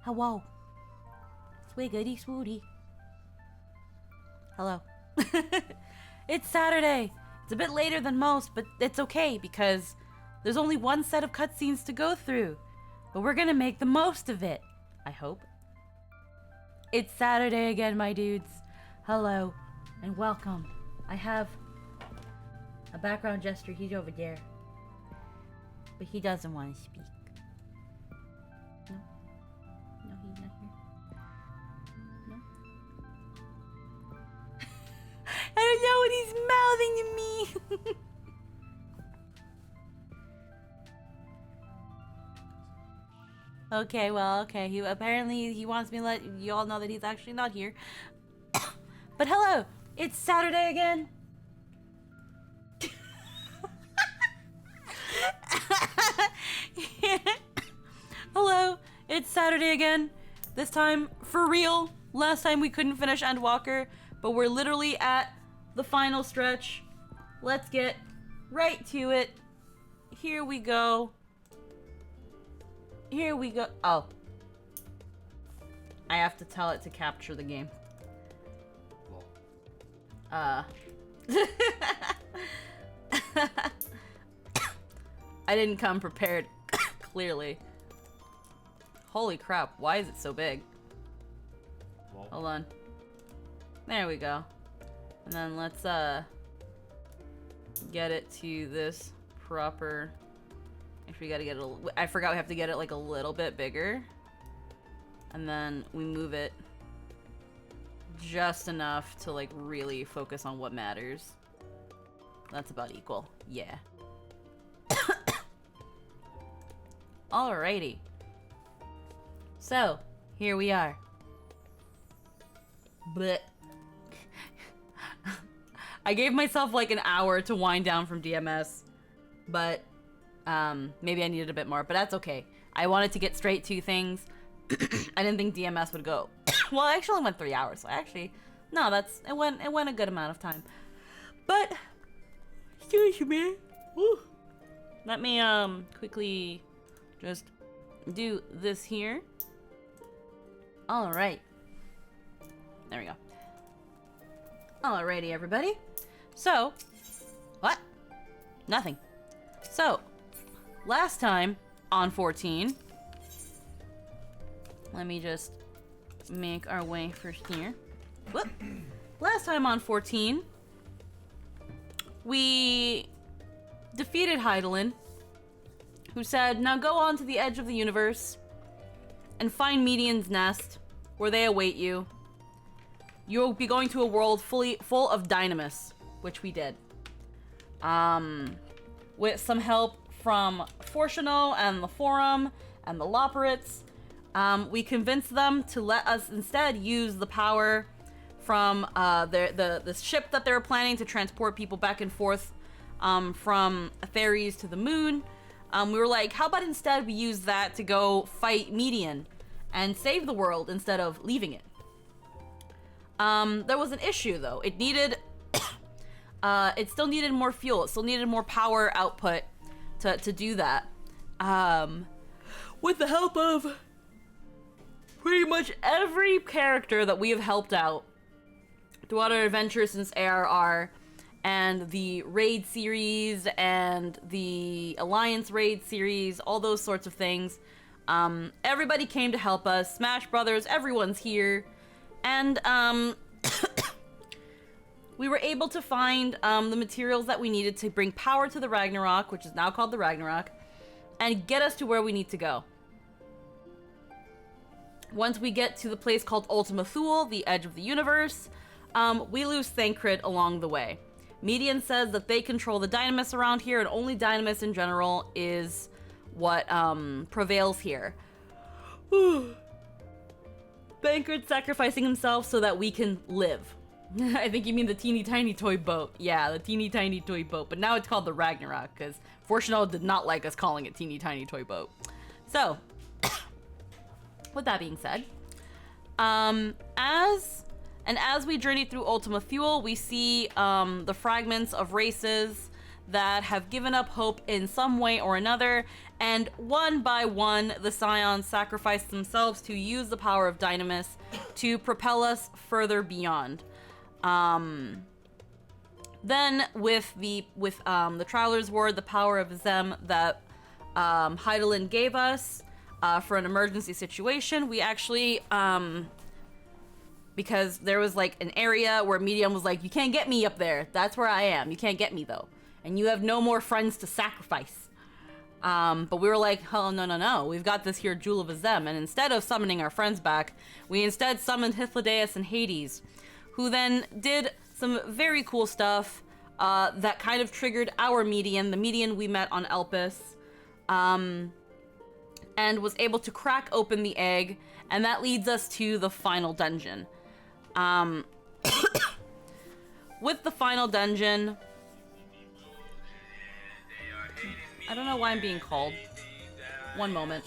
Hello. Swiggity swooty. Hello. It's Saturday. It's a bit later than most, but it's okay because there's only one set of cutscenes to go through. But we're gonna make the most of it. I hope. It's Saturday again, my dudes. Hello and welcome. I have a background gesture. He's over there. But he doesn't want to speak. No? No, he's not here. No? I don't know what he's mouthing to me. Okay, well, okay. He wants me to let you all know that he's actually not here. But hello, it's Saturday again. Hello, it's Saturday again. This time, for real. Last time we couldn't finish Endwalker, but we're literally at the final stretch. Let's get right to it. Here we go. Here we go. Oh. I have to tell it to capture the game. I didn't come prepared, clearly. Holy crap, why is it so big? Hold on. There we go. And then let's, get it to this proper... Actually, we gotta get it I forgot we have to get it, like, a little bit bigger. And then we move it just enough to, like, really focus on what matters. That's about equal. Yeah. Alrighty. So, here we are. But I gave myself like an hour to wind down from DMS, but maybe I needed a bit more, but that's okay. I wanted to get straight to things. I didn't think DMS would go. Well, it actually went 3 hours, so actually, no, it went a good amount of time. But excuse me. Woo. Let me quickly just do this here. All right. There we go. Alrighty, everybody. So, what? Nothing. So, last time on 14, let me just make our way first here. Whoop. Last time on 14, we defeated Heidelin, who said, now go on to the edge of the universe and find Median's nest, where they await you. You'll be going to a world full of dynamis, which we did. With some help from Fortuno and the Forum and the Loporits, we convinced them to let us instead use the power from the ship that they were planning to transport people back and forth from Atheres to the moon. We were like, how about instead we use that to go fight Median and save the world instead of leaving it. There was an issue though. It needed, it still needed more fuel. It still needed more power output to do that. With the help of pretty much every character that we have helped out throughout our adventure since ARR, and the raid series and the Alliance raid series, all those sorts of things. Everybody came to help us. Smash Brothers, everyone's here. And we were able to find the materials that we needed to bring power to the Ragnarok, which is now called the Ragnarok, and get us to where we need to go. Once we get to the place called Ultima Thule, the edge of the universe, we lose Thancred along the way. Median says that they control the dynamis around here, and only dynamis in general is what prevails here. Thancred sacrificing himself so that we can live. I think you mean the teeny tiny toy boat. Yeah, the teeny tiny toy boat. But now it's called the Ragnarok, because Fortuno did not like us calling it teeny tiny toy boat. So, with that being said, as we journey through Ultima Thule, we see the fragments of races that have given up hope in some way or another, And one by one, the Scions sacrificed themselves to use the power of Dynamis to propel us further beyond. Then with the Traveler's Word, the power of Zem that Heidelin gave us for an emergency situation, we actually, because there was like an area where Medium was like, you can't get me up there. That's where I am. You can't get me though. And you have no more friends to sacrifice. But we were like, oh, no. We've got this here Jewel of Azem. And instead of summoning our friends back, we instead summoned Hythlodaeus and Hades, who then did some very cool stuff that kind of triggered our median, the median we met on Elpis, and was able to crack open the egg, and that leads us to the final dungeon. With the final dungeon, I don't know why I'm being called. One moment.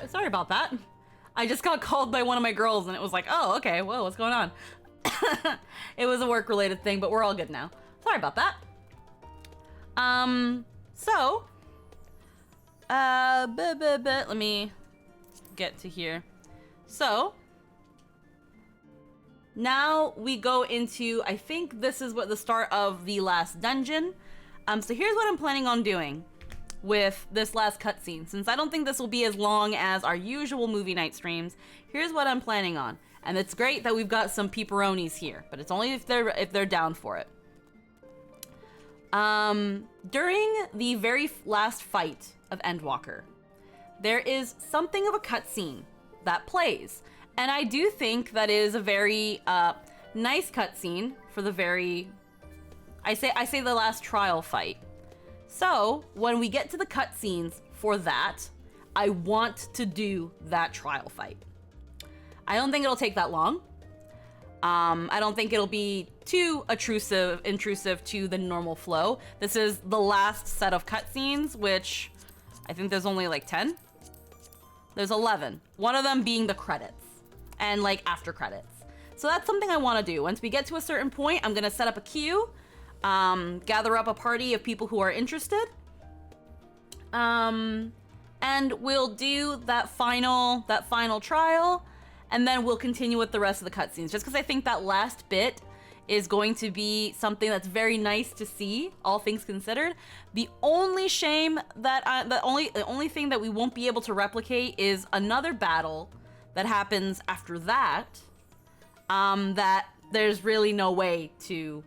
Sorry about that. I just got called by one of my girls and it was like, oh, okay, whoa, what's going on? It was a work-related thing, but we're all good now. Sorry about that. Let me get to here. So, now we go into, I think this is what the start of the last dungeon. So here's what I'm planning on doing with this last cutscene. Since I don't think this will be as long as our usual movie night streams, here's what I'm planning on. And it's great that we've got some peeperonis here, but it's only if they're down for it. During the very last fight of Endwalker, there is something of a cutscene that plays. And I do think that is a very nice cutscene for the very... I say the last trial fight. So, when we get to the cutscenes for that, I want to do that trial fight. I don't think it'll take that long. I don't think it'll be too intrusive to the normal flow. This is the last set of cutscenes, which I think there's only like 10. There's 11. One of them being the credits and like after credits. So that's something I want to do. Once we get to a certain point, I'm gonna set up a queue. Gather up a party of people who are interested. And we'll do that final trial, and then we'll continue with the rest of the cutscenes. Just because I think that last bit is going to be something that's very nice to see, all things considered. The only shame that the only thing that we won't be able to replicate is another battle that happens after that. That there's really no way to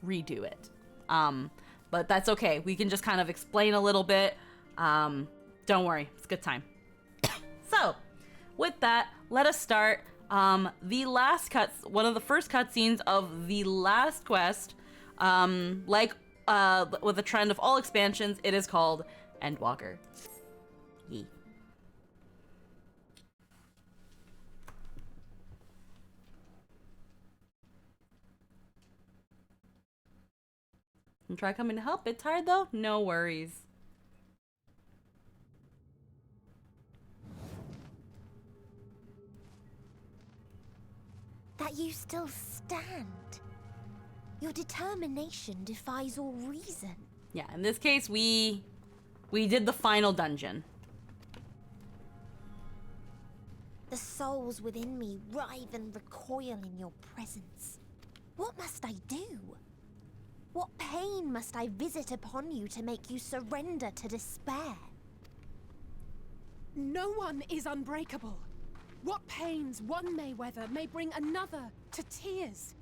redo it. But that's okay. We can just kind of explain a little bit. Don't worry, it's a good time. So, with that, let us start one of the first cutscenes of the last quest. With the trend of all expansions, it is called Endwalker. Yee. And try coming to help. Bit tired though? No worries. That you still stand. Your determination defies all reason. Yeah, in this case, we did the final dungeon. The souls within me writhe and recoil in your presence. What must I do? What pain must I visit upon you to make you surrender to despair? No one is unbreakable. What pains one may weather may bring another to tears.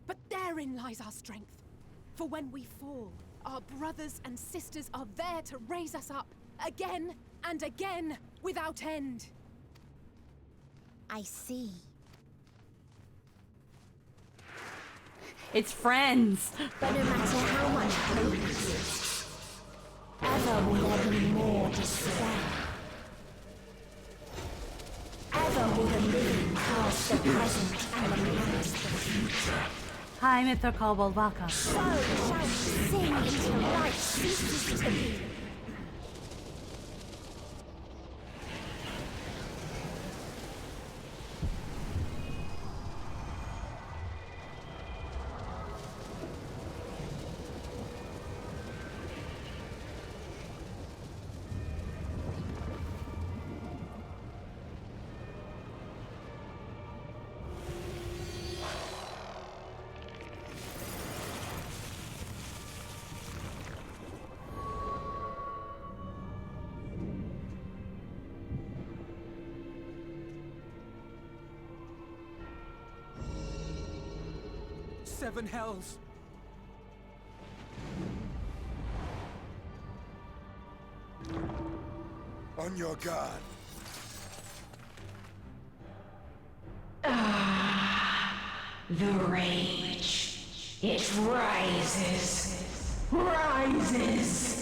But therein lies our strength. For when we fall, our brothers and sisters are there to raise us up again and again without end. I see. It's friends. But no matter how much hope exists, ever will there be more despair. Ever will the living cast the present and lament the future. Hi, Mr. Kobold, welcome. So shall we sing until life ceases to be. Seven hells. On your guard. The rage. It rises. Rises.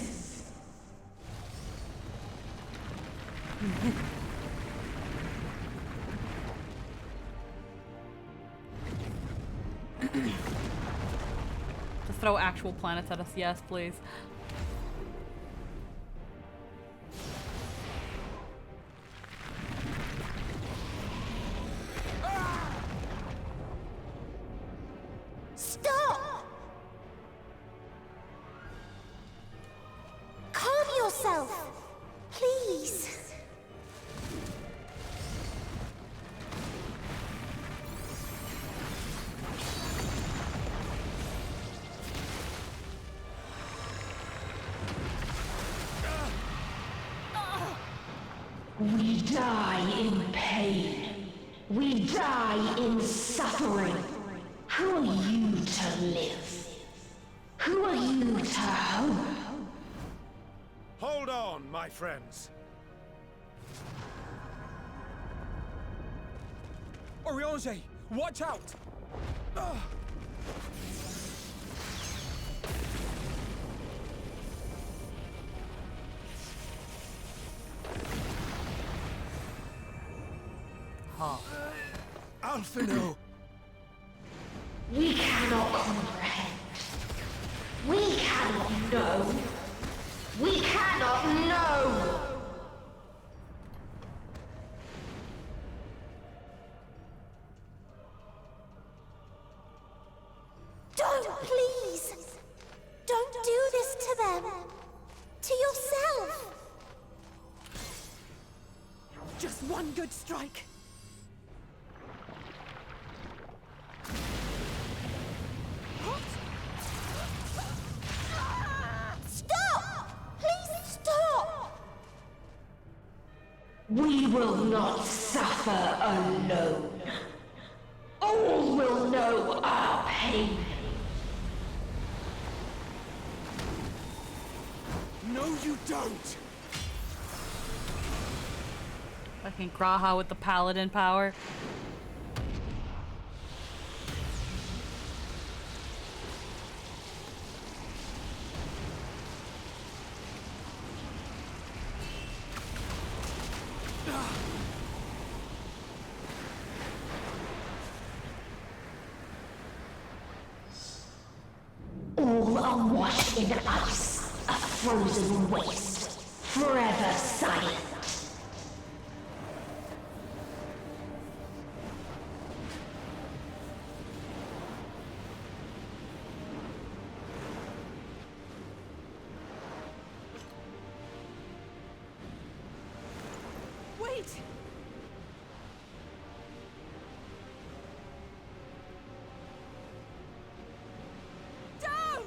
Just throw actual planets at us, yes, please. Stop! Calm yourself, please. We die in pain. We die in suffering. Who are you to live? Who are you to hope? Hold on, my friends. Oriange, watch out! Alphino! We cannot comprehend. We cannot know. We cannot know. Don't, please! Don't do this to them! To yourself! Just one good strike. Stop! Please stop! We will not suffer alone. All will know our pain. No, you don't! Fucking Graha with the paladin power. All are washed in ice, a frozen waste, forever silent. Wait! Don't!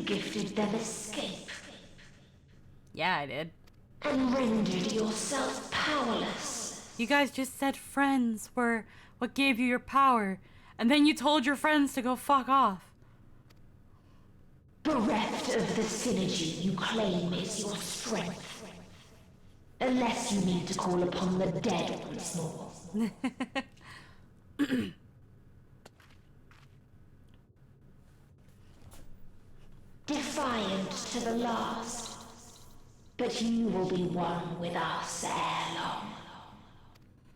gifted them escape Yeah, I did. and rendered yourself powerless. You guys just said friends were what gave you your power, and then you told your friends to go fuck off. Bereft of the synergy you claim is your strength. Unless you need to call upon the dead once more. Defiant to the last. But you will be one with us ere long.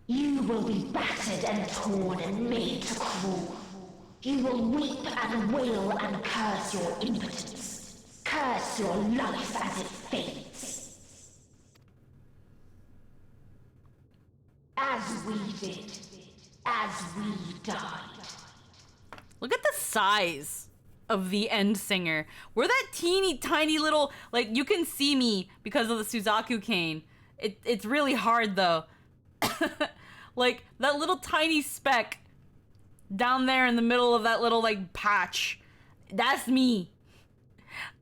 You will be battered and torn and made to crawl. You will weep and wail and curse your impotence. Curse your life as it fades. As we did. As we died. Look at the size of the end singer. We're that teeny tiny little, like, you can see me because of the Suzaku cane. It's really hard though. Like that little tiny speck down there in the middle of that little like patch. That's me.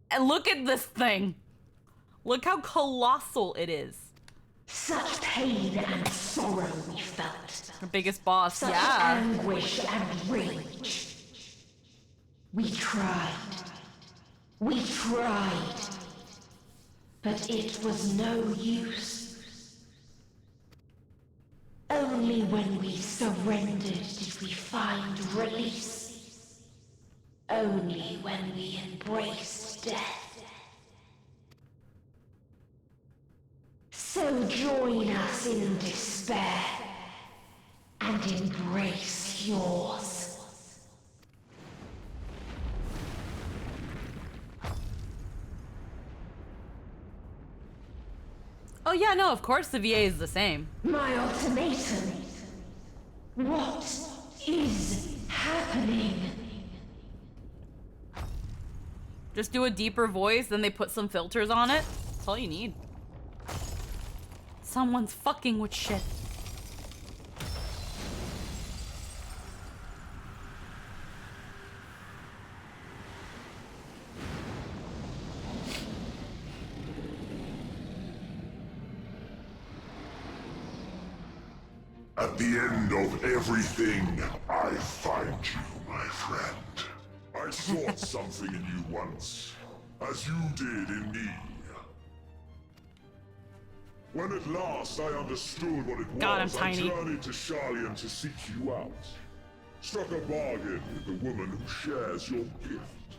And look at this thing. Look how colossal it is. Such pain and sorrow we felt. The biggest boss, Such yeah. anguish and rage. We tried. We tried. But it was no use. Only when we surrendered did we find release. Only when we embraced death. So join us in despair and embrace yours. Oh yeah, no, of course the VA is the same. My ultimatum. What is happening? Just do a deeper voice, then they put some filters on it. That's all you need. Someone's fucking with shit. At the end of everything, I find you, my friend. I sought something in you once, as you did in me. When at last I understood what it God, I'm was, I tiny. journeyed to Sharlayan to seek you out. Struck a bargain with the woman who shares your gift.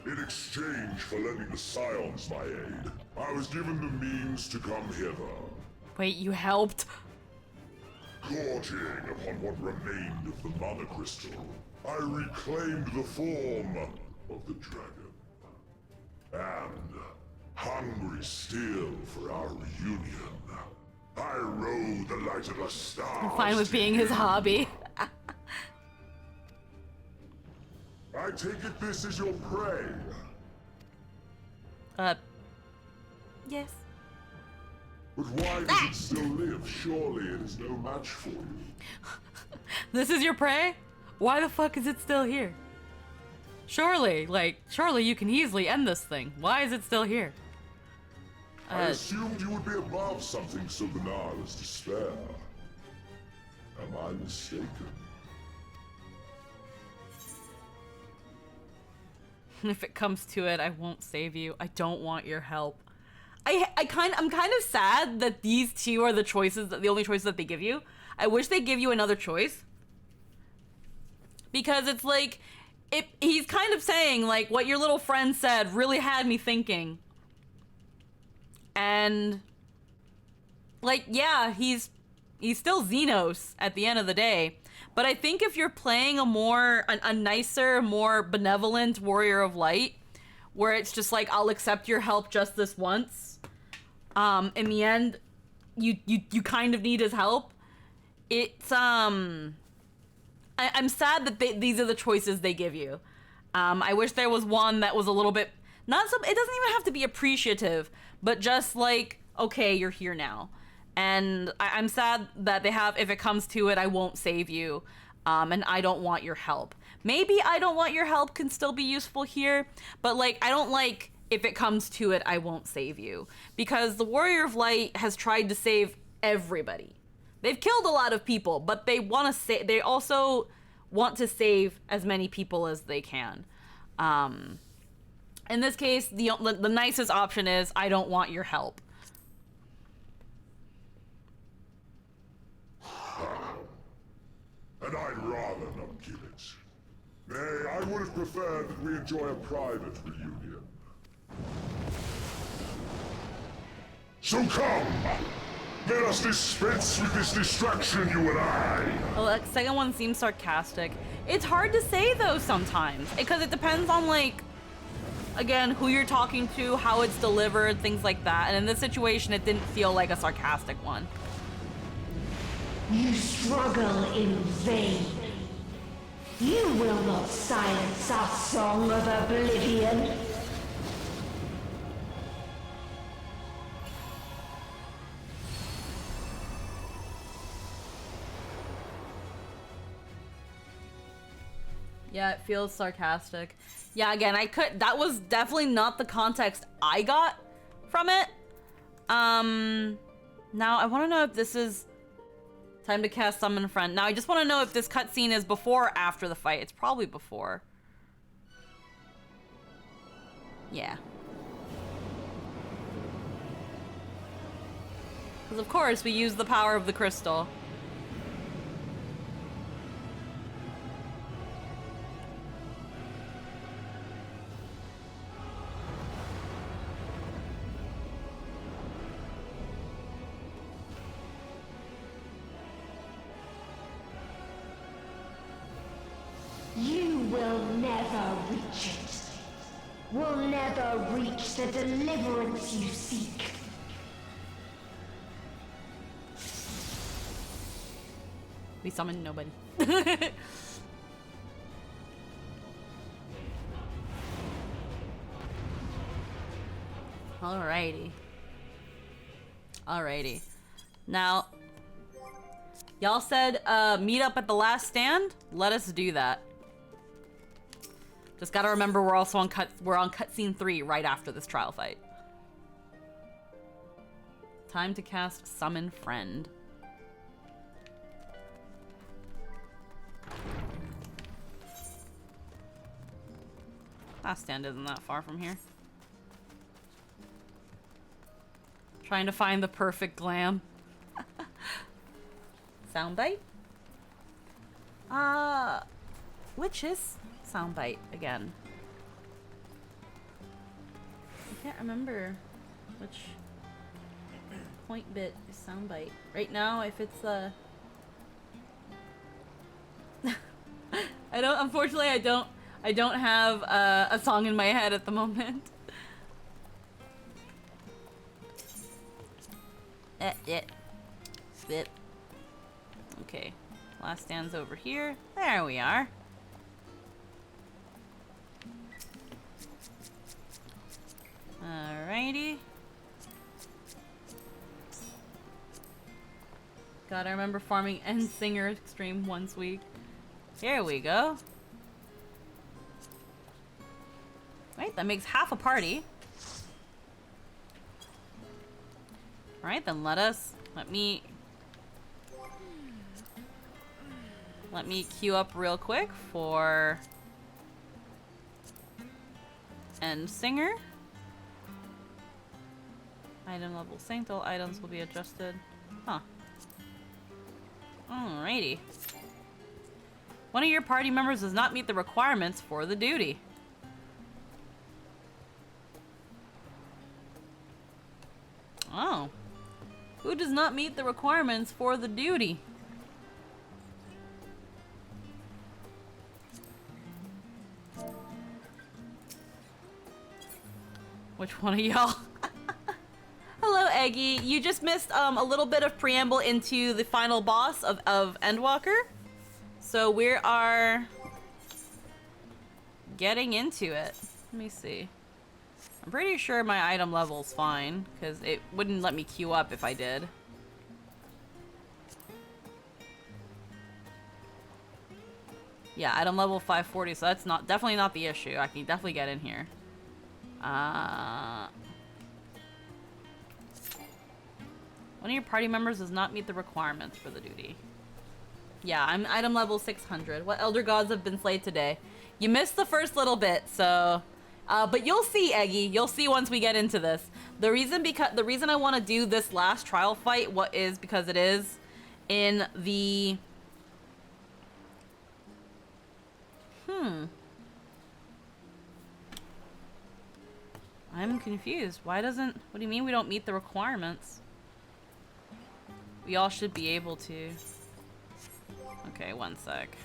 In exchange for lending the Scions my aid, I was given the means to come hither. Wait, you helped? Gorging upon what remained of the Mana Crystal, I reclaimed the form of the dragon. And, hungry still for our reunion, I rode the light of the stars. I'm fine with being his hobby. I take it this is your prey. Yes. But why does it still live? Surely it is no match for you. This is your prey? Why the fuck is it still here? Surely you can easily end this thing. Why is it still here? I assumed you would be above something so banal as despair. Am I mistaken? If it comes to it, I won't save you. I don't want your help. I'm kind of sad that these two are the only choices that they give you. I wish they give you another choice. Because it's like, he's kind of saying, like, what your little friend said really had me thinking. And, like, yeah, he's still Xenos at the end of the day. But I think if you're playing a nicer, more benevolent Warrior of Light, where it's just like, I'll accept your help just this once. In the end, you kind of need his help. It's, I'm sad that these are the choices they give you. I wish there was one that was a little bit, it doesn't even have to be appreciative, but just like, okay, you're here now. And I'm sad that they have, if it comes to it, I won't save you. and I don't want your help. Maybe I don't want your help can still be useful here, but like, I don't like, if it comes to it, I won't save you. Because the Warrior of Light has tried to save everybody. They've killed a lot of people, but they they also want to save as many people as they can. In this case, the nicest option is, I don't want your help. And I'd rather not kill it. Nay, I would have preferred that we enjoy a private reunion. So come! Let us dispense with this distraction, you and I! Well, that second one seems sarcastic. It's hard to say, though, sometimes. Because it depends on, like, again, who you're talking to, how it's delivered, things like that. And in this situation, it didn't feel like a sarcastic one. You struggle in vain. You will not silence our song of oblivion. Yeah, it feels sarcastic. Yeah, again, that was definitely not the context I got from it. Now I want to know if this is time to cast Summon Friend. Now I just want to know if this cutscene is before or after the fight. It's probably before. Yeah. Because of course we use the power of the crystal. You will never reach it. Will never reach the deliverance you seek. We summoned nobody. Alrighty. Alrighty. Now, y'all said meet up at the last stand. Let us do that. Just gotta remember we're also on cutscene 3 right after this trial fight. Time to cast Summon Friend. Last stand isn't that far from here. Trying to find the perfect glam. Soundbite? Which is soundbite again? I can't remember which point bit is soundbite. Right now, if it's unfortunately I don't have a song in my head at the moment. Spit. Okay, last stand's over here. There we are. Alrighty. Gotta remember farming and singer extreme once a week. Here we go. Right, that makes half a party. Alright, then let me queue up real quick for End Singer. Item level synced, all items will be adjusted. Huh. Alrighty. One of your party members does not meet the requirements for the duty. Oh. Who does not meet the requirements for the duty? Which one of y'all? Hello, Eggy. You just missed a little bit of preamble into the final boss of Endwalker. So we are getting into it. Let me see. I'm pretty sure my item level's fine, because it wouldn't let me queue up if I did. Yeah, item level 540, so that's definitely not the issue. I can definitely get in here. One of your party members does not meet the requirements for the duty. Yeah, I'm item level 600. What elder gods have been slayed today? You missed the first little bit, so... but you'll see, Eggy. You'll see once we get into this. The reason I want to do this last trial fight because it is in the... I'm confused. What do you mean we don't meet the requirements? We all should be able to. Okay, one sec.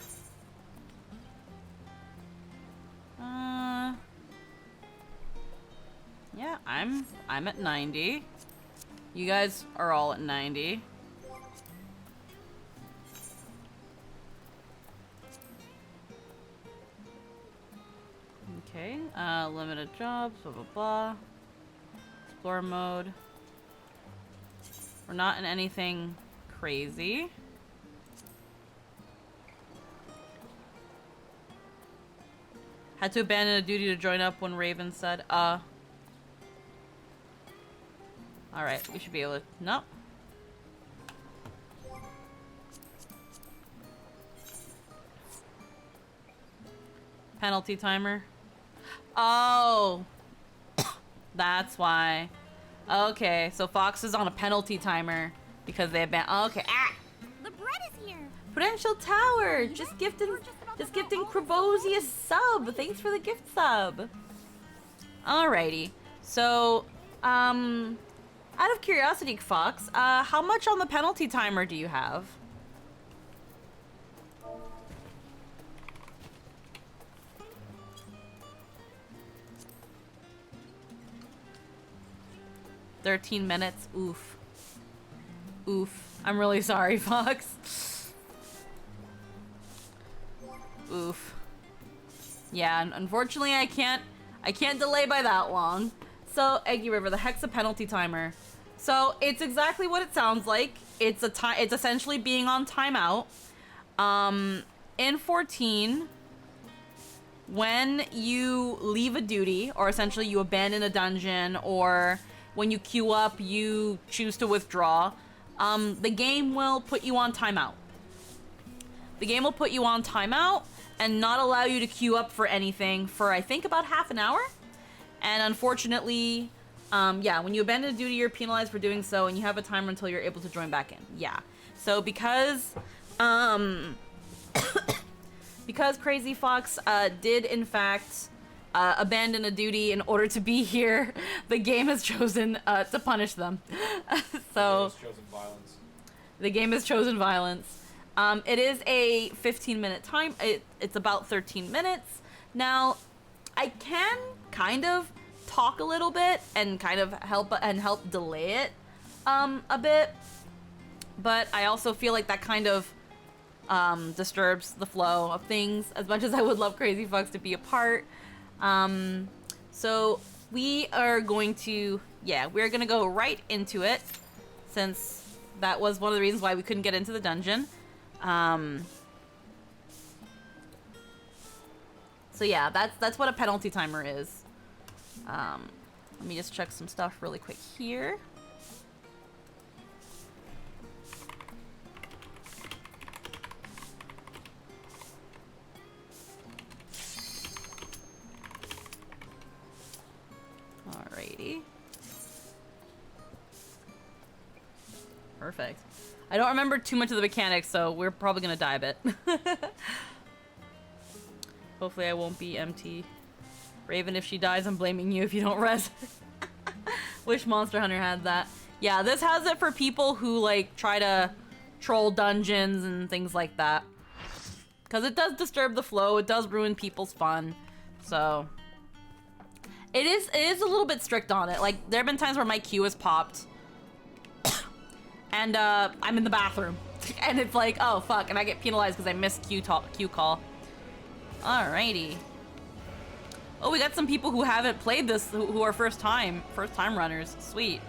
Yeah, I'm at 90. You guys are all at 90. Okay, limited jobs, blah blah blah. Explore mode. We're not in anything crazy. Had to abandon a duty to join up when Raven said, Alright, we should be able to... Nope. Penalty timer. Oh! That's why. Okay, so Fox is on a penalty timer because they abandoned... Okay, The bread is here. Prudential Tower! Just gifting Krabosius sub! Thanks for the gift sub! Alrighty. So, out of curiosity, Fox, how much on the penalty timer do you have? "13 minutes? Oof. Oof. I'm really sorry, Fox. Oof. Yeah, unfortunately I can't delay by that long. So, Eggy River, the Hexa penalty timer. So, it's exactly what it sounds like. It's essentially being on timeout. In 14, when you leave a duty, or essentially you abandon a dungeon, or when you queue up, you choose to withdraw, the game will put you on timeout. The game will put you on timeout and not allow you to queue up for anything for, I think, about half an hour. And unfortunately, yeah, when you abandon a duty, you're penalized for doing so, and you have a timer until you're able to join back in. Yeah. So because, because Crazy Fox did, in fact, abandon a duty in order to be here, the game has chosen to punish them. So the game has chosen violence. It is a 15-minute time. It's about 13 minutes. Now, I can kind of talk a little bit and kind of help delay it a bit, but I also feel like that kind of disturbs the flow of things as much as I would love Crazy Fox to be a part. So we are going to, we're gonna go right into it, since that was one of the reasons why we couldn't get into the dungeon. So yeah, that's what a penalty timer is. Let me just check some stuff really quick here. Alrighty. Perfect. I don't remember too much of the mechanics, so we're probably gonna die a bit. Hopefully I won't be empty. Raven, if she dies, I'm blaming you if you don't res. Wish Monster Hunter had that. Yeah, this has it for people who, like, try to troll dungeons and things like that. Because it does disturb the flow, it does ruin people's fun. So... It is a little bit strict on it. Like, there have been times where my queue has popped. And, I'm in the bathroom. And it's like, oh, fuck. And I get penalized because I missed queue call. Alrighty. Oh, we got some people who haven't played this, who are first time runners. Sweet.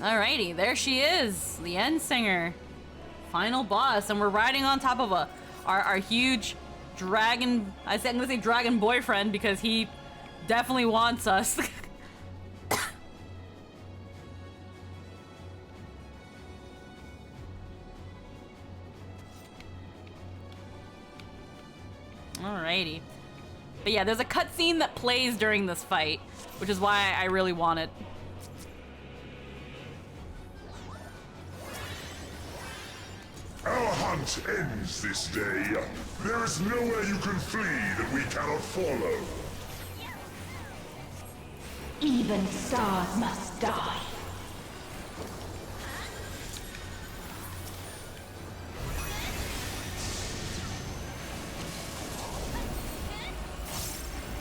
Alrighty, there she is, the End Singer. Final boss, and we're riding on top of our huge dragon. I'm gonna say dragon boyfriend because he definitely wants us. Alrighty. But yeah, there's a cutscene that plays during this fight, which is why I really want it. Our hunt ends this day. There is nowhere you can flee that we cannot follow. Even stars must die.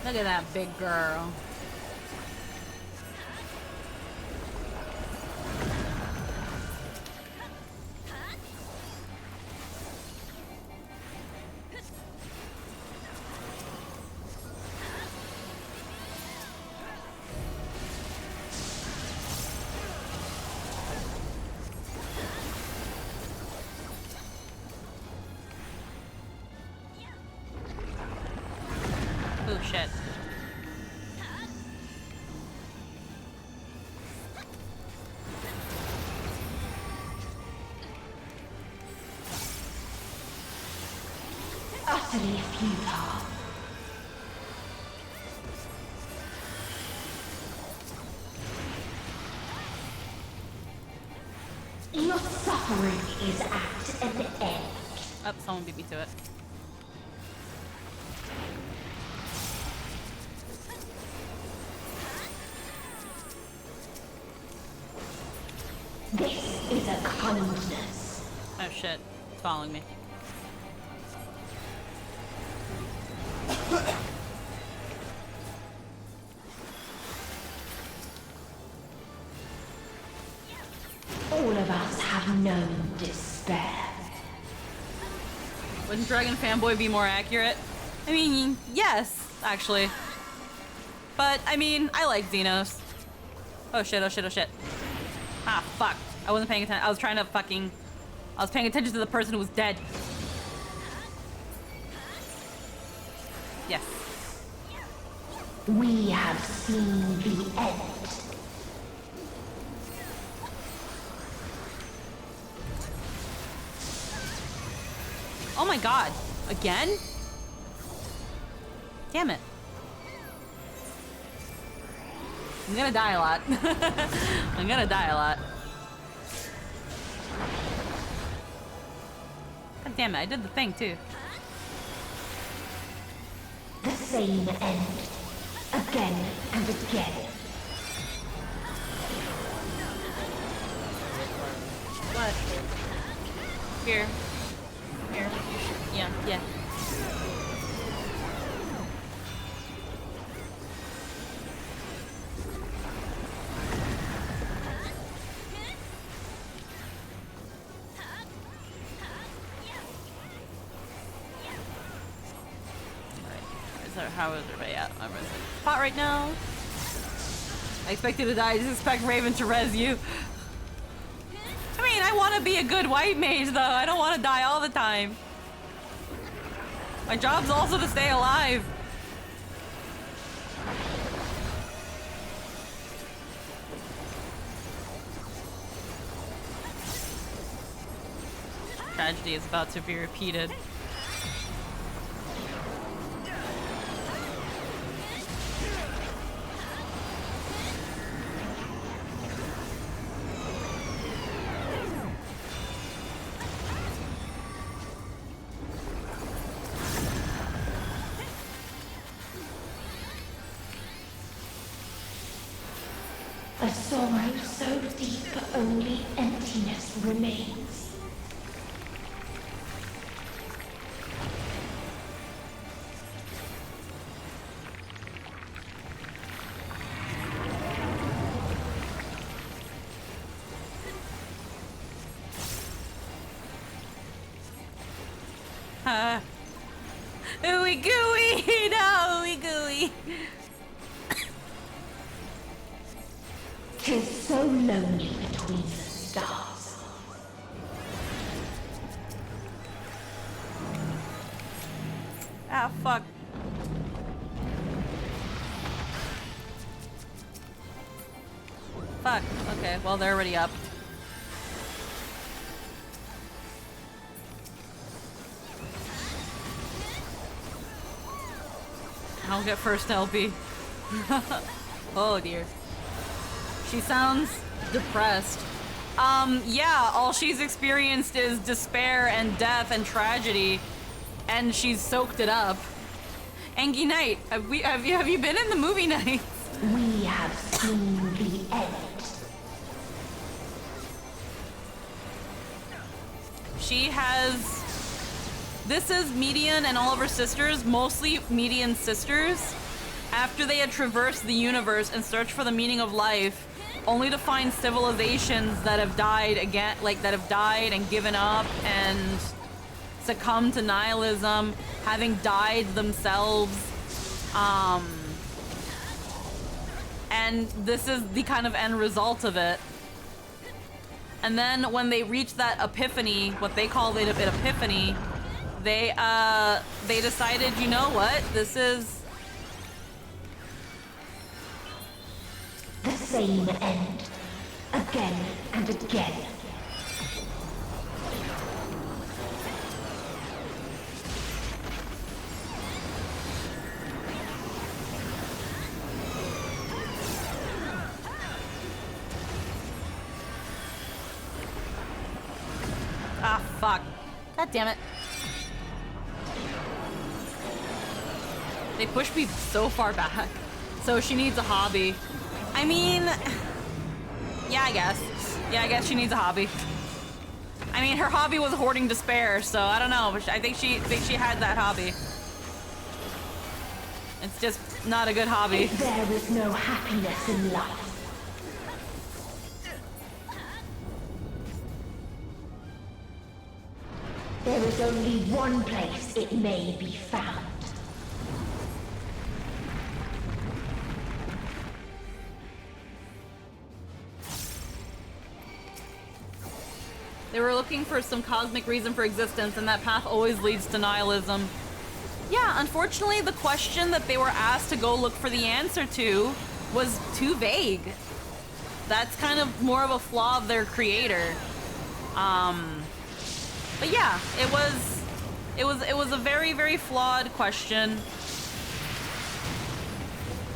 Look at that big girl. Oh shit. Utterly futile. Your suffering is at an end. Oh, someone beat me to it. This is a kindness. Oh shit, it's following me. All of us have known despair. Wouldn't Dragon Fanboy be more accurate? I mean, yes, actually. But, I mean, I like Xenos. Oh shit, oh shit, oh shit. Ah, fuck. I wasn't paying attention. I was trying to fucking... I was paying attention to the person who was dead. Yes. We have seen the end. Oh my god. Again? Damn it. I'm gonna die a lot. I'm gonna die a lot. God damn it, I did the thing too. The same end. Again and again. What? Here. Here. Yeah, yeah. How is everybody at? I'm in a spot right now. I expect you to die. I just expect Raven to res you. I mean, I want to be a good white mage, though. I don't want to die all the time. My job's also to stay alive. Tragedy is about to be repeated. A sorrow so deep only emptiness remains. Ooey gooey! No, ooey gooey! 'Tis so lonely between the stars. Ah, fuck. Fuck. Okay, well, they're already up. I'll get first LP. Oh dear. She sounds depressed. Yeah, all she's experienced is despair and death and tragedy, and she's soaked it up. Angie Knight, have you been in the movie nights? We have seen the end. She has... This is Median and all of her sisters, mostly Median's sisters, after they had traversed the universe and searched for the meaning of life, only to find civilizations that have died again, like that have died and given up and succumbed to nihilism, having died themselves. And this is the kind of end result of it. And then when they reach that epiphany, what they call it an epiphany, they decided, you know what, this is the same end, again and again. Ah, fuck. God damn it. They pushed me so far back. So she needs a hobby. I mean... Yeah, I guess. Yeah, I guess she needs a hobby. I mean, her hobby was hoarding despair, so I don't know. But I think she had that hobby. It's just not a good hobby. There is no happiness in life. There is only one place it may be found. They were looking for some cosmic reason for existence, and that path always leads to nihilism. Yeah, unfortunately, the question that they were asked to go look for the answer to was too vague. That's kind of more of a flaw of their creator. But yeah, it was a very, very flawed question.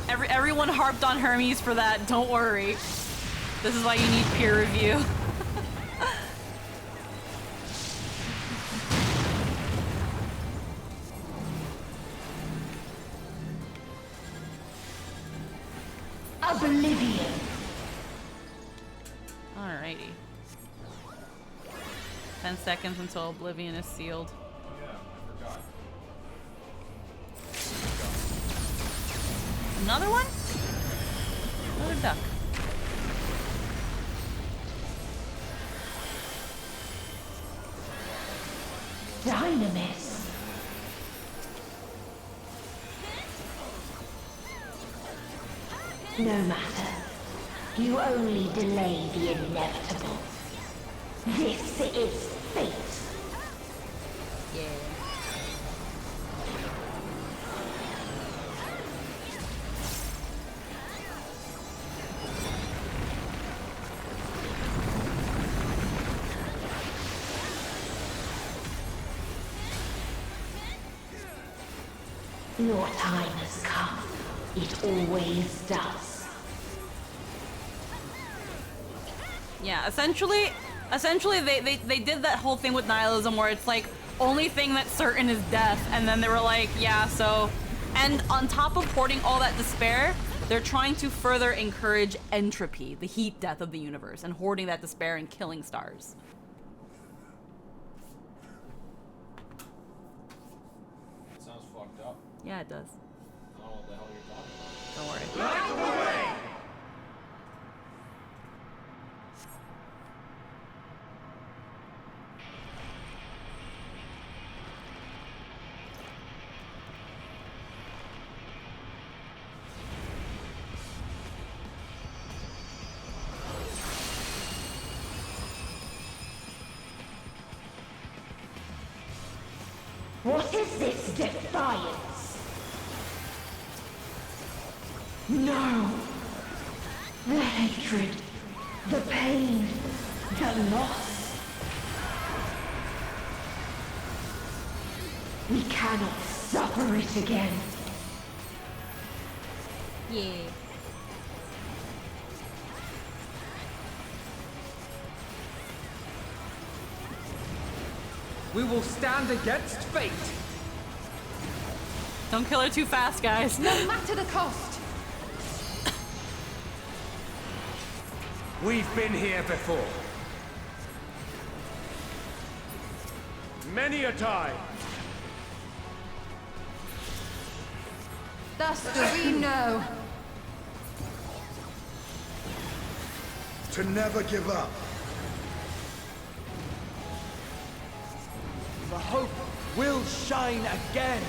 Everyone harped on Hermes for that. Don't worry. This is why you need peer review. Oblivion. Alrighty. 10 seconds until Oblivion is sealed. Another one? Another duck. Dynamis. No matter. You only delay the inevitable. This is fate. Yeah. Your time has come. It always does. Yeah, essentially they did that whole thing with nihilism where it's like, only thing that's certain is death, and then they were like, yeah, so... And on top of hoarding all that despair, they're trying to further encourage entropy, the heat death of the universe, and hoarding that despair and killing stars. It sounds fucked up. Yeah, it does. I don't know what the hell you're talking about. Don't worry. What is this defiance? No! The hatred, the pain, the loss. We cannot suffer it again. Yeah. We will stand against fate. Don't kill her too fast, guys. No matter the cost. We've been here before. Many a time. Thus do we know. To never give up. The hope will shine again.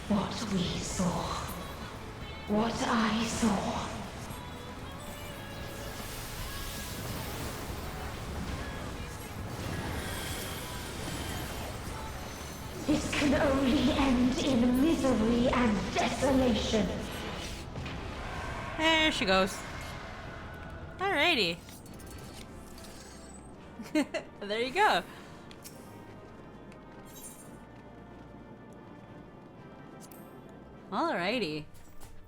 What we saw. What I saw. This can only end in misery and desolation. There she goes. Alrighty. There you go. Alrighty.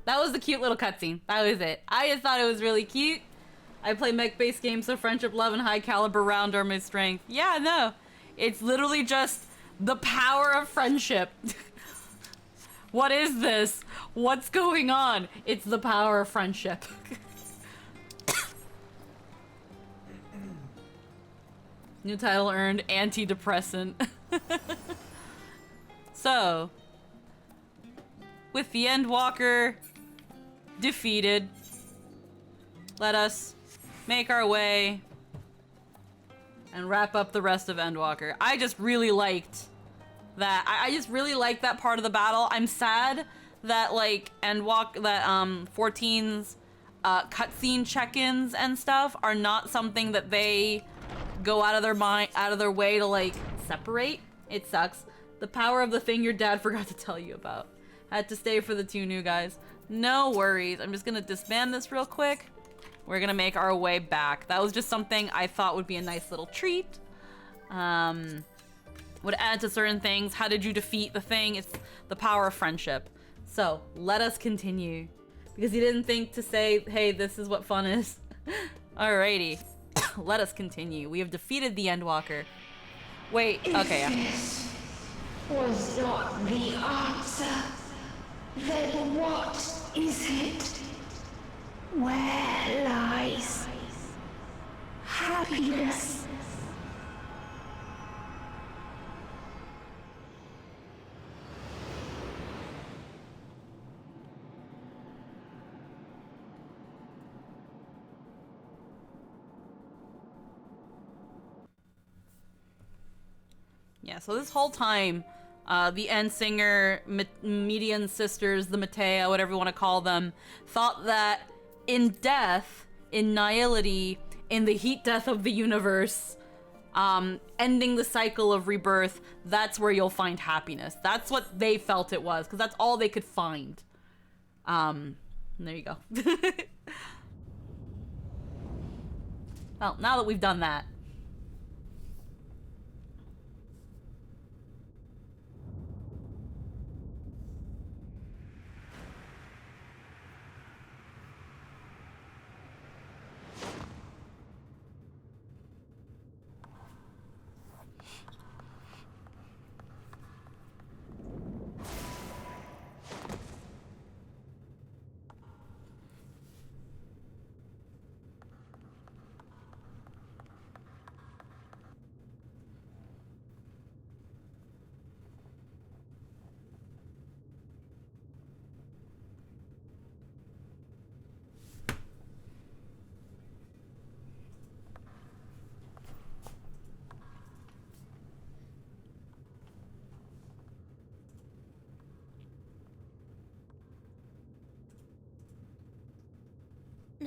That was the cute little cutscene. That was it. I just thought it was really cute. I play mech-based games, so friendship, love, and high caliber round are my strength. Yeah, no. It's literally just the power of friendship. What is this? What's going on? It's the power of friendship. New title earned, antidepressant. So, with the Endwalker defeated, let us make our way and wrap up the rest of Endwalker. I just really liked that. I just really liked that part of the battle. I'm sad that like that 14's cutscene check-ins and stuff are not something that they go out of their way to like separate. It sucks. The power of the thing your dad forgot to tell you about. Had to stay for the 2 new guys. No worries. I'm just gonna disband this real quick. We're gonna make our way back. That was just something I thought would be a nice little treat. Would add to certain things. How did you defeat the thing? It's the power of friendship. So let us continue. Because he didn't think to say, hey, this is what fun is. Alrighty. Let us continue. We have defeated the Endwalker. Wait, okay. This was not the answer. Then what is it? Where lies happiness? Yeah, so this whole time, the Endsinger, Median Sisters, the Matea, whatever you want to call them, thought that in death, in nihility, in the heat death of the universe, ending the cycle of rebirth, that's where you'll find happiness. That's what they felt it was, because that's all they could find. There you go. Well, now that we've done that,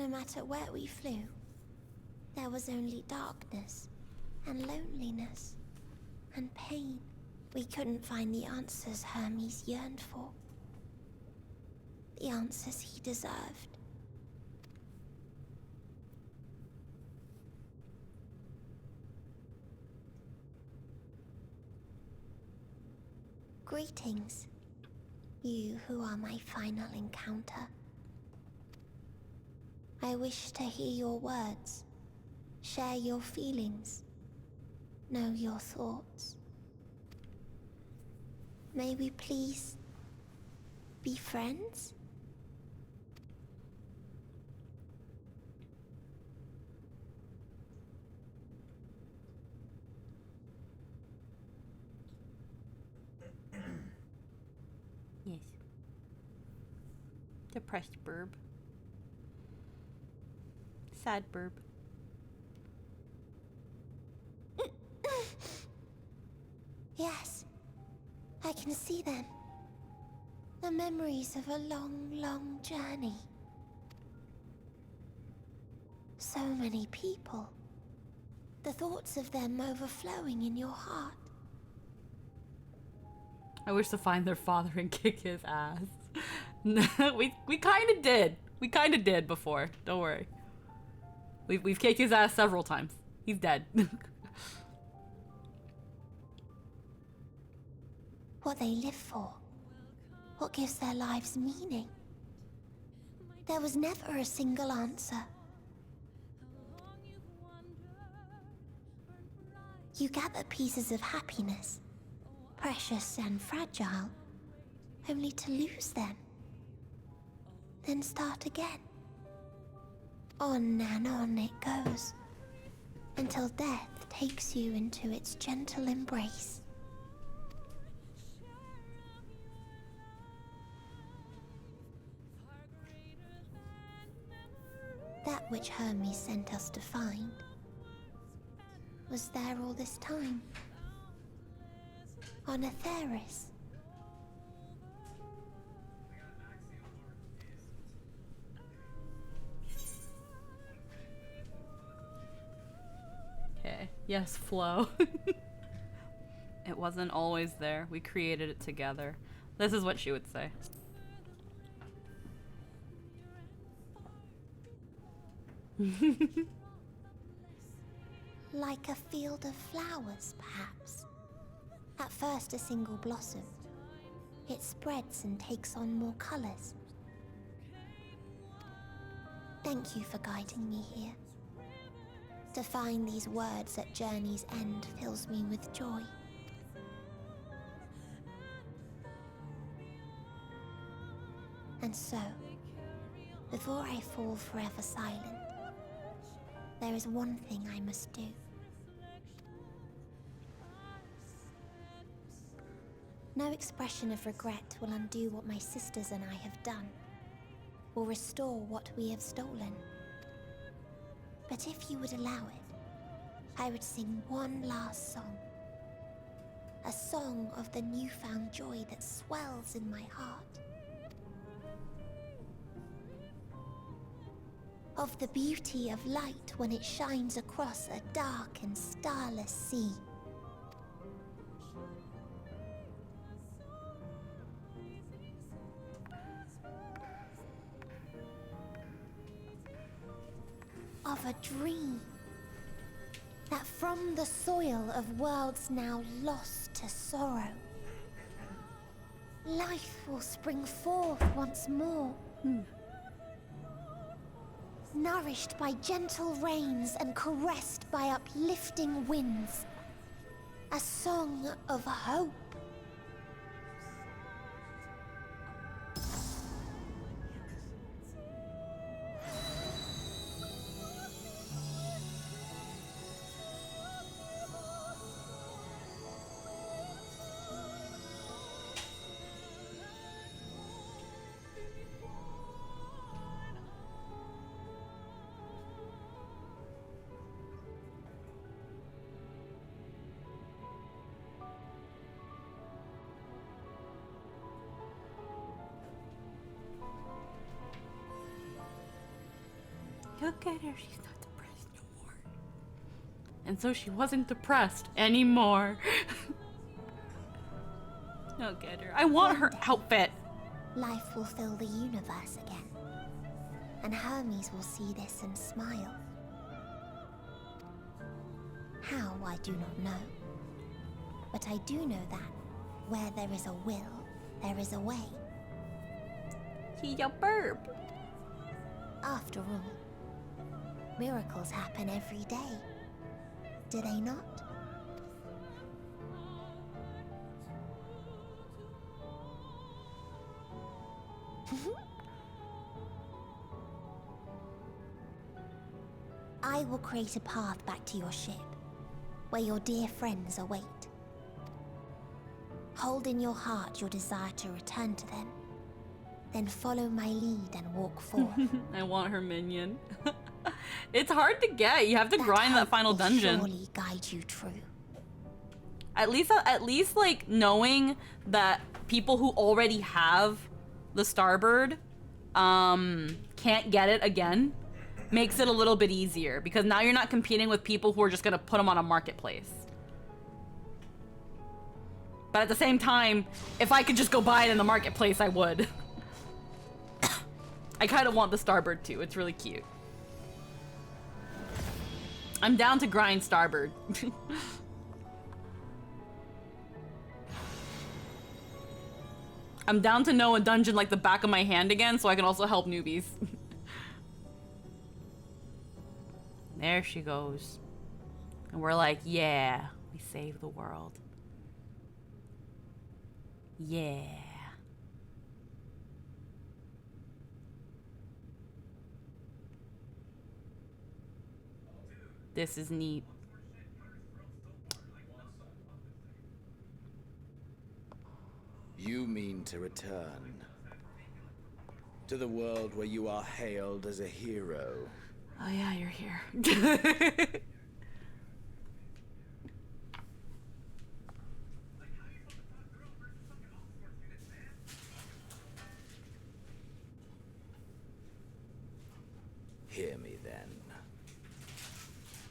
No matter where we flew, there was only darkness and loneliness and pain. We couldn't find the answers Hermes yearned for. The answers he deserved. Greetings, you who are my final encounter. I wish to hear your words, share your feelings, know your thoughts. May we please be friends? Yes. Depressed burb. Sad burb. Yes, I can see them. The memories of a long, long journey. So many people. The thoughts of them overflowing in your heart. I wish to find their father and kick his ass. we kind of did. We kind of did before. Don't worry. We've kicked his ass several times. He's dead. What they live for. What gives their lives meaning. There was never a single answer. You gather pieces of happiness, precious and fragile, only to lose them. Then start again. On and on it goes, until death takes you into its gentle embrace. That which Hermes sent us to find was there all this time. On Atheris. Okay. Yes, Flo. It wasn't always there. We created it together. This is what she would say. Like a field of flowers, perhaps. At first a single blossom. It spreads and takes on more colors. Thank you for guiding me here. To find these words at journey's end fills me with joy. And so, before I fall forever silent, there is one thing I must do. No expression of regret will undo what my sisters and I have done, or restore what we have stolen. But if you would allow it, I would sing one last song. A song of the newfound joy that swells in my heart. Of the beauty of light when it shines across a dark and starless sea. Of a dream that from the soil of worlds now lost to sorrow, life will spring forth once more. Nourished by gentle rains and caressed by uplifting winds. A song of hope. Look at her, she's not depressed no more. And so she wasn't depressed anymore. Look at her. I want her outfit. Life will fill the universe again. And Hermes will see this and smile. How, I do not know. But I do know that where there is a will, there is a way. He's a burp. After all, miracles happen every day. Do they not? I will create a path back to your ship, where your dear friends await. Hold in your heart your desire to return to them, then follow my lead and walk forth. I want her minion. It's hard to get. You have to grind that final dungeon. Surely guide you true. At least like knowing that people who already have the Starbird can't get it again makes it a little bit easier, because now you're not competing with people who are just gonna put them on a marketplace. But at the same time, if I could just go buy it in the marketplace, I would. I kind of want the Starbird too. It's really cute. I'm down to grind Starbird. I'm down to know a dungeon like the back of my hand again, so I can also help newbies. There she goes. And we're like, yeah, we saved the world. Yeah. This is neat. You mean to return to the world where you are hailed as a hero. Oh yeah, you're here. Hear me then.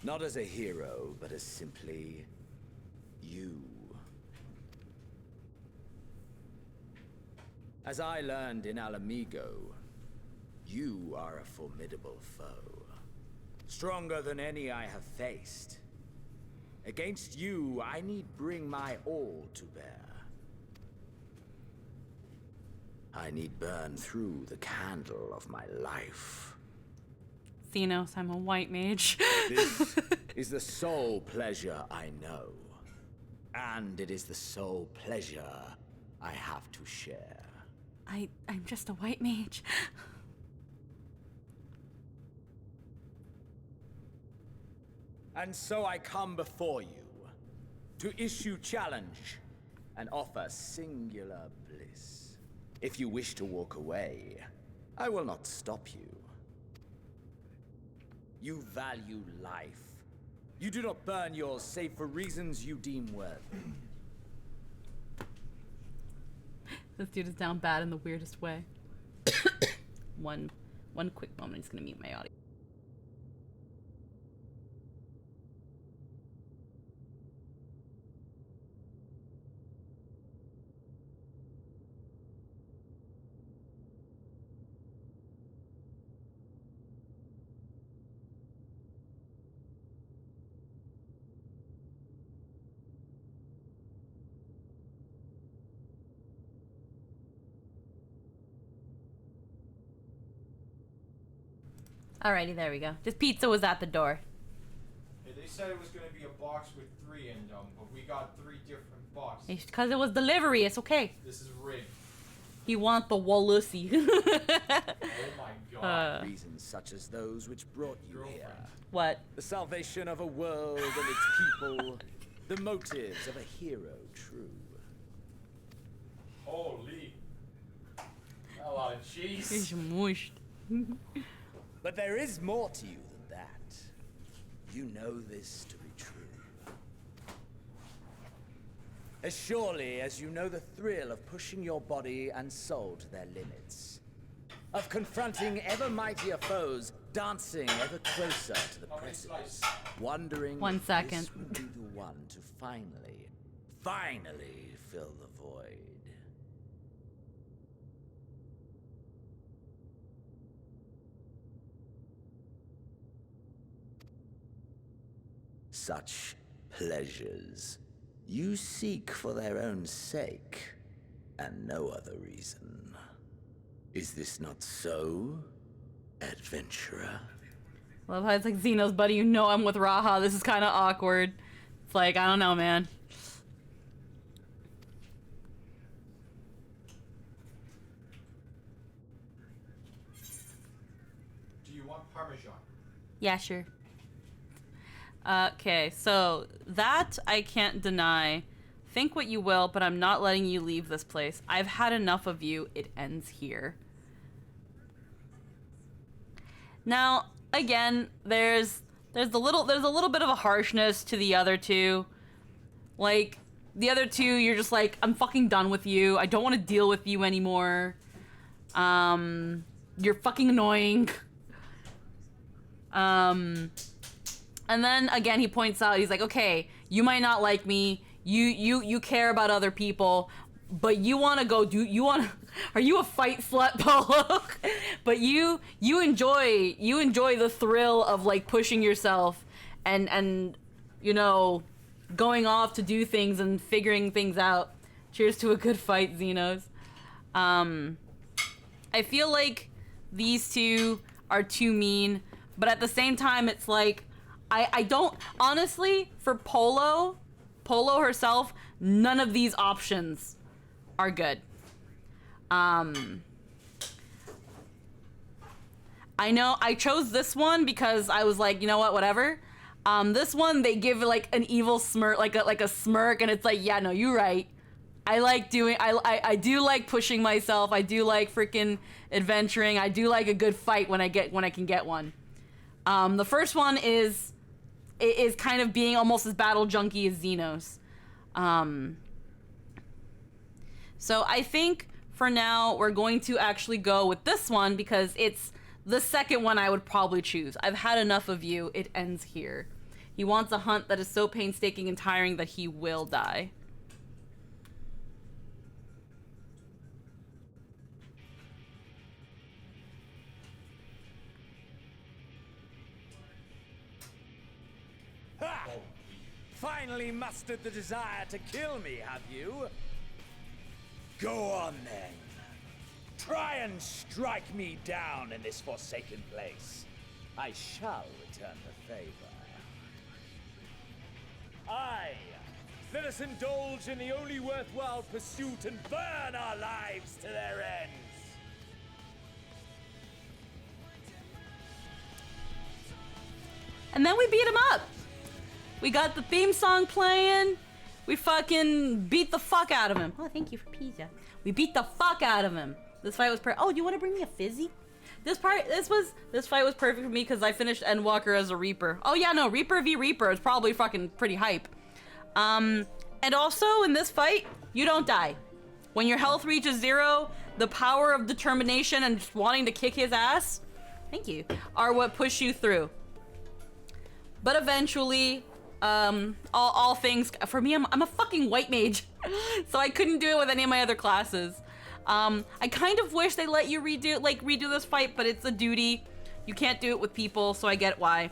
Not as a hero, but as simply you. As I learned in Alamigo, you are a formidable foe. Stronger than any I have faced. Against you, I need bring my all to bear. I need burn through the candle of my life. Thenos, I'm a white mage. This is the sole pleasure I know. And it is the sole pleasure I have to share. I'm just a white mage. And so I come before you to issue challenge and offer singular bliss. If you wish to walk away, I will not stop you. You value life. You do not burn yours save for reasons you deem worthy. This dude is down bad in the weirdest way. One quick moment, I'm just gonna mute my audio. Alrighty, there we go. Just pizza was at the door. Hey, they said it was going to be a box with 3 in them, but we got 3 different boxes. It's because it was delivery. It's okay. This is rigged. He want the Wallacy. Oh my god. Reasons such as those which brought you here. What? The salvation of a world and its people. The motives of a hero true. Holy. A lot of cheese. He's mushed. But there is more to you than that. You know this to be true. As surely as you know the thrill of pushing your body and soul to their limits. of confronting ever mightier foes, dancing ever closer to the precipice, wondering 1 if second. this would be the one to finally fill the void. Such pleasures you seek for their own sake, and no other reason. Is this not so, adventurer? Love how it's like, Xenos, buddy, you know I'm with Raha. This is kind of awkward. It's like, I don't know, man. Do you want Parmesan? Yeah, sure. Okay, so that I can't deny. Think what you will, but I'm not letting you leave this place. I've had enough of you. It ends here. Now, again, there's a little bit of a harshness to the other two. Like, the other two, you're just like, I'm fucking done with you. I don't want to deal with you anymore. You're fucking annoying. And then again, he points out, he's like, okay, you might not like me. You care about other people, but you want to go are you a fight slut, Polo? But you enjoy the thrill of like pushing yourself and you know, going off to do things and figuring things out. Cheers to a good fight, Xenos. I feel like these two are too mean, but at the same time, it's like, I don't, honestly, for Polo herself, none of these options are good. I know I chose this one because I was like, you know what, whatever. This one, they give like an evil smirk, like a smirk, and it's like, yeah, no, you're right. I do like pushing myself. I do like freaking adventuring. I do like a good fight when I can get one. The first one is kind of being almost as battle junky as Xenos. So I think for now we're going to actually go with this one because it's the second one I would probably choose. I've had enough of you. It ends here. He wants a hunt that is so painstaking and tiring that he will die. Ha! Finally mustered the desire to kill me, have you? Go on then. Try and strike me down in this forsaken place. I shall return the favor. Aye, let us indulge in the only worthwhile pursuit and burn our lives to their ends. And then we beat him up. We got the theme song playing. We fucking beat the fuck out of him. Oh, thank you for pizza. We beat the fuck out of him. This fight was oh, do you want to bring me a fizzy? This fight was perfect for me because I finished Endwalker as a Reaper. Oh yeah, no, Reaper v Reaper is probably fucking pretty hype. And also in this fight, you don't die. When your health reaches 0, the power of determination and just wanting to kick his ass, thank you, are what push you through. But eventually, all things, for me, I'm a fucking white mage, so I couldn't do it with any of my other classes. I kind of wish they let you redo this fight, but it's a duty. You can't do it with people, so I get why.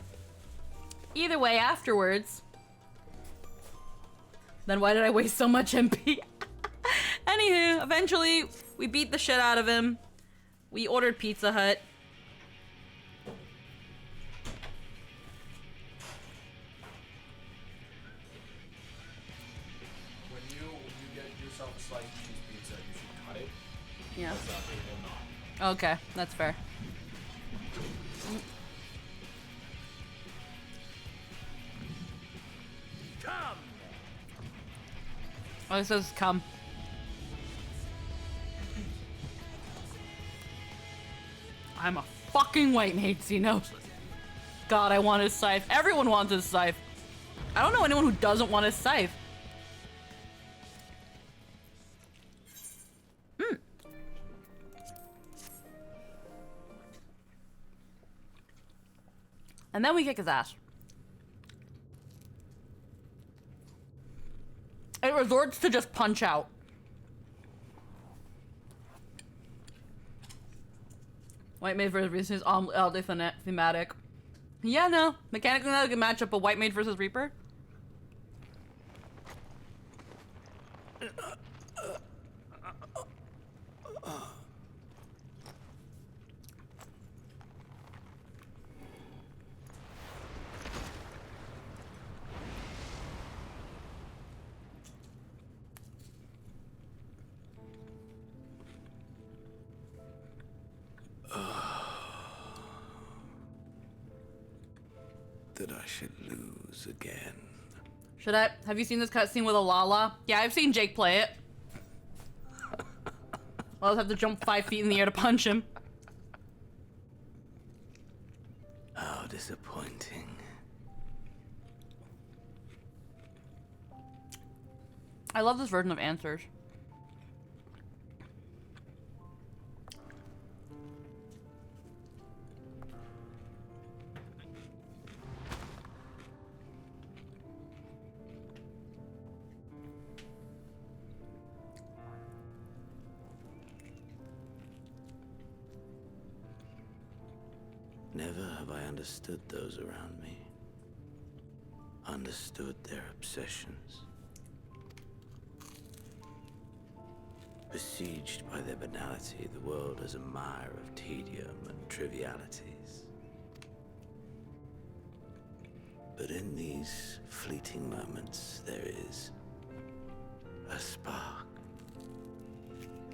Either way, afterwards, then why did I waste so much MP? Anywho, eventually, we beat the shit out of him. We ordered Pizza Hut. When you get yourself a slice of cheese pizza, you should cut it. Yeah. Because that way it will not. Okay, that's fair. Come! Oh, it says come. I'm a fucking white mage, you know? God, I want his scythe. Everyone wants his scythe. I don't know anyone who doesn't want his scythe. And then we kick his ass. It resorts to just punch out. White Maid versus Reaper is all different thematic. Yeah, no. Mechanically not a good matchup, but White Maid versus Reaper? That I should lose again. Should I? Have you seen this cutscene with Alala? Yeah, I've seen Jake play it. I'll just have to jump 5 feet in the air to punch him. How disappointing. I love this version of Answers. Never have I understood those around me. Understood their obsessions. Besieged by their banality, the world is a mire of tedium and trivialities. But in these fleeting moments, there is a spark.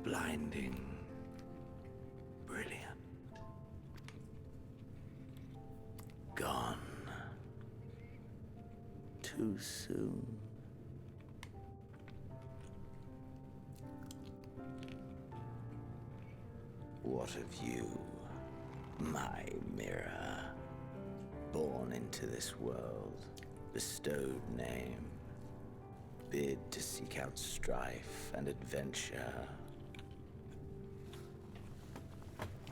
Blinding, brilliant. Gone. Too soon. What of you, my mirror? Born into this world, bestowed name, bid to seek out strife and adventure.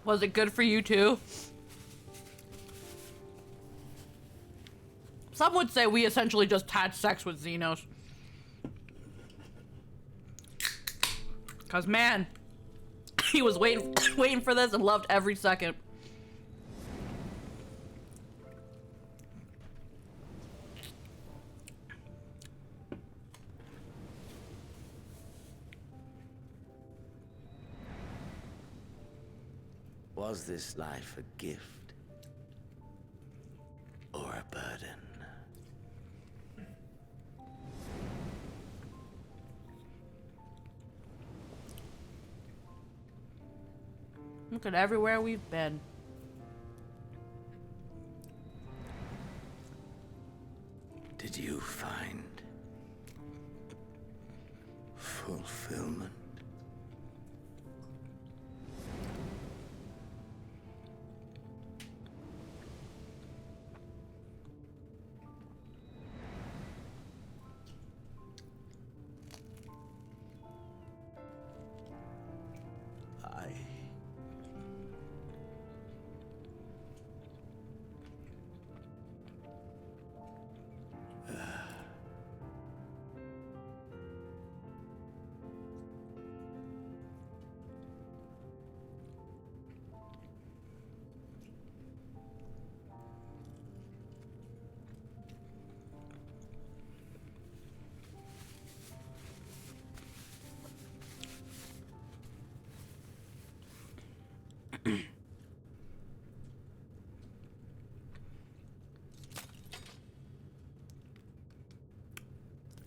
Was it good for you too? Some would say we essentially just had sex with Xenos. Cause man, he was waiting for this and loved every second. Was this life a gift or a burden? Look at everywhere we've been. Did you find fulfillment?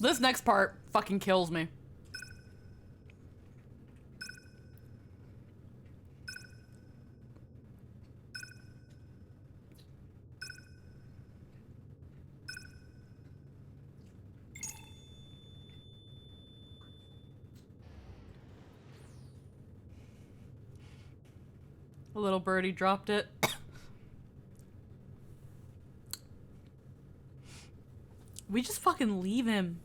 This next part fucking kills me. A little birdie dropped it. We just fucking leave him.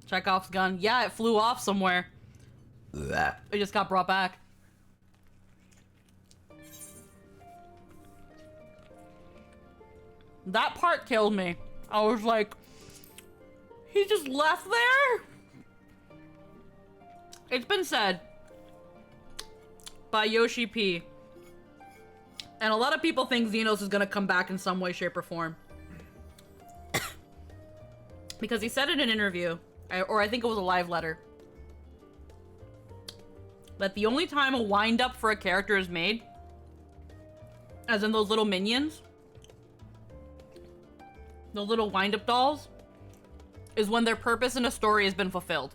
Chekhov's gun. Yeah, it flew off somewhere. It just got brought back. That part killed me. I was like, he just left there? It's been said by Yoshi P. And a lot of people think Xenos is gonna come back in some way, shape, or form. Because he said in an interview, or I think it was a live letter, that the only time a wind-up for a character is made, as in those little minions, those little wind-up dolls, is when their purpose in a story has been fulfilled.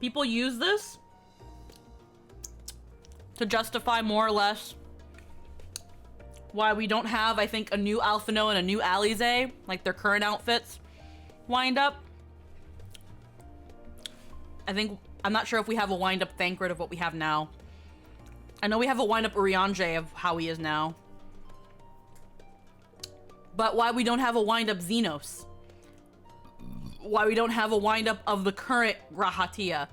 People use this to justify more or less why we don't have, I think, a new Alphino and a new Alize, like their current outfits, wind up. I'm not sure if we have a wind-up Thancred of what we have now. I know we have a wind-up Urianger of how he is now. But why we don't have a wind-up Xenos? Why we don't have a wind-up of the current Rahatia?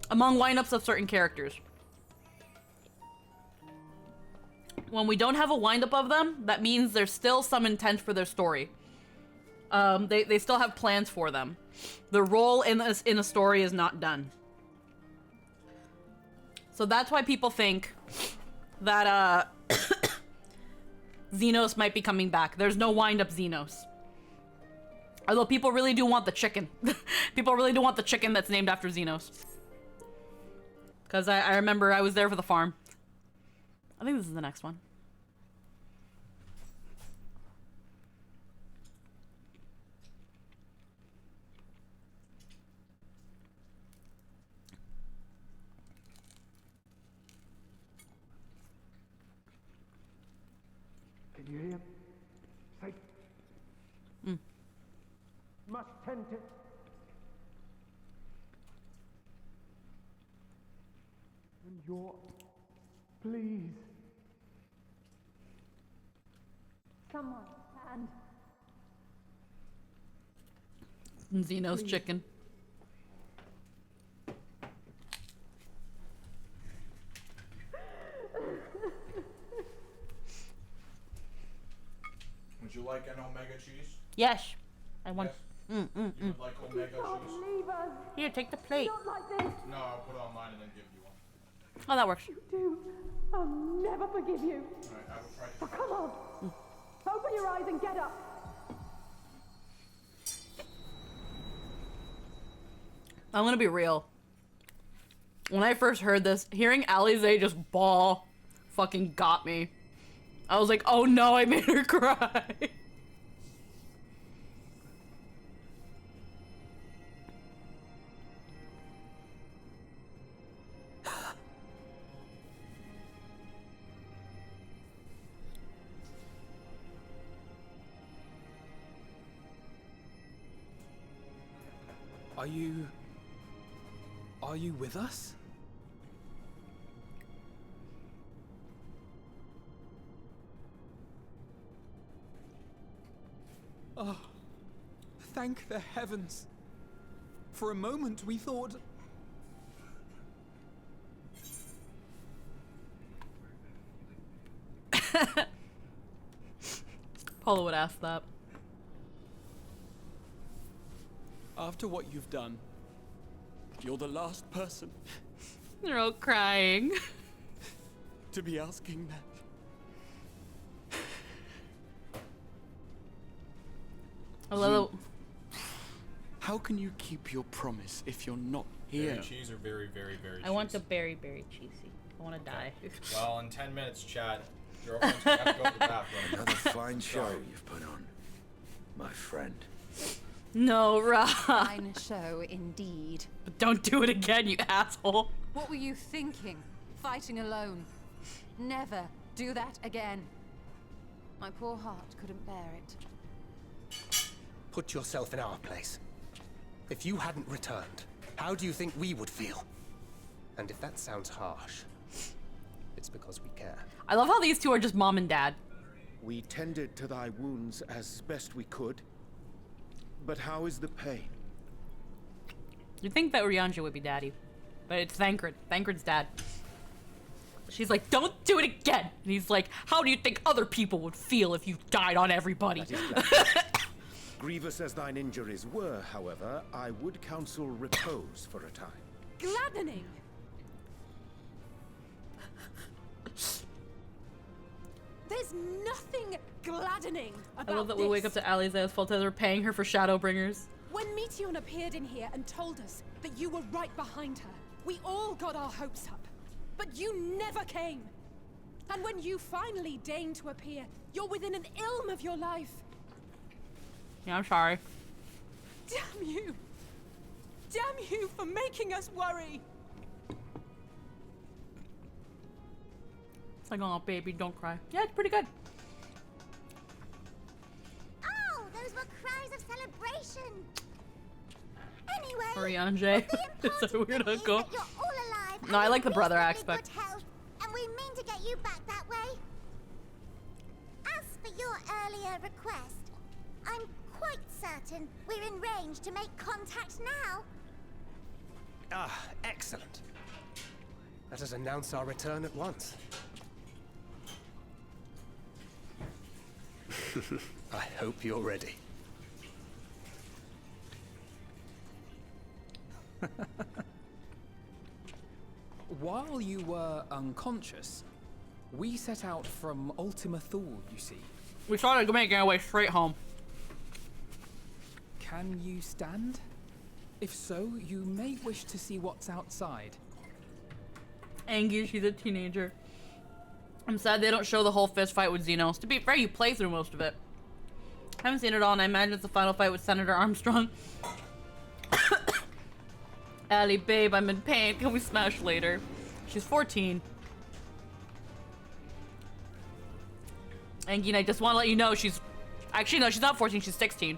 Among wind-ups of certain characters. When we don't have a wind-up of them, that means there's still some intent for their story. They still have plans for them. The role in a story is not done. So that's why people think that Xenos might be coming back. There's no wind-up Xenos. Although people really do want the chicken. People really do want the chicken that's named after Xenos. Because I remember I was there for the farm. I think this is the next one. Can you hear? Say. Must tend to. And you're. Please. Someone and Xenos please. Chicken. Would you like an Omega cheese? Yes. I want. Yes. You would like Omega cheese? leave us. Here, take the plate. Not like this. No, I'll put it online and then give you one. Oh, that works. You do. I'll never forgive you. Alright, I will try to. Oh, come on. Open your eyes and get up. I'm gonna be real. When I first heard this, hearing Alize just bawl fucking got me. I was like, oh no, I made her cry. Are you with us? Oh, thank the heavens. For a moment we thought... Paula would ask that. After what you've done, you're the last person They're all crying. to be asking that. How can you keep your promise if you're not here? Berry cheese or very, very, very cheesy? I want the berry cheesy. I want to die. Well, in 10 minutes, Chad, your girlfriend's gonna have to go to the bathroom. Another fine show you've put on, my friend. No, Ra. Fine show indeed. But don't do it again, you asshole. What were you thinking? Fighting alone. Never do that again. My poor heart couldn't bear it. Put yourself in our place. If you hadn't returned, how do you think we would feel? And if that sounds harsh, it's because we care. I love how these two are just mom and dad. We tended to thy wounds as best we could. But how is the pain? You'd think that Urianger would be daddy. But it's Thancred. Thancred's dad. she's like, don't do it again. And he's like, how do you think other people would feel if you died on everybody? Grievous as thine injuries were, however, I would counsel repose for a time. Gladdening! There's nothing gladdening about I love that this. we wake up to Aliza's fault as we're paying her for Shadowbringers. When Meteon appeared in here and told us that you were right behind her, we all got our hopes up. But you never came. And when you finally deign to appear, you're within an ilm of your life. Yeah, I'm sorry. Damn you! Damn you for making us worry! It's like, oh, baby, don't cry. Yeah, it's pretty good. Oh, those were cries of celebration. Anyway, Oriange. It's a weird uncle. that you're all alive. No, I and like the in brother reasonably aspect. good health, and we mean to get you back that way. As for your earlier request, I'm quite certain we're in range to make contact now. Ah, excellent. Let us announce our return at once. I hope you're ready. While you were unconscious, we set out from Ultima Thule, you see. We started making our way straight home. Can you stand? If so, you may wish to see what's outside. Angie, she's a teenager. I'm sad they don't show the whole fist fight with Xenos. To be fair, you play through most of it. I haven't seen it all, and I imagine it's the final fight with Senator Armstrong. Allie, babe, I'm in pain. Can we smash later? She's 14. Angie, I just want to let you know she's... Actually, no, she's not 14. She's 16.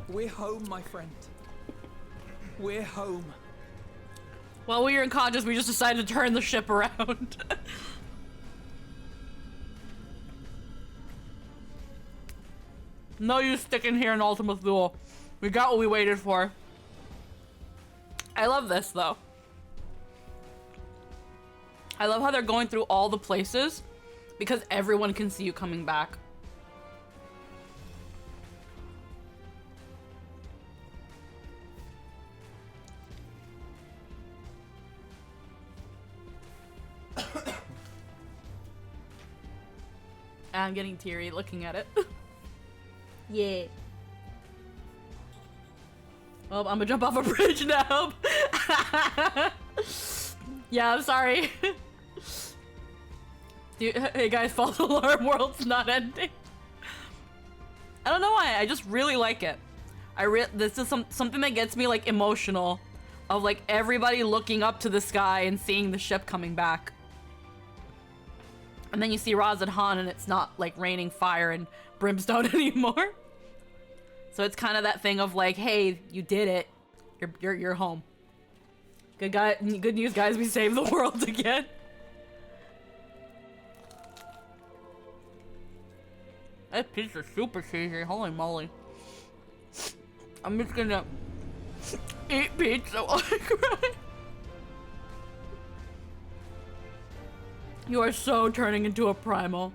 We're home, my friend. We're home. While we were unconscious, we just decided to turn the ship around. No use sticking here in Ultima Thule. We got what we waited for. I love this, though. I love how they're going through all the places because everyone can see you coming back. I'm getting teary looking at it. Yeah. Oh, I'm gonna jump off a bridge now. Yeah, I'm sorry. Hey guys, false alarm, world's not ending. I don't know why, I just really like it. This is something that gets me like emotional, of like everybody looking up to the sky and seeing the ship coming back. And then you see Raz and Han and it's not like raining fire and brimstone anymore. So it's kind of that thing of like, hey, you did it. You're home. Good news, guys, we saved the world again. That pizza's super cheesy, holy moly. I'm just gonna eat pizza while I cry. You are so turning into a primal.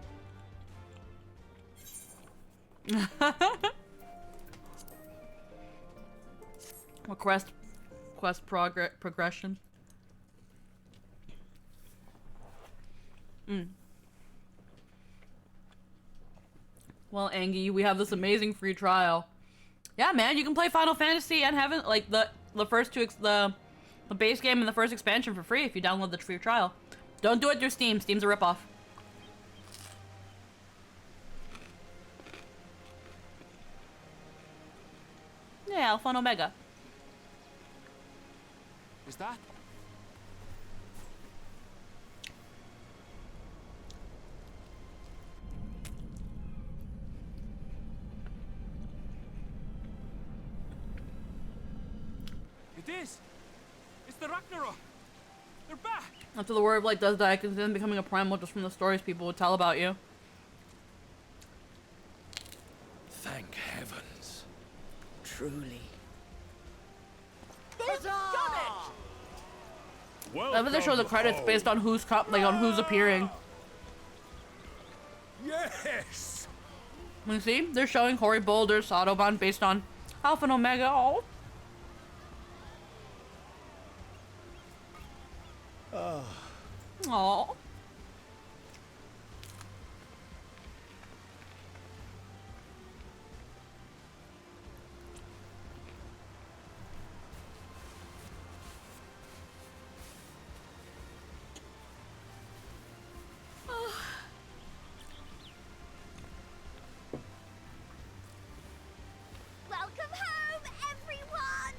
What quest progression? Well, Angie, we have this amazing free trial. Yeah, man, you can play Final Fantasy and Heaven, like the first two, the base game and the first expansion for free if you download the free trial. Don't do it through Steam. Steam's a ripoff. Yeah, Alpha and Omega. Is that? It is! It's the Ragnarok! They're back! After the word like does die, then becoming a primal just from the stories people would tell about you. Thank heavens. Truly. They've done I bet they show the credits based on who's on who's appearing. Yes. You see, they're showing Hori Boulder, Shadowbringers based on Alpha and Omega. Oh. Oh. Welcome home, everyone!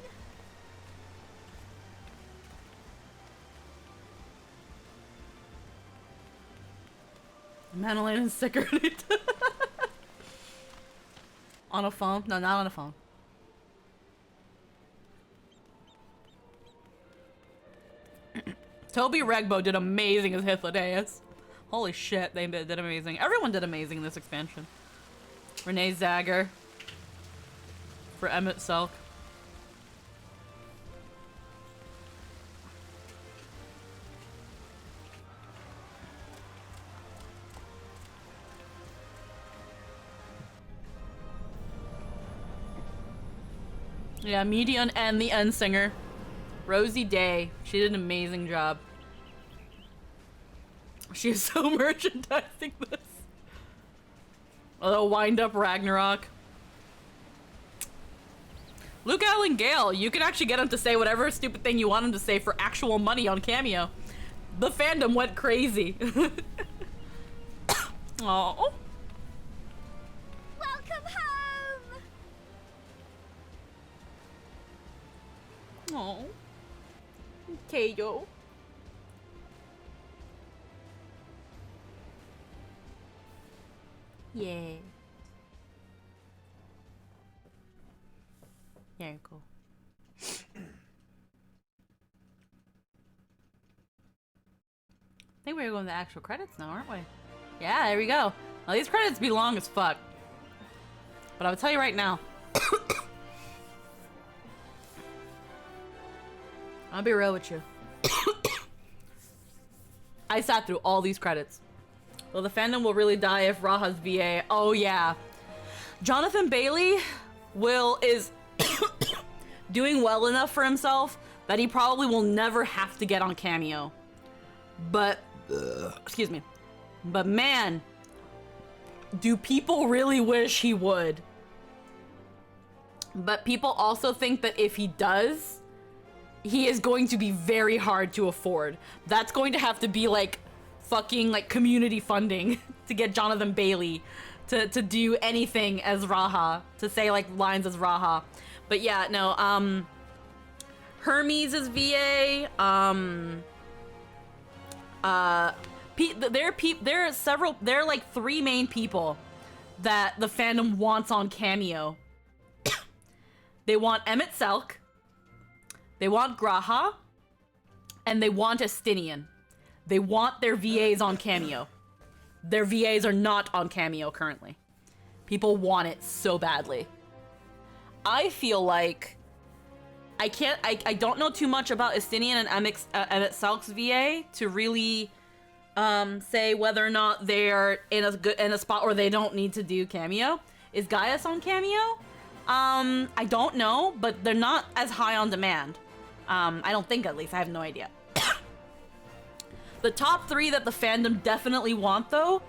Madeline is sicker. On a phone? No, not on a phone. Toby Regbo did amazing as Hythlodaeus. Holy shit, they did amazing. Everyone did amazing in this expansion. Renee Zagger. For Emmett Selk. Yeah, Median and the End Singer. Rosie Day. She did an amazing job. She is so merchandising this. Although wind up Ragnarok. Luke Allen Gale, you can actually get him to say whatever stupid thing you want him to say for actual money on Cameo. The fandom went crazy. Oh. Welcome home! Oh. Okay, yo. Yeah. Very cool. I think we're going to the actual credits now, aren't we? Yeah, there we go. Now these credits be long as fuck. But I'll tell you right now. I'll be real with you. I sat through all these credits. Well, the fandom will really die if Raha's VA. Oh yeah. Jonathan Bailey is doing well enough for himself that he probably will never have to get on Cameo. But, excuse me. But man, do people really wish he would. But people also think that if he does, he is going to be very hard to afford. That's going to have to be like fucking like community funding to get Jonathan Bailey to do anything as Raha, to say like lines as Raha. But yeah, no, Hermes is VA, there are like 3 main people that the fandom wants on Cameo. They want Emmett Selk, they want Graha, and they want Estinian. They want their VAs on Cameo. Their VAs are not on Cameo currently. People want it so badly. I feel like I don't know too much about Estinian and Emmett Selk's VA to really say whether or not they're in a spot where they don't need to do Cameo. Is Gaius on Cameo? I don't know, but they're not as high on demand. I don't think, at least. I have no idea. The top 3 that the fandom definitely want, though,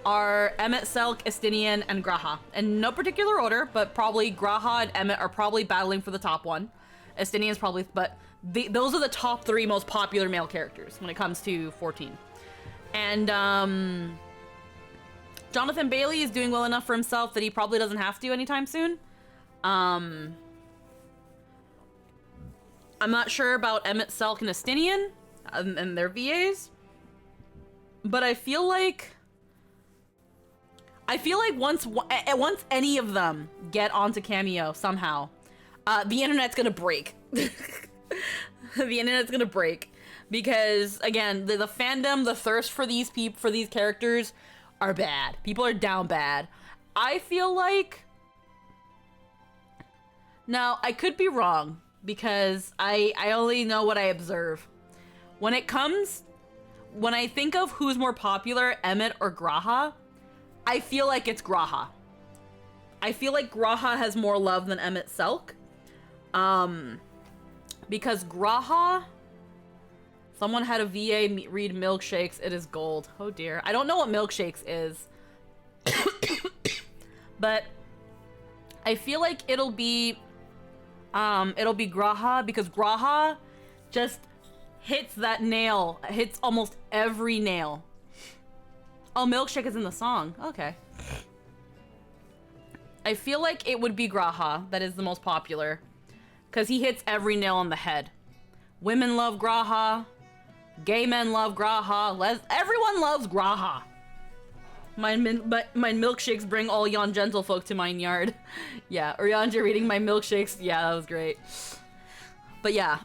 are Emmett Selk, Estinian, and Graha. In no particular order, but probably Graha and Emmett are probably battling for the top one. Estinian's probably, but those are the top 3 most popular male characters when it comes to 14. And Jonathan Bailey is doing well enough for himself that he probably doesn't have to anytime soon. I'm not sure about Emmett Selk and Estinian and their VAs, but I feel like once any of them get onto Cameo somehow, the internet's gonna break. The internet's gonna break because again, the fandom, the thirst for these characters are bad. People are down bad. I feel like, now I could be wrong because I only know what I observe. when I think of who's more popular, Emmett or Graha, I feel like it's Graha. I feel like Graha has more love than Emmett Selk. Because Graha, someone had a VA read milkshakes. It is gold. Oh dear. I don't know what milkshakes is. But I feel like it'll be Graha, because Graha just hits that nail, hits almost every nail. Oh, milkshake is in the song. Okay. I feel like it would be Graha that is the most popular, because he hits every nail on the head. Women love Graha. Gay men love Graha. Everyone loves Graha. My milkshakes bring all yon gentlefolk to mine yard. Yeah, Orianja reading my milkshakes. Yeah, that was great. But yeah.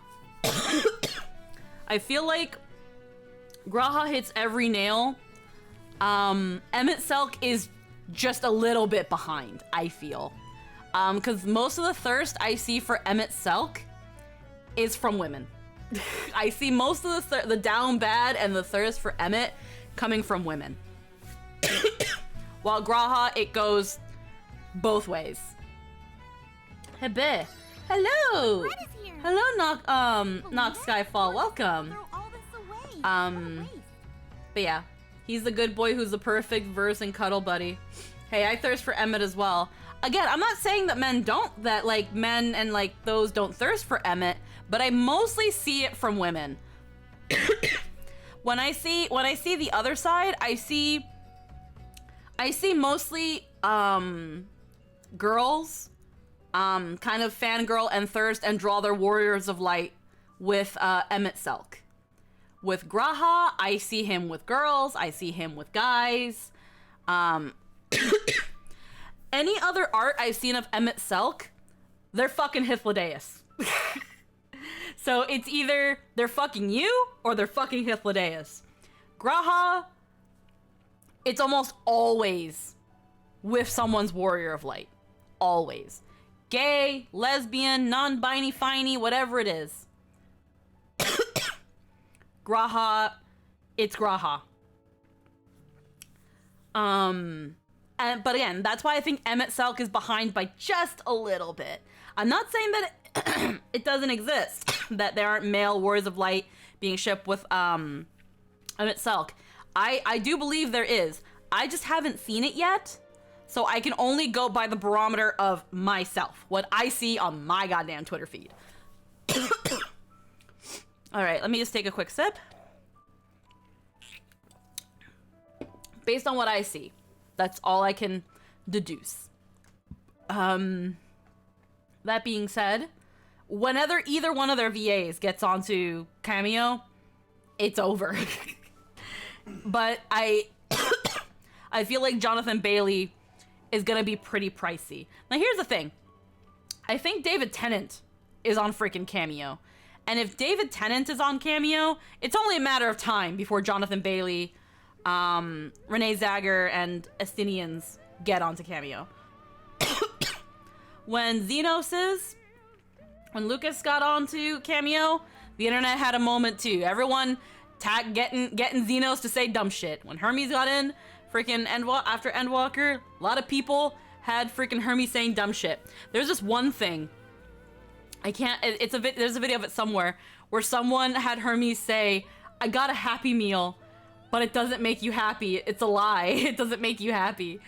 I feel like Graha hits every nail. Emmett Selk is just a little bit behind, I feel. Because most of the thirst I see for Emmett Selk is from women. I see most of the down bad and the thirst for Emmett coming from women. While Graha, it goes both ways. Hebe. Hello. Hello, Knock Skyfall. Welcome. But yeah, he's the good boy who's the perfect verse and cuddle buddy. Hey, I thirst for Emmett as well. Again, I'm not saying that men and like those don't thirst for Emmett, but I mostly see it from women. When I see the other side, I see mostly girls kind of fangirl and thirst and draw their warriors of light with Emmett Selk. With Graha, I see him with girls, I see him with guys. Any other art I've seen of Emmett Selk, they're fucking Hythlodaeus. So it's either they're fucking you or they're fucking Hythlodaeus. Graha, it's almost always with someone's warrior of light. Always. Gay, lesbian, non-binary, finey, whatever it is. Graha, it's Graha. But again, that's why I think Emmett Selk is behind by just a little bit. I'm not saying that it doesn't exist, that there aren't male warriors of light being shipped with Emmett Selk. I do believe there is. I just haven't seen it yet, so I can only go by the barometer of myself, what I see on my goddamn Twitter feed. All right, let me just take a quick sip. Based on what I see, that's all I can deduce. That being said, whenever either one of their VAs gets onto Cameo, it's over. But I feel like Jonathan Bailey is gonna be pretty pricey. Now here's the thing. I think David Tennant is on freaking Cameo. And if David Tennant is on Cameo, it's only a matter of time before Jonathan Bailey, Renee Zagger, and Estinians get onto Cameo. When Lucas got onto Cameo, the internet had a moment too. Everyone getting Xenos to say dumb shit. When Hermes got in, freaking after Endwalker, a lot of people had freaking Hermes saying dumb shit. There's this one thing. There's a video of it somewhere where someone had Hermes say, "I got a Happy Meal, but it doesn't make you happy. It's a lie. It doesn't make you happy."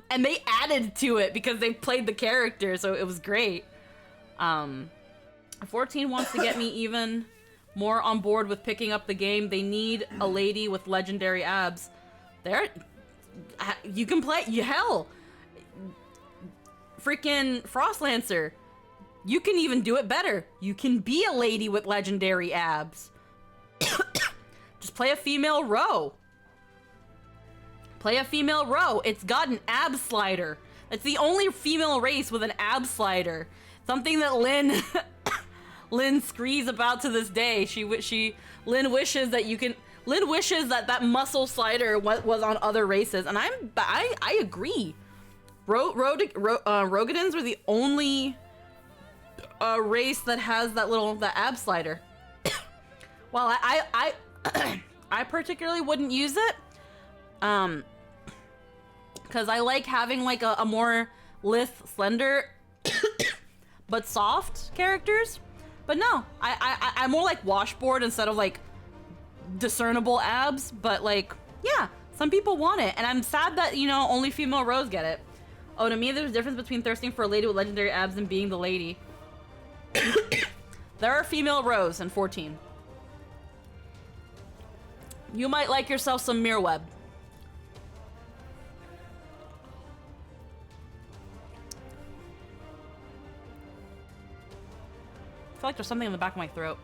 And they added to it because they played the character, so it was great. 14 wants to get me even more on board with picking up the game. They need a lady with legendary abs. You can play, hell, freaking Frostlancer. You can even do it better. You can be a lady with legendary abs. Just play a female row. It's got an ab slider. It's the only female race with an ab slider. Something that Lynn screes about to this day. Lynn wishes that that muscle slider was on other races, and I agree. Rogadins are the only race that has that ab slider. Well, I particularly wouldn't use it, because I like having like a more lithe, slender, but soft characters. But no, I'm more like washboard instead of like discernible abs. But like, yeah, some people want it, and I'm sad that, you know, only female rows get it. Oh, to me, there's a difference between thirsting for a lady with legendary abs and being the lady. There are female rows in 14. You might like yourself some mirror web. I feel like there's something in the back of my throat.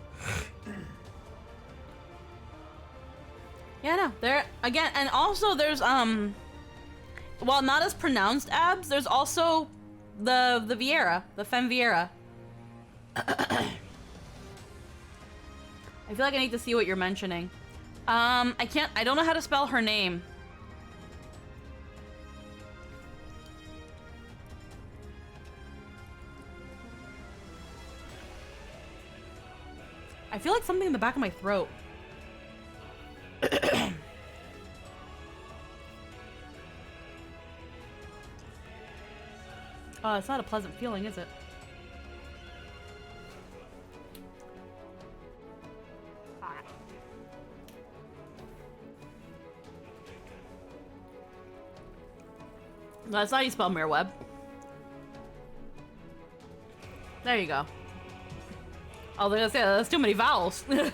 Yeah, no, there again, and also there's while not as pronounced abs, there's also the Vieira, the Femme Vieira. I feel like I need to see what you're mentioning. I don't know how to spell her name. I feel like something in the back of my throat. Oh, it's not a pleasant feeling, is it? No, that's not how you spell mirror web. There you go. Oh, that's too many vowels. Okay.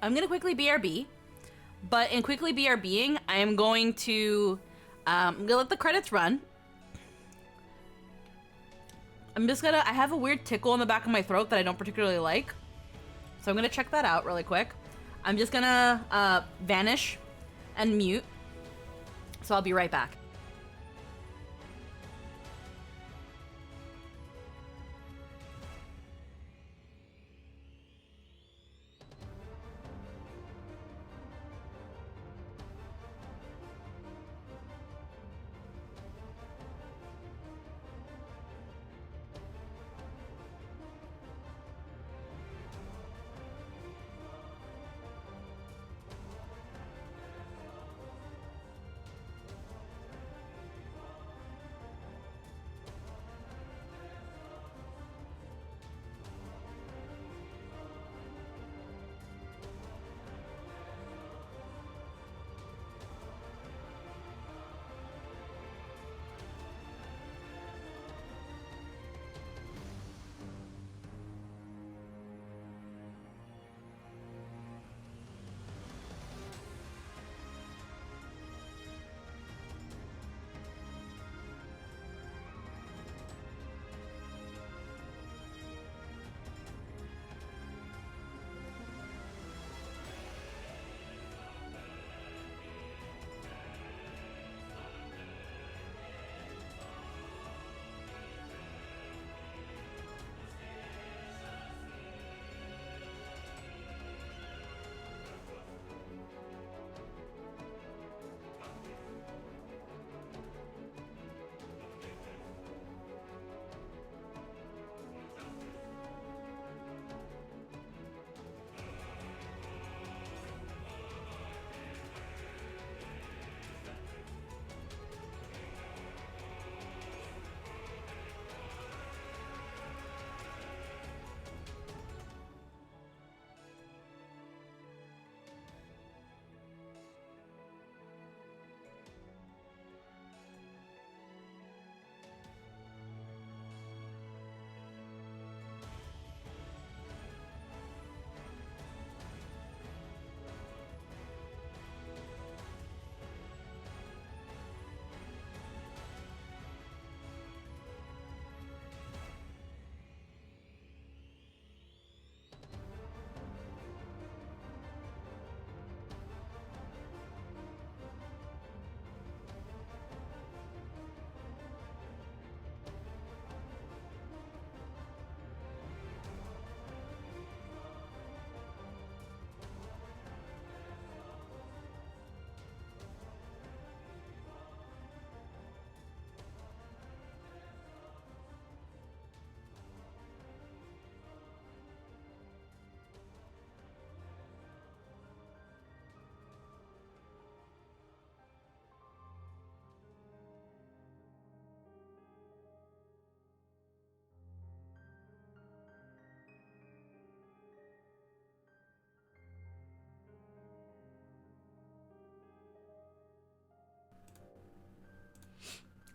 I'm gonna quickly BRB, but in quickly BRBing, I am going to I'm gonna let the credits run. I have a weird tickle in the back of my throat that I don't particularly like. So I'm gonna check that out really quick. I'm just gonna vanish and mute. So I'll be right back.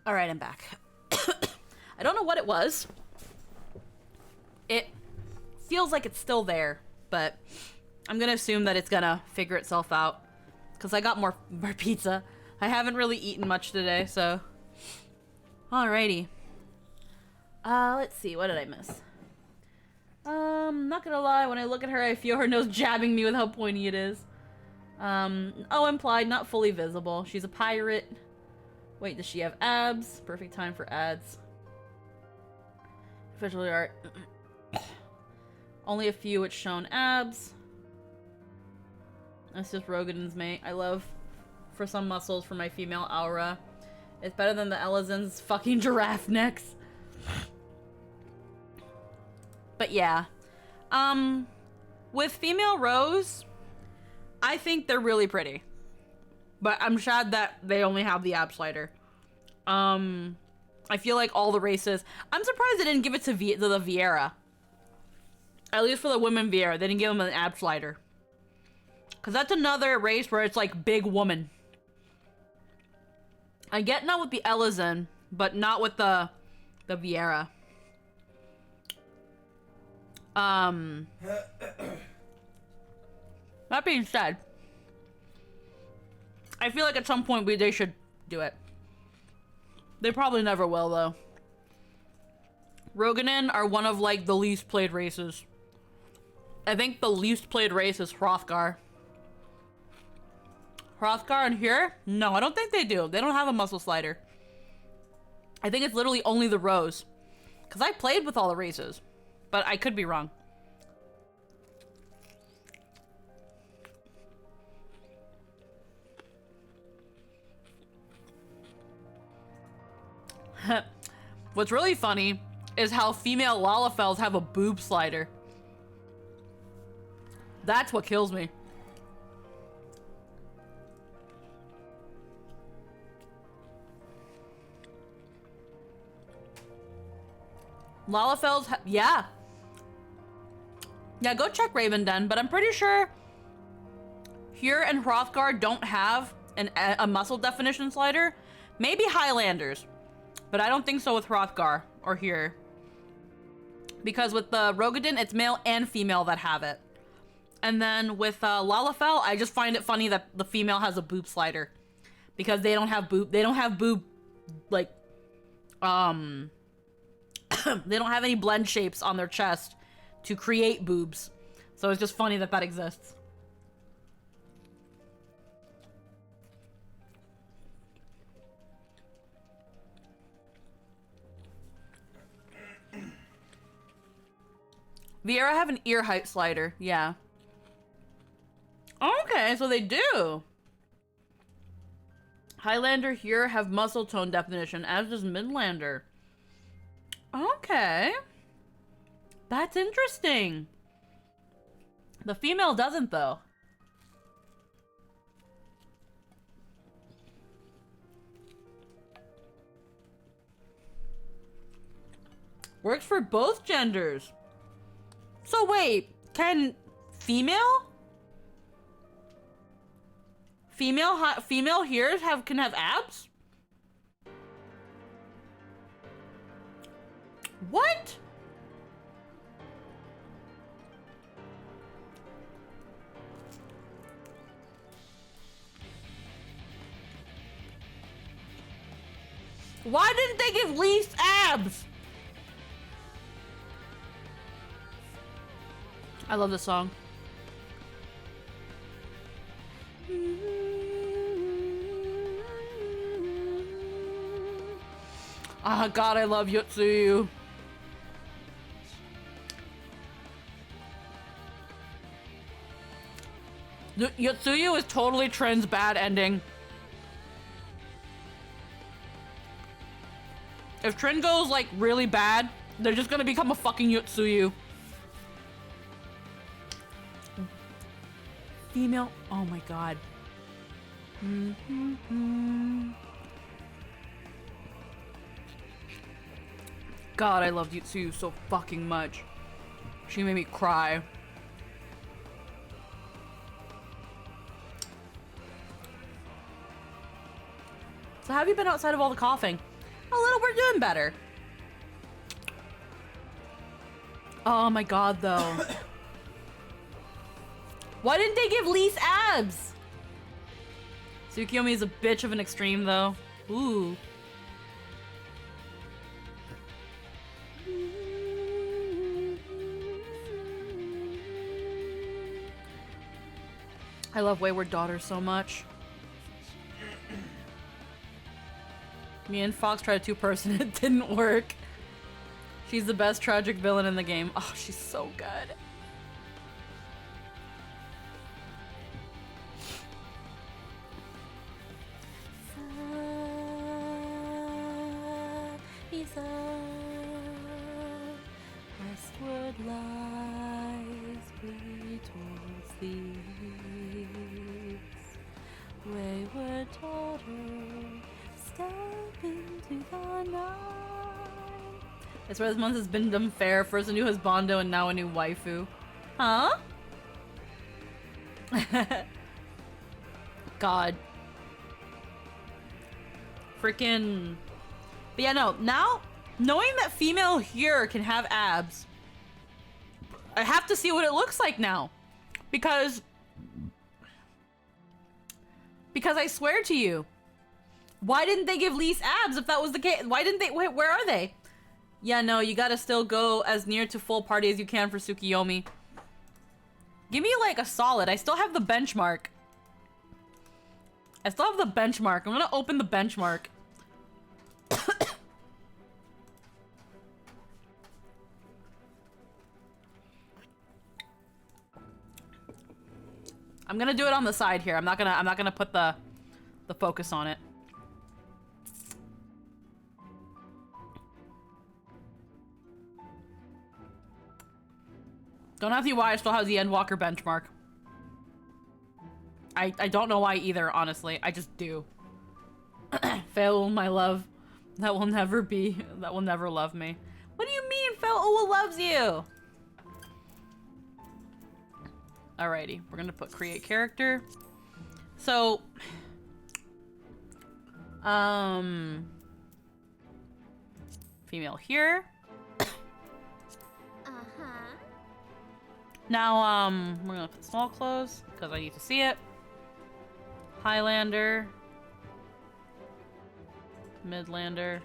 All right, I'm back. I don't know what it was. It feels like it's still there, but I'm gonna assume that it's gonna figure itself out because I got more pizza. I haven't really eaten much today, so. Alrighty. Let's see. What did I miss? Not gonna lie. When I look at her, I feel her nose jabbing me with how pointy it is. Oh, implied, not fully visible. She's a pirate. Wait, does she have abs? Perfect time for ads. Official art. Only a few which shown abs. That's just Rogadin's mate. I love for some muscles for my female aura. It's better than the Elizon's fucking giraffe necks. But yeah. With female Rose, I think they're really pretty. But I'm sad that they only have the ab slider. I feel like all the races... I'm surprised they didn't give it to the Viera. At least for the women Viera, they didn't give them an ab slider. Because that's another race where it's like big woman. I get not with the Elizon, but not with the Viera. That being said, I feel like at some point they should do it. They probably never will, though. Roganin are one of, like, the least played races. I think the least played race is Hrothgar. Hrothgar in here? No, I don't think they do. They don't have a muscle slider. I think it's literally only the Rose. Because I played with all the races. But I could be wrong. What's really funny is how female Lalafells have a boob slider. That's what kills me. Lalafells, yeah. Yeah, go check Ravenden, but I'm pretty sure here and Hrothgar don't have a muscle definition slider. Maybe Highlanders. But I don't think so with Hrothgar or here. Because with the Rogadin, it's male and female that have it. And then with Lalafell, I just find it funny that the female has a boob slider. Because they don't have boob, like, they don't have any blend shapes on their chest to create boobs. So it's just funny that that exists. Viera have an ear height slider, yeah. Okay, so they do. Highlander here have muscle tone definition, as does Midlander. Okay. That's interesting. The female doesn't, though. Works for both genders. So wait, can female here can have abs? What? Why didn't they give Leaf abs? I love this song. Ah, God, I love Yotsuyu. Yotsuyu is totally Trin's bad ending. If Trin goes, like, really bad, they're just gonna become a fucking Yotsuyu. Female, oh my God. God, I love Yotsuyu so fucking much. She made me cry. So have you been outside of all the coughing? we're doing better. Oh my god, though. Why didn't they give Lise abs? Tsukiyomi is a bitch of an extreme, though. Ooh. I love Wayward Daughter so much. Me and Fox tried a two-person, it didn't work. She's the best tragic villain in the game. Oh, she's so good. Westward lies between thieves. Wayward daughter, step into the night. I swear this month has been dumb fair. First a new husbando and now a new waifu. Huh? God. Freaking. But yeah, no. Now, knowing that female here can have abs, I have to see what it looks like now. Because I swear to you, why didn't they give Lise abs if that was the case? Why didn't they? Wait, where are they? Yeah, no, you gotta still go as near to full party as you can for Tsukiyomi. Give me like a solid. I still have the benchmark. I still have the benchmark. I'm gonna open the benchmark. I'm gonna do it on the side here. I'm not gonna put the focus on it. Don't ask me why I still have the Endwalker benchmark. I don't know why either, honestly. I just do. Fail, my love. That will never love me. What do you mean Fail loves you? Alrighty, we're gonna put create character. So, female here. Now, we're gonna put small clothes because I need to see it. Highlander. Midlander.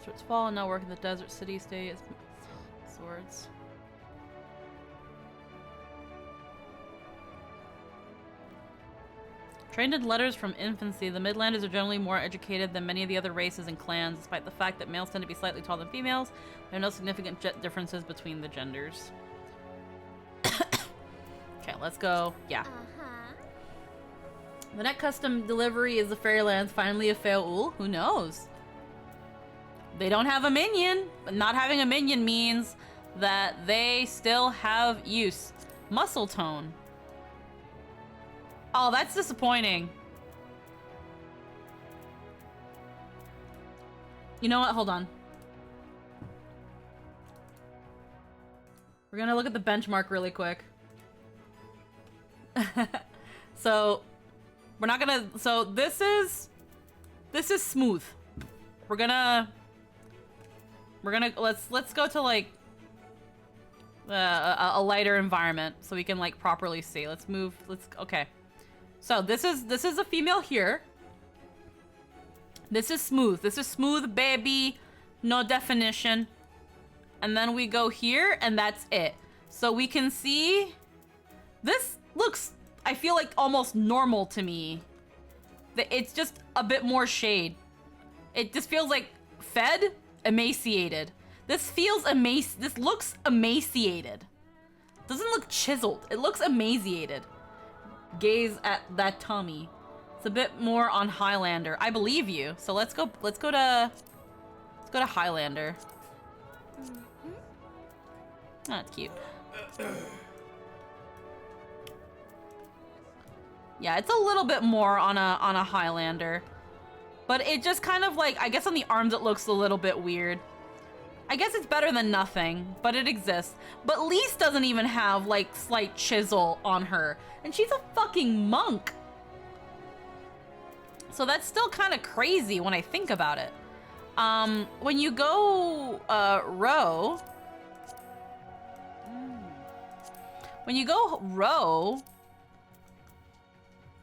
It's fall and now work in the desert city state. Swords. Trained in letters from infancy, the Midlanders are generally more educated than many of the other races and clans, despite the fact that males tend to be slightly taller than females. There are no significant differences between the genders. Okay, let's go. Yeah. The next custom delivery is the Fairylands, finally a Fail. Who knows? They don't have a minion, but not having a minion means that they still have use. Muscle tone. Oh, that's disappointing. You know what? Hold on. We're gonna look at the benchmark really quick. So, we're not gonna... So, this is smooth. We're gonna... Let's go to, like... a lighter environment so we can, like, properly see. Let's move... Okay. So this is a female here. This is smooth. This is smooth, baby. No definition. And then we go here, and that's it. So we can see... This looks, I feel like, almost normal to me. It's just a bit more shade. It just feels like fed, emaciated. This looks emaciated. Doesn't look chiseled. It looks emaciated. Gaze at that tummy. It's a bit more on Highlander. I believe you. So let's go to Highlander. That's cute. Yeah, it's a little bit more on a Highlander. But it just kind of like, I guess on the arms it looks a little bit weird. I guess it's better than nothing, but it exists. But Lise doesn't even have like slight chisel on her. And she's a fucking monk. So that's still kind of crazy when I think about it. When you go row,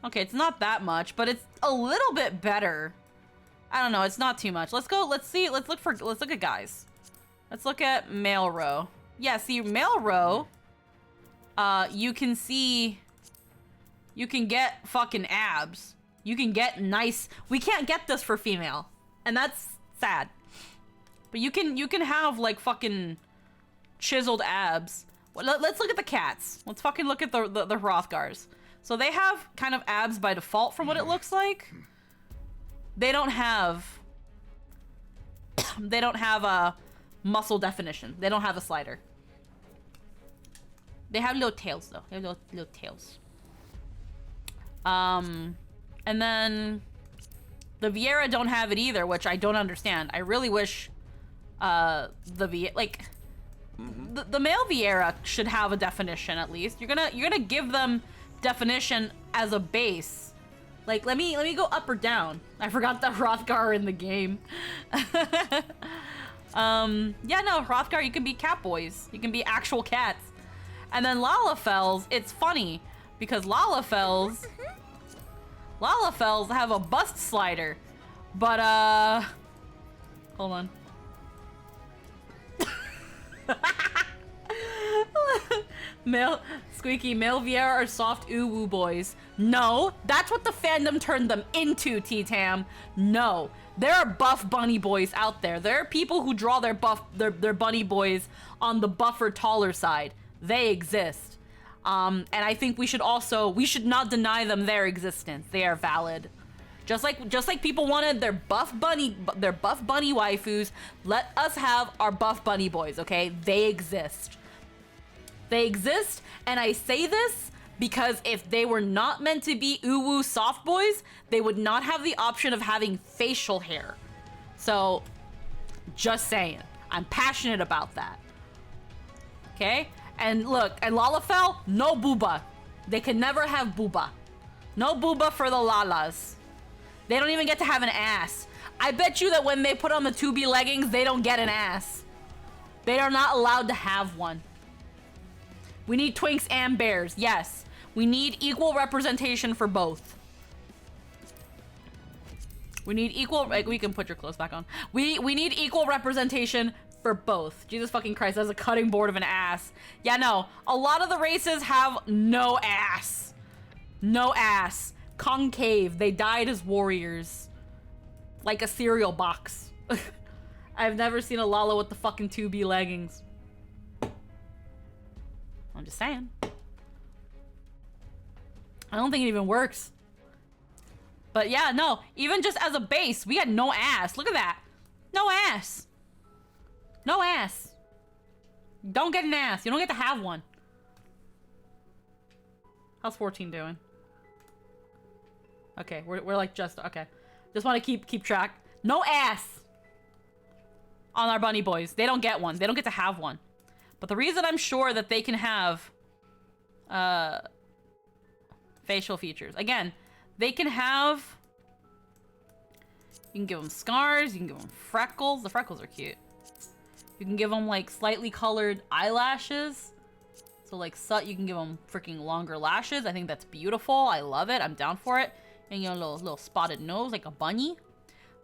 okay, it's not that much, but it's a little bit better. I don't know, it's not too much. Let's go, let's look at guys. Let's look at male row. Yeah, see, male row, you can get fucking abs. You can get nice, we can't get this for female, and that's sad. But you can have like fucking chiseled abs. Well, let's look at the cats. Let's fucking look at the Hrothgars. So they have kind of abs by default from what it looks like. They don't have a muscle definition. They don't have a slider. They have little tails though. They have little tails. And then the Viera don't have it either, which I don't understand. I really wish the male Viera should have a definition at least. You're gonna give them definition as a base. Like, let me go up or down. I forgot that Hrothgar in the game. Yeah, no, Hrothgar, you can be cat boys. You can be actual cats. And then Lalafels, it's funny because Lalafels have a bust slider. But hold on. Male Viera are soft ooh-woo boys. No, that's what the fandom turned them into, T-Tam. No, there are buff bunny boys out there. There are people who draw their bunny boys on the buffer taller side. They exist. And I think we should not deny them their existence. They are valid. Just like people wanted their buff bunny waifus, let us have our buff bunny boys, okay? They exist. They exist, and I say this because if they were not meant to be uwu soft boys, they would not have the option of having facial hair. So, just saying. I'm passionate about that. Okay? And look, and Lalafell, no booba. They can never have booba. No booba for the Lalas. They don't even get to have an ass. I bet you that when they put on the 2B leggings, they don't get an ass. They are not allowed to have one. We need twinks and bears, yes. We need equal representation for both. We need equal, like, we can put your clothes back on. We need equal representation for both. Jesus fucking Christ, that's a cutting board of an ass. Yeah, no, a lot of the races have no ass. No ass. Concave, they died as warriors. Like a cereal box. I've never seen a Lala with the fucking 2B leggings. I'm just saying. I don't think it even works. But yeah, no, even just as a base, we had no ass. Look at that. No ass. No ass. Don't get an ass. You don't get to have one. How's 14 doing? Okay, we're like just, okay. Just want to keep track. No ass on our bunny boys. They don't get one. They don't get to have one. But the reason I'm sure that they can have facial features. Again, they can have, you can give them scars, you can give them freckles. The freckles are cute. You can give them like slightly colored eyelashes. So like you can give them freaking longer lashes. I think that's beautiful. I love it. I'm down for it. And you know, little spotted nose like a bunny.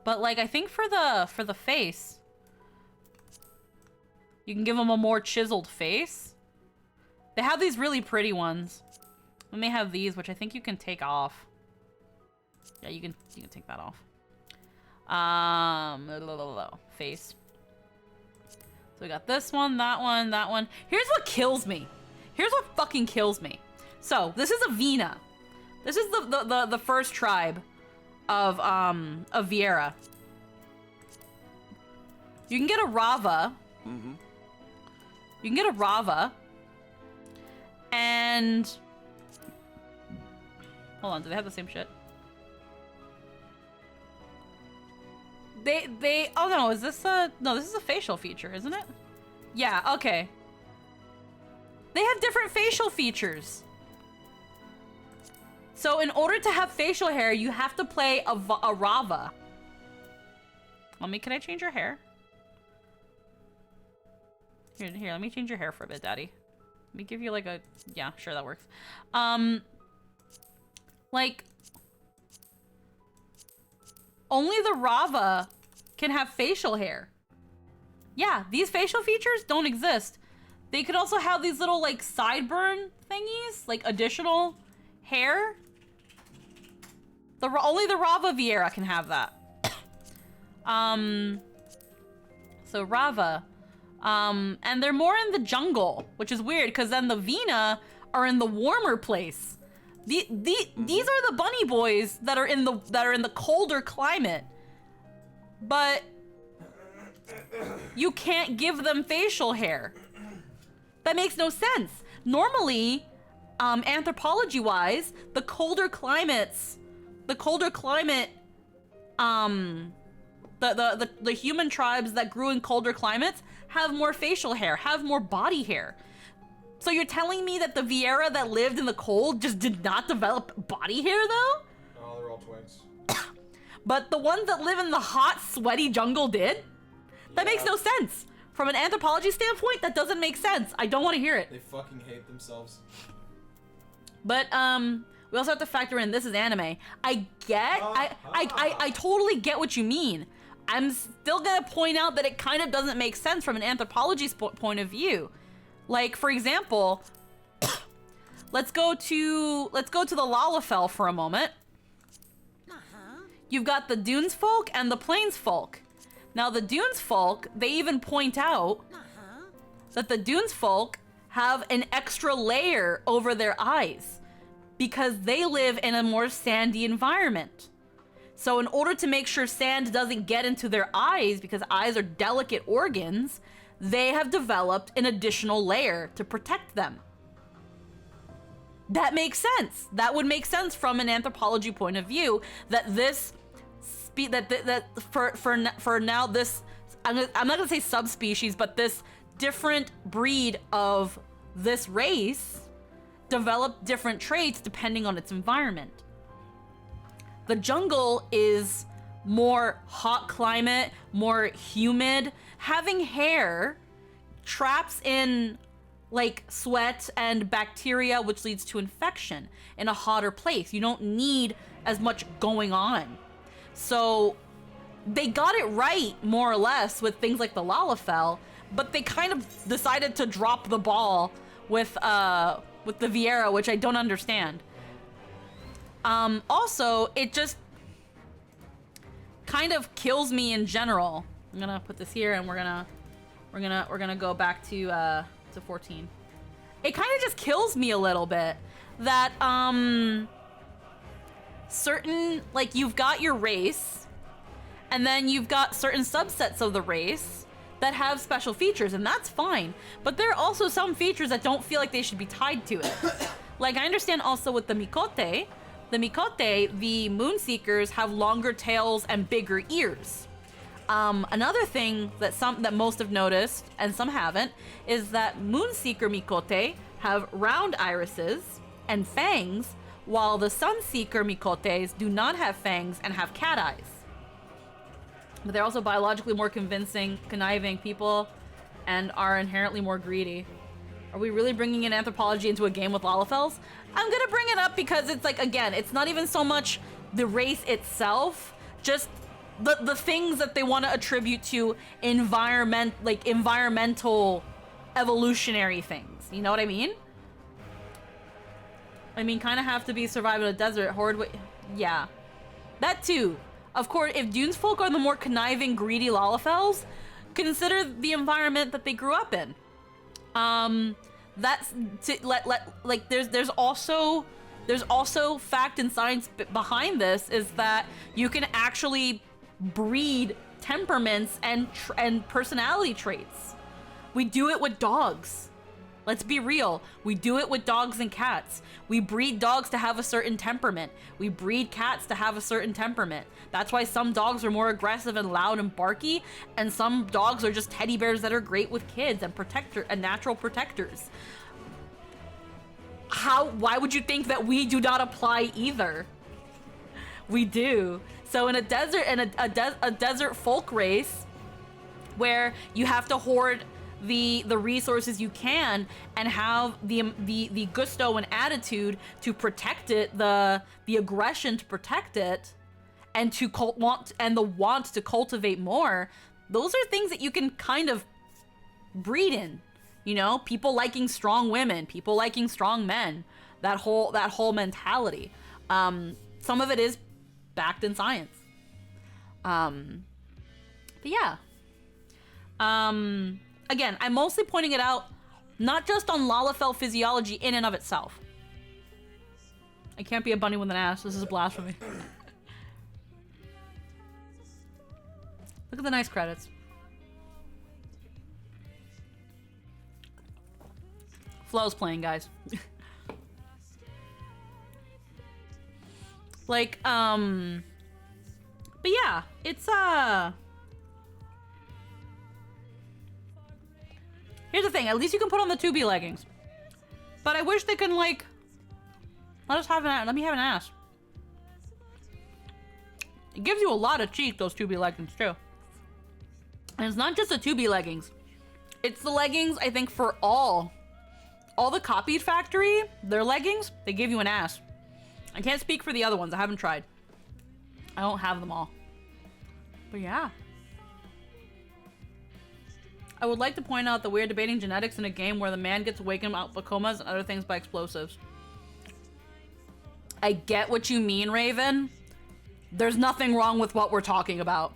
But like I think for the face, you can give them a more chiseled face. They have these really pretty ones. And they have these, which I think you can take off. Yeah, you can take that off. Face. So we got this one, that one, that one. Here's what kills me. Here's what fucking kills me. So this is a Vina. This is the first tribe of Viera. You can get a Rava. Mm-hmm. You can get a Rava. And hold on, do they have the same shit? They oh no, is this no, this is a facial feature, isn't it? Yeah, okay. They have different facial features. So in order to have facial hair, you have to play a Rava. Can I change your hair? Here, let me change your hair for a bit, Daddy. Let me give you like a, yeah, sure, that works. Like, only the Rava can have facial hair. Yeah, these facial features don't exist. They could also have these little like sideburn thingies, like additional hair. Only the Rava Vieira can have that. So Rava. And they're more in the jungle, which is weird because then the Vina are in the warmer place. These are the bunny boys that are in the colder climate. But you can't give them facial hair. That makes no sense. Normally, anthropology-wise, the human tribes that grew in colder climates have more facial hair, have more body hair. So you're telling me that the Vieira that lived in the cold just did not develop body hair though? No, they're all twins. But the ones that live in the hot, sweaty jungle did? That makes no sense. From an anthropology standpoint, that doesn't make sense. I don't want to hear it. They fucking hate themselves. But we also have to factor in this is anime. I totally get what you mean. I'm still gonna point out that it kind of doesn't make sense from an anthropology point of view. Like, for example, let's go to the Lalafell for a moment. You've got the Dunes folk and the Plains folk. Now the Dunes folk, they even point out that the Dunes folk have an extra layer over their eyes because they live in a more sandy environment. So in order to make sure sand doesn't get into their eyes, because eyes are delicate organs, they have developed an additional layer to protect them. That makes sense. That would make sense from an anthropology point of view, that this for now this, I'm not gonna say subspecies, but this different breed of this race developed different traits depending on its environment. The jungle is more hot climate, more humid. Having hair traps in like sweat and bacteria, which leads to infection in a hotter place. You don't need as much going on. So they got it right, more or less, with things like the Lalafell, but they kind of decided to drop the ball with the Vieira, which I don't understand. Also, it just kind of kills me in general. I'm gonna put this here, and we're gonna go back to 14. It kind of just kills me a little bit that certain, like, you've got your race, and then you've got certain subsets of the race that have special features, and that's fine. But there are also some features that don't feel like they should be tied to it. Like, I understand also with the Mikote, the Moonseekers have longer tails and bigger ears. Another thing that most have noticed, and some haven't, is that Moonseeker Mikote have round irises and fangs, while the Sunseeker Mikotes do not have fangs and have cat eyes. But they're also biologically more conniving people and are inherently more greedy. Are we really bringing in anthropology into a game with Lalafells? I'm gonna bring it up because it's like, again, it's not even so much the race itself, just the things that they want to attribute to environmental evolutionary things. You know what I mean? Kind of have to be survive in a desert. Yeah. That too. Of course, if Dunes folk are the more conniving, greedy Lalafells, consider the environment that they grew up in. That's there's also fact and science behind this, is that you can actually breed temperaments and personality traits. We do it with dogs. Let's be real. We do it with dogs and cats. We breed dogs to have a certain temperament. We breed cats to have a certain temperament. That's why some dogs are more aggressive and loud and barky, and some dogs are just teddy bears that are great with kids and natural protectors. why would you think that we do not apply either? We do. So in a desert, a desert folk race, where you have to hoard the resources you can and have the gusto and attitude to protect it, the aggression to protect it, and to want to cultivate more. Those are things that you can kind of breed in, you know, people liking strong women, people liking strong men, that whole mentality. Some of it is backed in science. But yeah. Again, I'm mostly pointing it out, not just on Lalafell physiology in and of itself. I can't be a bunny with an ass. This is blasphemy. Look at the nice credits. Flow's playing, guys. Like, but yeah, it's, here's the thing, at least you can put on the 2B leggings. But I wish they can, like, let me have an ass. It gives you a lot of cheek, those 2B leggings, too. And it's not just the 2B leggings. It's the leggings, I think, for all the Copied Factory, their leggings, they give you an ass. I can't speak for the other ones. I haven't tried. I don't have them all. But yeah. I would like to point out that we are debating genetics in a game where the man gets awakened out of comas and other things by explosives. I get what you mean, Raven. There's nothing wrong with what we're talking about.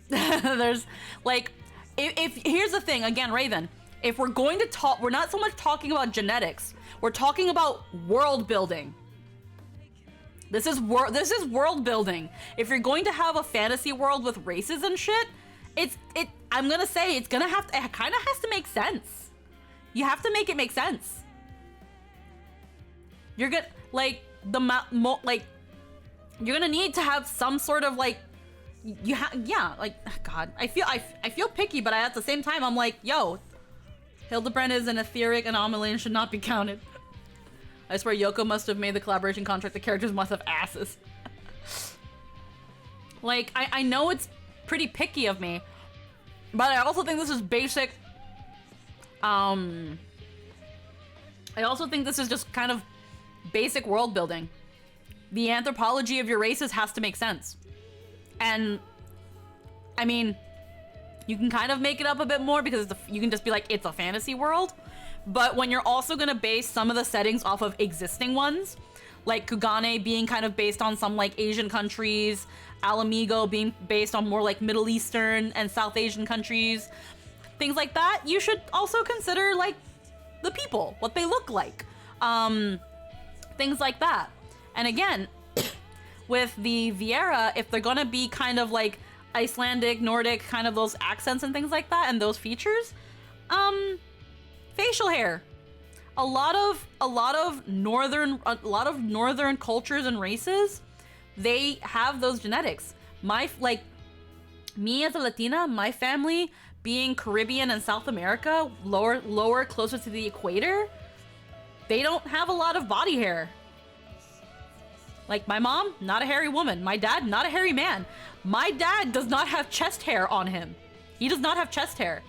There's, like, if here's the thing, again, Raven, if we're going to talk, we're not so much talking about genetics. We're talking about world building. This is world building. If you're going to have a fantasy world with races and shit, I'm gonna say it kind of has to make sense. You have to make it make sense. You're gonna, like, you're gonna need to have some sort of, like, God, I feel picky, but at the same time, I'm like, yo, Hildebrand is an etheric anomaly and should not be counted. I swear Yoko must have made the collaboration contract. The characters must have asses. Like, I know it's pretty picky of me, but I also think this is basic. I also think this is just kind of basic world building. The anthropology of your races has to make sense. And, I mean, you can kind of make it up a bit more because you can just be like, it's a fantasy world. But when you're also going to base some of the settings off of existing ones, like Kugane being kind of based on some, like, Asian countries, Alamigo being based on more, like, Middle Eastern and South Asian countries, things like that, you should also consider, like, the people, what they look like, things like that. And again, with the Viera, if they're going to be kind of, like, Icelandic, Nordic, kind of those accents and things like that, and those features, facial hair. A lot of northern cultures and races, they have those genetics. Me as a Latina, my family being Caribbean and South America, lower closer to the equator, they don't have a lot of body hair. Like, my mom, not a hairy woman. My dad, not a hairy man. My dad does not have chest hair on him. He does not have chest hair.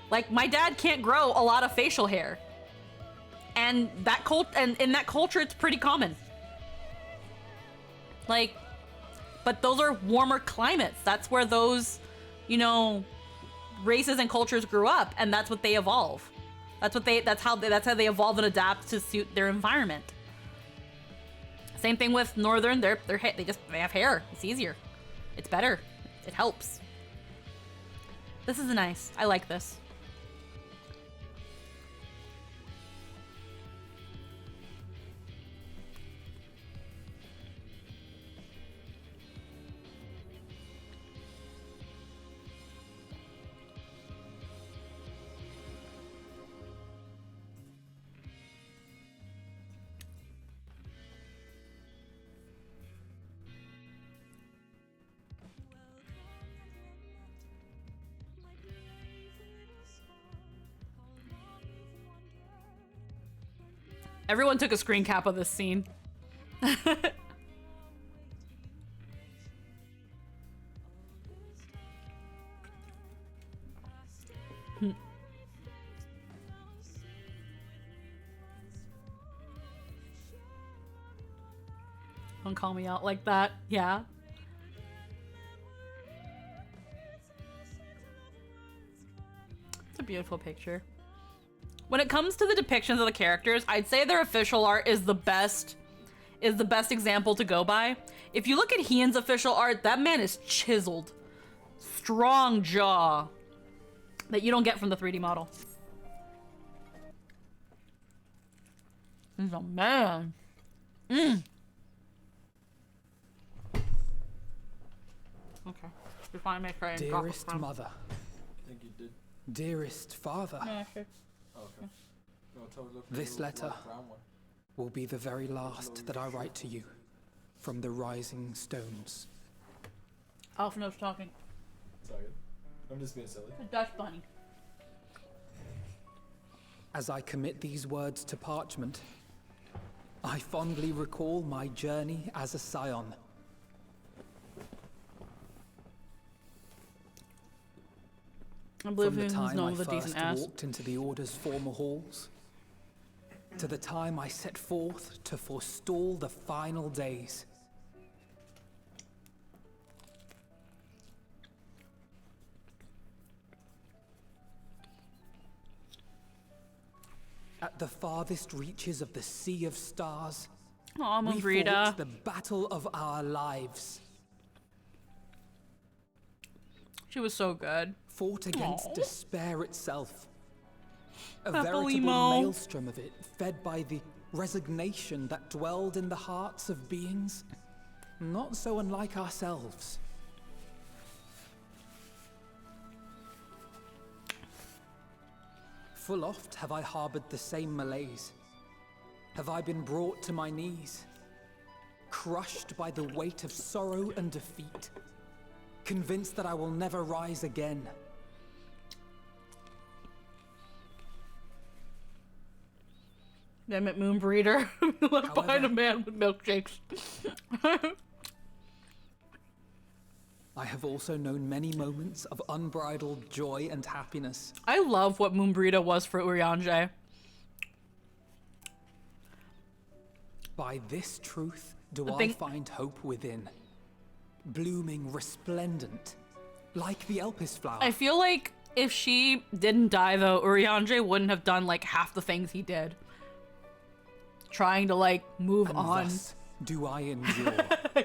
Like, my dad can't grow a lot of facial hair. And in that culture, it's pretty common. Like, but those are warmer climates. That's where those, you know, races and cultures grew up, and that's what they evolve. That's how they evolve and adapt to suit their environment. Same thing with Northern. They have hair. It's easier. It's better. It helps. This is nice. I like this. Everyone took a screen cap of this scene. Don't call me out like that. Yeah. It's a beautiful picture. When it comes to the depictions of the characters, I'd say their official art is the best example to go by. If you look at Hien's official art, that man is chiseled. Strong jaw that you don't get from the 3D model. He's a man. Okay. We finally make sure I didn't drop it Dearest from. mother. I think you did. Dearest father. Yeah, sure. Oh, okay. No, totally look for This the letter light brown one. will be the very last that I write to you from the rising stones. Alphino's talking. It's all good. I'm just being silly. The Dutch bunny. As I commit these words to parchment, I fondly recall my journey as a scion. I believe From the he's time known I with a decent first ass. walked into the Order's former halls, to the time I set forth to forestall the final days. At the farthest reaches of the Sea of Stars, Aw, we Marita. fought the battle of our lives. She was so good. Fought against Aw. despair itself. A Purple veritable emo. maelstrom of it, fed by the resignation that dwelled in the hearts of beings not so unlike ourselves. Full oft have I harbored the same malaise. Have I been brought to my knees, crushed by the weight of sorrow and defeat, convinced that I will never rise again. Damn it, Moon Breeder. Left behind a man with milkshakes. I have also known many moments of unbridled joy and happiness. I love what Moon Breeder was for Urianger. By this truth do The I thing- find hope within, blooming resplendent, like the Elpis flower. I feel like if she didn't die, though, Urianger wouldn't have done, like, half the things he did. Trying to, like, move And on. thus do I endure.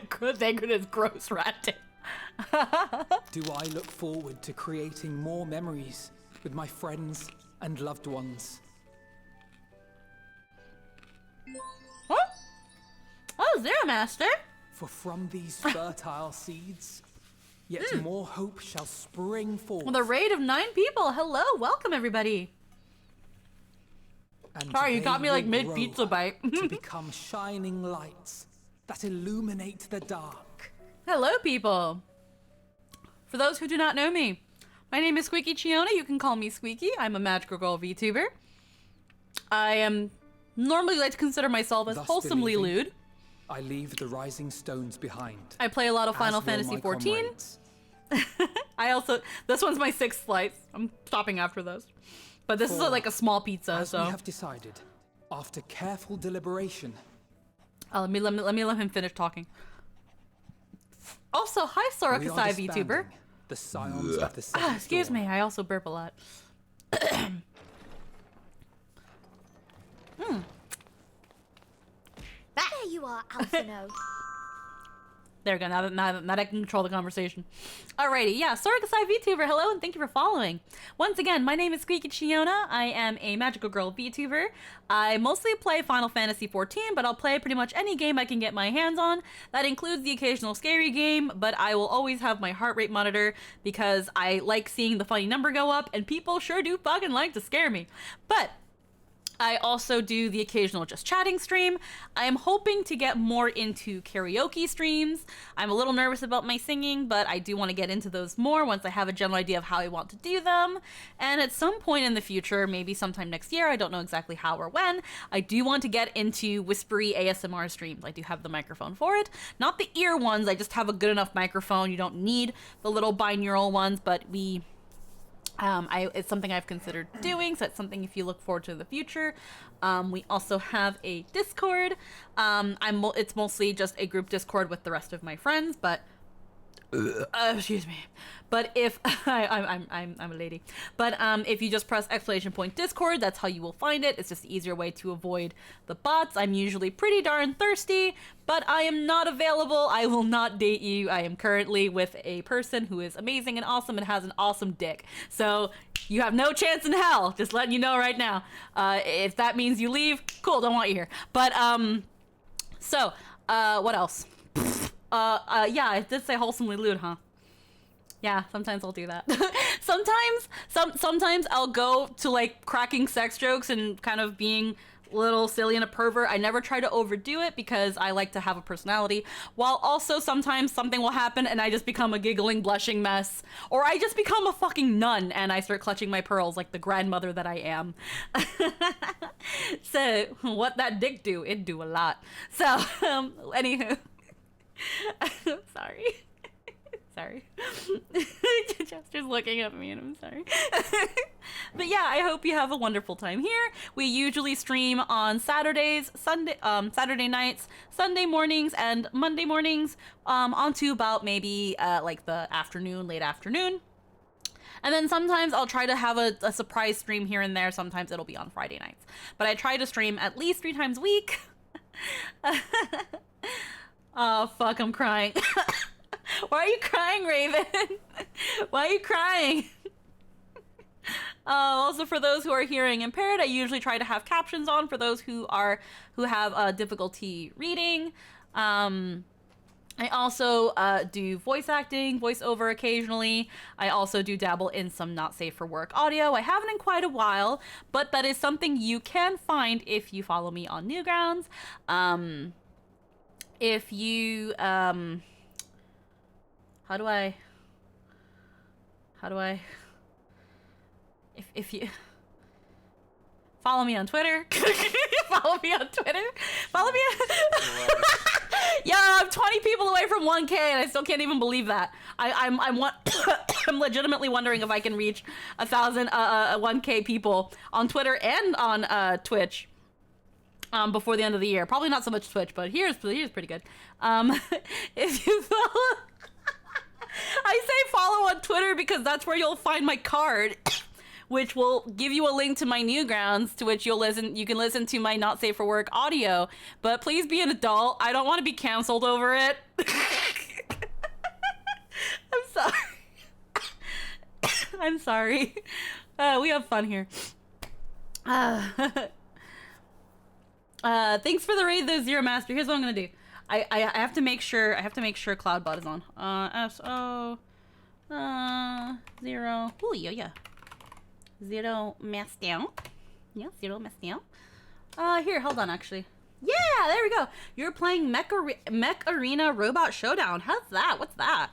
Good, thank goodness, gross ratting. Do I look forward to creating more memories with my friends and loved ones. Huh? Oh, Zero Master. For from these fertile seeds, yet more hope shall spring forth. Well, the raid of 9 people. Hello, welcome everybody. And Sorry, you they got me like will mid grow pizza bite. to become shining lights that illuminate the dark. Hello, people. For those who do not know me, my name is Squeaky Chiona. You can call me Squeaky. I'm a magical girl VTuber. I am normally like to consider myself as Thus wholesomely believing, lewd. I leave the rising stones behind. I play a lot of as Final will Fantasy my 14. comrades. I also, this one's my 6th slice. I'm stopping after those. But this is For, like a small pizza, As so. we have decided, after careful deliberation. Let me let him finish talking. Also, hi Sora we are Kasai disbanding VTuber. The Scions of the Seventh Excuse Dawn. me, I also burp a lot. There you are, Alphino. There we go, now that I can control the conversation. Alrighty, yeah, Sora Kasai VTuber, hello and thank you for following. Once again, my name is Squeaky Chiona. I am a magical girl VTuber. I mostly play Final Fantasy 14, but I'll play pretty much any game I can get my hands on. That includes the occasional scary game, but I will always have my heart rate monitor because I like seeing the funny number go up, and people sure do fucking like to scare me. But I also do the occasional just chatting stream. I am hoping to get more into karaoke streams. I'm a little nervous about my singing, but I do want to get into those more once I have a general idea of how I want to do them. And at some point in the future, maybe sometime next year, I don't know exactly how or when, I do want to get into whispery ASMR streams. I do have the microphone for it. Not the ear ones, I just have a good enough microphone. You don't need the little binaural ones, but it's something I've considered doing, so it's something if you look forward to the future. We also have a Discord. It's mostly just a group Discord with the rest of my friends, but excuse me. But if I'm a lady. But if you just press ! Discord, that's how you will find it. It's just the easier way to avoid the bots. I'm usually pretty darn thirsty, but I am not available. I will not date you. I am currently with a person who is amazing and awesome and has an awesome dick. So you have no chance in hell. Just letting you know right now. If that means you leave, cool, don't want you here. But what else? Yeah, I did say wholesomely lewd, huh? Yeah, sometimes I'll do that. Sometimes I'll go to like cracking sex jokes and kind of being a little silly and a pervert. I never try to overdo it because I like to have a personality, while also sometimes something will happen and I just become a giggling, blushing mess, or I just become a fucking nun and I start clutching my pearls like the grandmother that I am. So what that dick do? It do a lot. So anywho. Sorry. Sorry. Chester's looking at me and I'm sorry. But yeah, I hope you have a wonderful time here. We usually stream on Saturdays, Saturday nights, Sunday mornings, and Monday mornings, onto about maybe like the afternoon, late afternoon. And then sometimes I'll try to have a surprise stream here and there. Sometimes it'll be on Friday nights. But I try to stream at least 3 times a week. Oh, fuck, I'm crying. Why are you crying, Raven? Why are you crying? Also, for those who are hearing impaired, I usually try to have captions on for those who have difficulty reading. I also do voice acting, voiceover occasionally. I also do dabble in some not safe for work audio. I haven't in quite a while, but that is something you can find if you follow me on Newgrounds. If you, if you follow me on Twitter, follow me. Yeah, I'm 20 people away from 1K and I still can't even believe that. I'm legitimately wondering if I can reach 1K people on Twitter and on Twitch. Before the end of the year. Probably not so much Twitch, but here's pretty good. If you follow... I say follow on Twitter because that's where you'll find my card, which will give you a link to my Newgrounds, to which you can listen to my not safe for work audio. But please be an adult. I don't want to be canceled over it. I'm sorry. I'm sorry. We have fun here. Thanks for the raid though, Zero Master. Here's what I'm gonna do. I have to make sure Cloudbot is on. SO 0. Oh yeah. Zero Master. Yeah, Zero Master. Here, hold on actually. Yeah, there we go. You're playing Mech Arena Robot Showdown. How's that? What's that?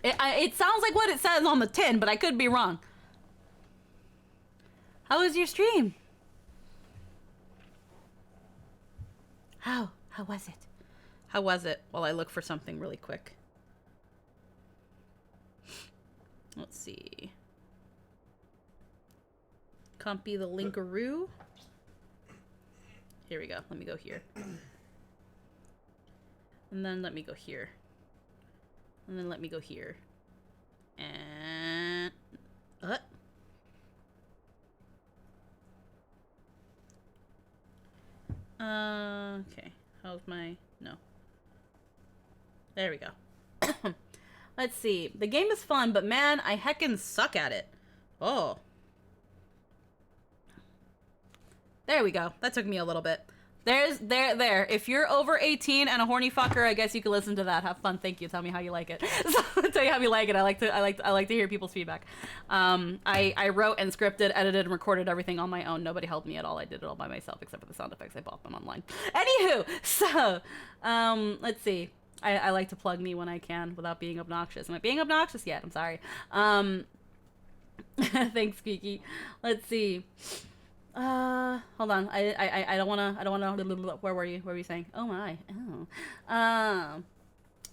It sounds like what it says on the tin, but I could be wrong. How was your stream? How was it? How was it? While I look for something really quick. Let's see. Copy the linkaroo. Here we go. Let me go here. And then let me go here. And then let me go here. And... okay. How's my... No. There we go. Let's see. The game is fun, but man, I heckin' suck at it. Oh. There we go. That took me a little bit. There. If you're over 18 and a horny fucker, I guess you can listen to that. Have fun. Thank you. Tell me how you like it. So, tell you how you like it. I like to hear people's feedback. I wrote and scripted, edited, and recorded everything on my own. Nobody helped me at all. I did it all by myself, except for the sound effects. I bought them online. Anywho, so let's see. I like to plug me when I can without being obnoxious. Am I being obnoxious yet? I'm sorry. Thanks, Squeaky. Let's see. Hold on. I don't wanna. Where were you saying? Oh my. Oh.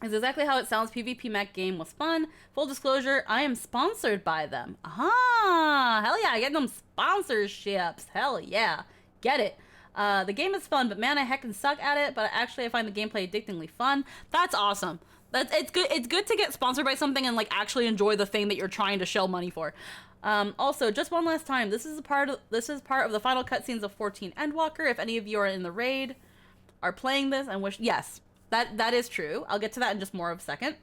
It's exactly how it sounds. PvP mech game was fun. Full disclosure, I am sponsored by them. Ah, hell yeah, I get them sponsorships. Hell yeah, get it. The game is fun, but man, I heckin' suck at it. But actually, I find the gameplay addictingly fun. That's awesome. It's good. It's good to get sponsored by something and like actually enjoy the thing that you're trying to shell money for. Also, just one last time, this is part of the final cutscenes of 14 Endwalker. If any of you are in the raid, are playing this and wish, yes, that is true. I'll get to that in just more of a second.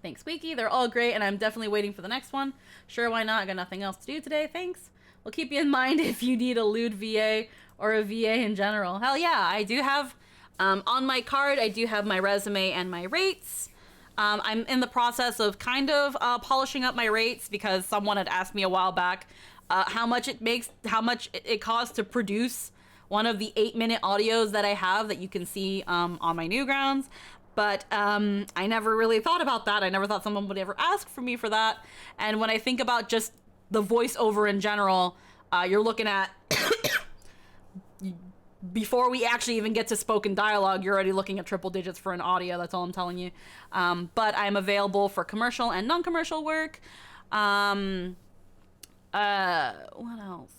Thanks, Squeaky. They're all great, and I'm definitely waiting for the next one. Sure, why not? I got nothing else to do today. Thanks. We'll keep you in mind if you need a lewd VA or a VA in general. Hell yeah, I do have on my card. I do have my resume and my rates. I'm in the process of kind of polishing up my rates because someone had asked me a while back how much it costs to produce one of the 8-minute audios that I have that you can see on my Newgrounds. But I never really thought about that. I never thought someone would ever ask for me for that. And when I think about just the voiceover in general, you're looking at before we actually even get to spoken dialogue, you're already looking at triple digits for an audio. That's all I'm telling you. But I'm available for commercial and non-commercial work. What else?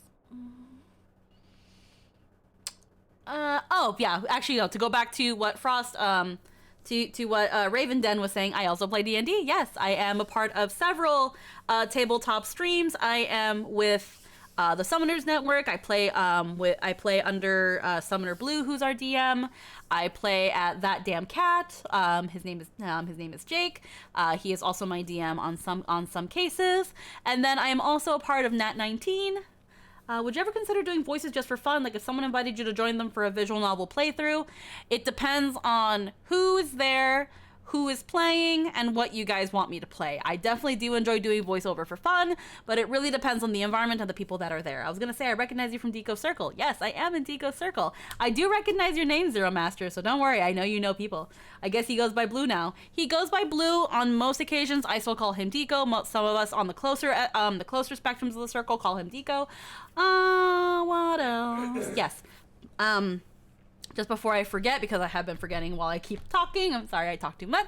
Oh yeah, actually no, to go back to what Frost, to what Raven Den was saying, I also play D&D. Yes, I am a part of several tabletop streams. I am with the Summoners Network. I play under Summoner Blue, who's our DM. I play at That Damn Cat. His name is Jake. He is also my DM on some cases. And then I am also a part of Nat 19. Would you ever consider doing voices just for fun? Like if someone invited you to join them for a visual novel playthrough? It depends on who is there, who is playing, and what you guys want me to play. I definitely do enjoy doing voiceover for fun, but it really depends on the environment and the people that are there. I was gonna say I recognize you from Deco Circle. Yes, I am in Deco Circle. I do recognize your name, Zero Master, so don't worry, I know you know people. I guess he goes by Blue now. He goes by Blue on most occasions. I still call him Deco. Some of us on the closer spectrums of the circle call him Deco. What else? Yes. Just before I forget, because I have been forgetting while I keep talking, I'm sorry I talk too much.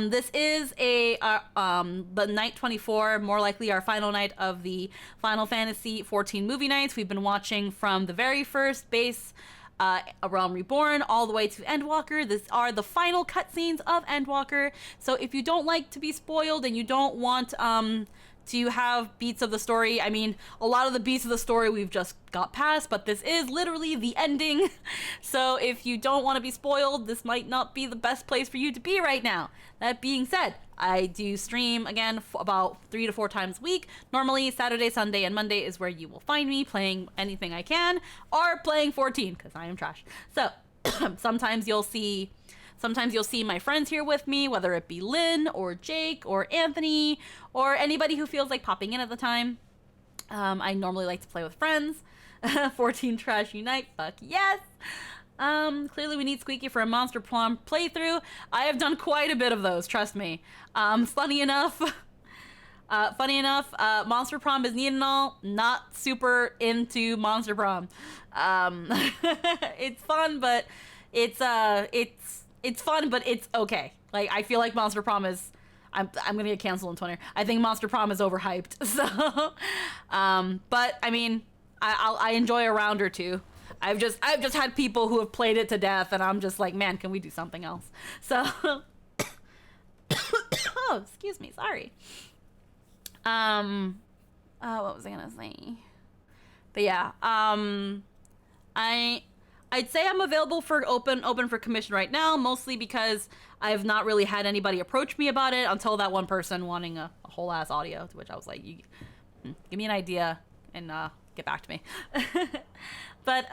This is the night 24, more likely our final night of the Final Fantasy 14 movie nights. We've been watching from the very first base, A Realm Reborn, all the way to Endwalker. These are the final cutscenes of Endwalker. So if you don't like to be spoiled and you don't want to have beats of the story, I mean, a lot of the beats of the story we've just got past, but this is literally the ending. So if you don't want to be spoiled, this might not be the best place for you to be right now. That being said, I do stream again about 3 to 4 times a week. Normally Saturday, Sunday, and Monday is where you will find me playing anything I can, or playing 14 because I am trash. So sometimes you'll see my friends here with me, whether it be Lynn or Jake or Anthony or anybody who feels like popping in at the time. I normally like to play with friends. 14 Trash Unite, fuck yes. Clearly we need Squeaky for a Monster Prom playthrough. I have done quite a bit of those, trust me. Funny enough, Monster Prom is neat and all, not super into Monster Prom. It's fun, but it's fun, but it's okay. Like, I feel like Monster Prom is, I'm gonna get canceled on Twitter. I think Monster Prom is overhyped. So, but I mean, I enjoy a round or two. I've just had people who have played it to death, and I'm just like, man, can we do something else? So, oh, excuse me, sorry. What was I gonna say? But yeah, I'd say I'm available for open for commission right now, mostly because I've not really had anybody approach me about it until that one person wanting a whole ass audio, to which I was like, give me an idea and get back to me. But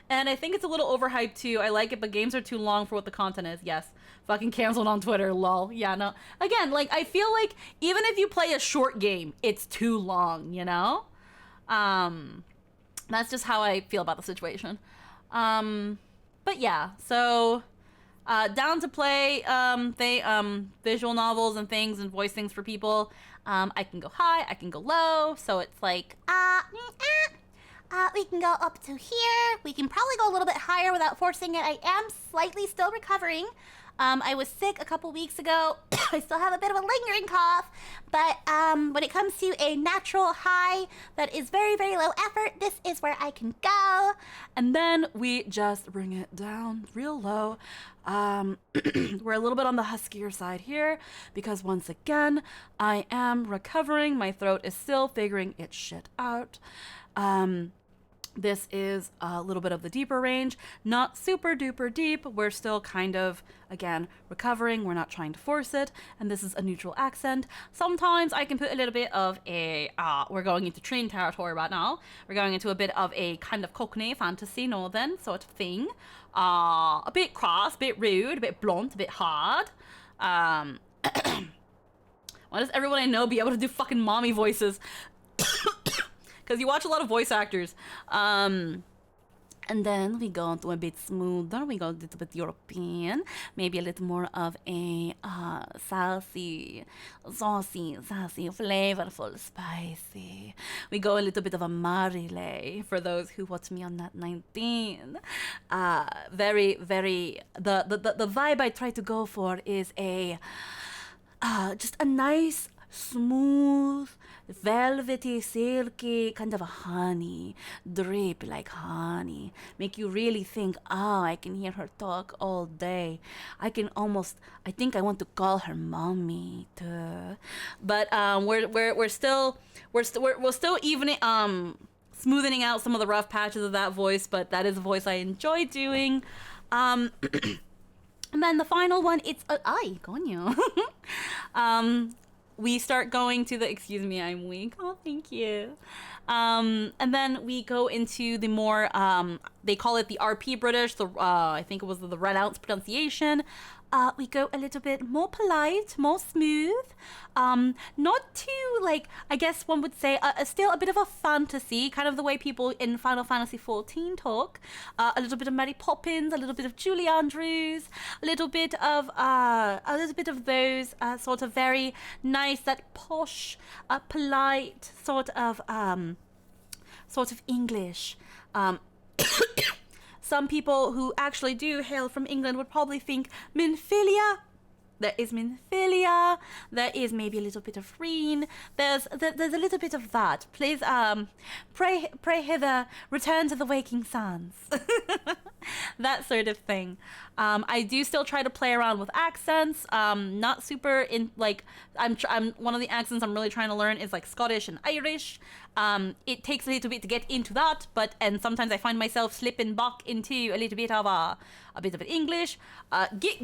And I think it's a little overhyped too. I like it, but games are too long for what the content is. Yes. Fucking canceled on Twitter, lol. Yeah, no. Again, like, I feel like even if you play a short game, it's too long, you know? That's just how I feel about the situation. But yeah, so down to play visual novels and things and voice things for people. I can go high, I can go low, so it's like we can go up to here. We can probably go a little bit higher without forcing it. I am slightly still recovering. I was sick a couple weeks ago. I still have a bit of a lingering cough, but when it comes to a natural high that is very, very low effort, this is where I can go. And then we just bring it down real low. We're a little bit on the huskier side here because once again, I am recovering. My throat is still figuring its shit out. This is a little bit of the deeper range, not super duper deep. We're still kind of, again, recovering. We're not trying to force it. And this is a neutral accent. Sometimes I can put a little bit of a, we're going into train territory right now. We're going into a bit of a kind of Cockney fantasy northern sort of thing. A bit cross, a bit rude, a bit blunt, a bit hard. Why does everyone I know be able to do fucking mommy voices? Because you watch a lot of voice actors. And then we go to a bit smoother. We go a little bit European. Maybe a little more of a saucy, flavorful, spicy. We go a little bit of a marile for those who watch me on Nat 19. Very, very... The vibe I try to go for is a... just a nice, smooth, velvety, silky, kind of a honey, drip like honey, make you really think, oh, I can hear her talk all day. I think I want to call her mommy too. But we're still evening, smoothing out some of the rough patches of that voice, but that is a voice I enjoy doing. And then the final one, it's coño. We start going to the, excuse me, I'm weak. Oh, thank you. And then we go into the more, they call it the RP British, I think it was the Red Ounce pronunciation. We go a little bit more polite, more smooth. Not too, like, I guess one would say, still a bit of a fantasy, kind of the way people in Final Fantasy XIV talk. A little bit of Mary Poppins, a little bit of Julie Andrews, a little bit of those sort of very nice, that posh, polite sort of English. Some people who actually do hail from England would probably think Minfilia. There is Minfilia. There is maybe a little bit of Reen. There's a little bit of that. Please, pray hither, return to the waking suns. That sort of thing. I do still try to play around with accents. Not super in, like, I'm one of the accents I'm really trying to learn is like Scottish and Irish. It takes a little bit to get into that, and sometimes I find myself slipping back into a little bit of a bit of English. Give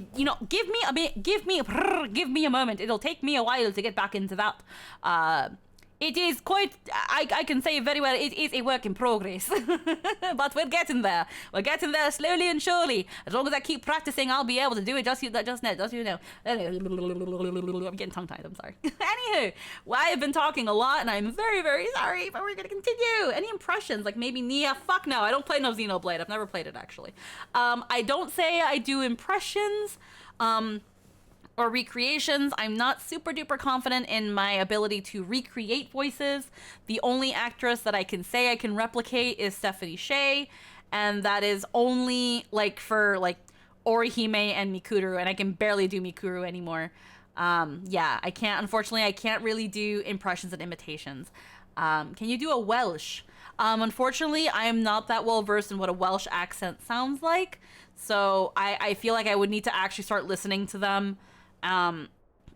me a moment. It'll take me a while to get back into that. It is quite, I can say very well, it is a work in progress. But we're getting there. We're getting there slowly and surely. As long as I keep practicing, I'll be able to do it. Just you know. I'm getting tongue-tied, I'm sorry. Anywho, I've been talking a lot, and I'm very, very sorry, but we're going to continue. Any impressions? Like maybe Nia? Fuck no, I don't play no Xenoblade. I've never played it, actually. I don't say I do impressions. Or recreations. I'm not super duper confident in my ability to recreate voices. The only actress that I can say I can replicate is Stephanie Sheh, and that is only like for like Orihime and Mikuru, and I can barely do Mikuru anymore. Yeah, I can't, unfortunately, I can't really do impressions and imitations. Can you do a Welsh? Unfortunately, I am not that well versed in what a Welsh accent sounds like, so I feel like I would need to actually start listening to them and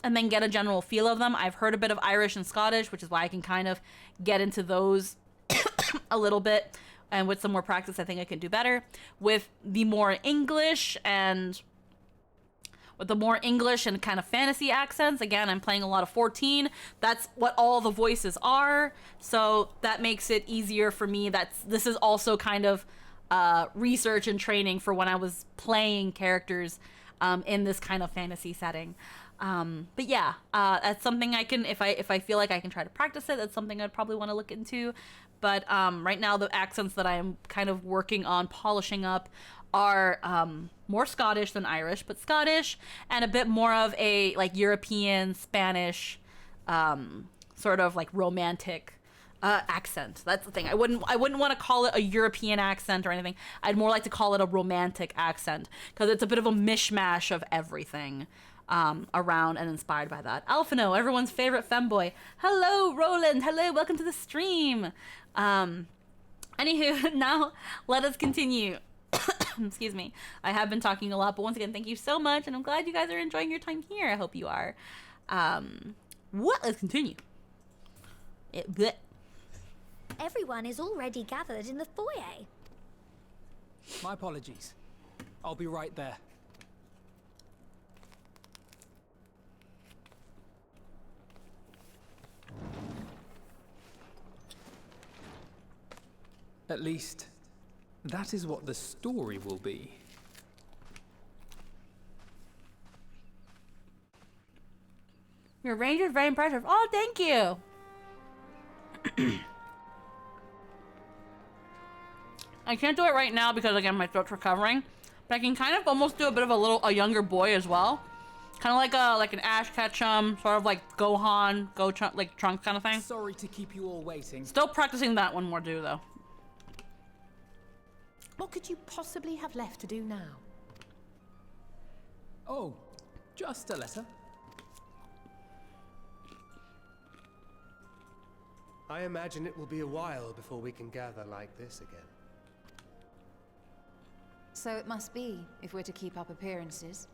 then get a general feel of them. I've heard a bit of Irish and Scottish, which is why I can kind of get into those a little bit. And with some more practice, I think I can do better. With the more English and kind of fantasy accents, again, I'm playing a lot of 14. That's what all the voices are. So that makes it easier for me. This is also kind of research and training for when I was playing characters in this kind of fantasy setting. But yeah, that's something I can, if I feel like I can try to practice it, that's something I'd probably want to look into. But right now, the accents that I am kind of working on polishing up are more Scottish than Irish, but Scottish, and a bit more of a like European Spanish sort of like romantic accent. That's the thing. I wouldn't want to call it a European accent or anything. I'd more like to call it a romantic accent, because it's a bit of a mishmash of everything around and inspired by that. Alphino, everyone's favorite femboy. Hello, Roland. Hello, welcome to the stream. Anywho, now let us continue. Excuse me. I have been talking a lot, but once again, thank you so much, and I'm glad you guys are enjoying your time here. I hope you are. Let's continue. Everyone is already gathered in the foyer. My apologies. I'll be right there. At least, that is what the story will be. Your range is very impressive. Oh, thank you. I can't do it right now because, again, my throat's recovering. But I can kind of almost do a bit of a younger boy as well. Kind of like an Ash Ketchum, sort of like Gohan, like Trunks kind of thing. Sorry to keep you all waiting. Still practicing that one more do, though. What could you possibly have left to do now? Oh, just a letter. I imagine it will be a while before we can gather like this again. So it must be, if we're to keep up appearances.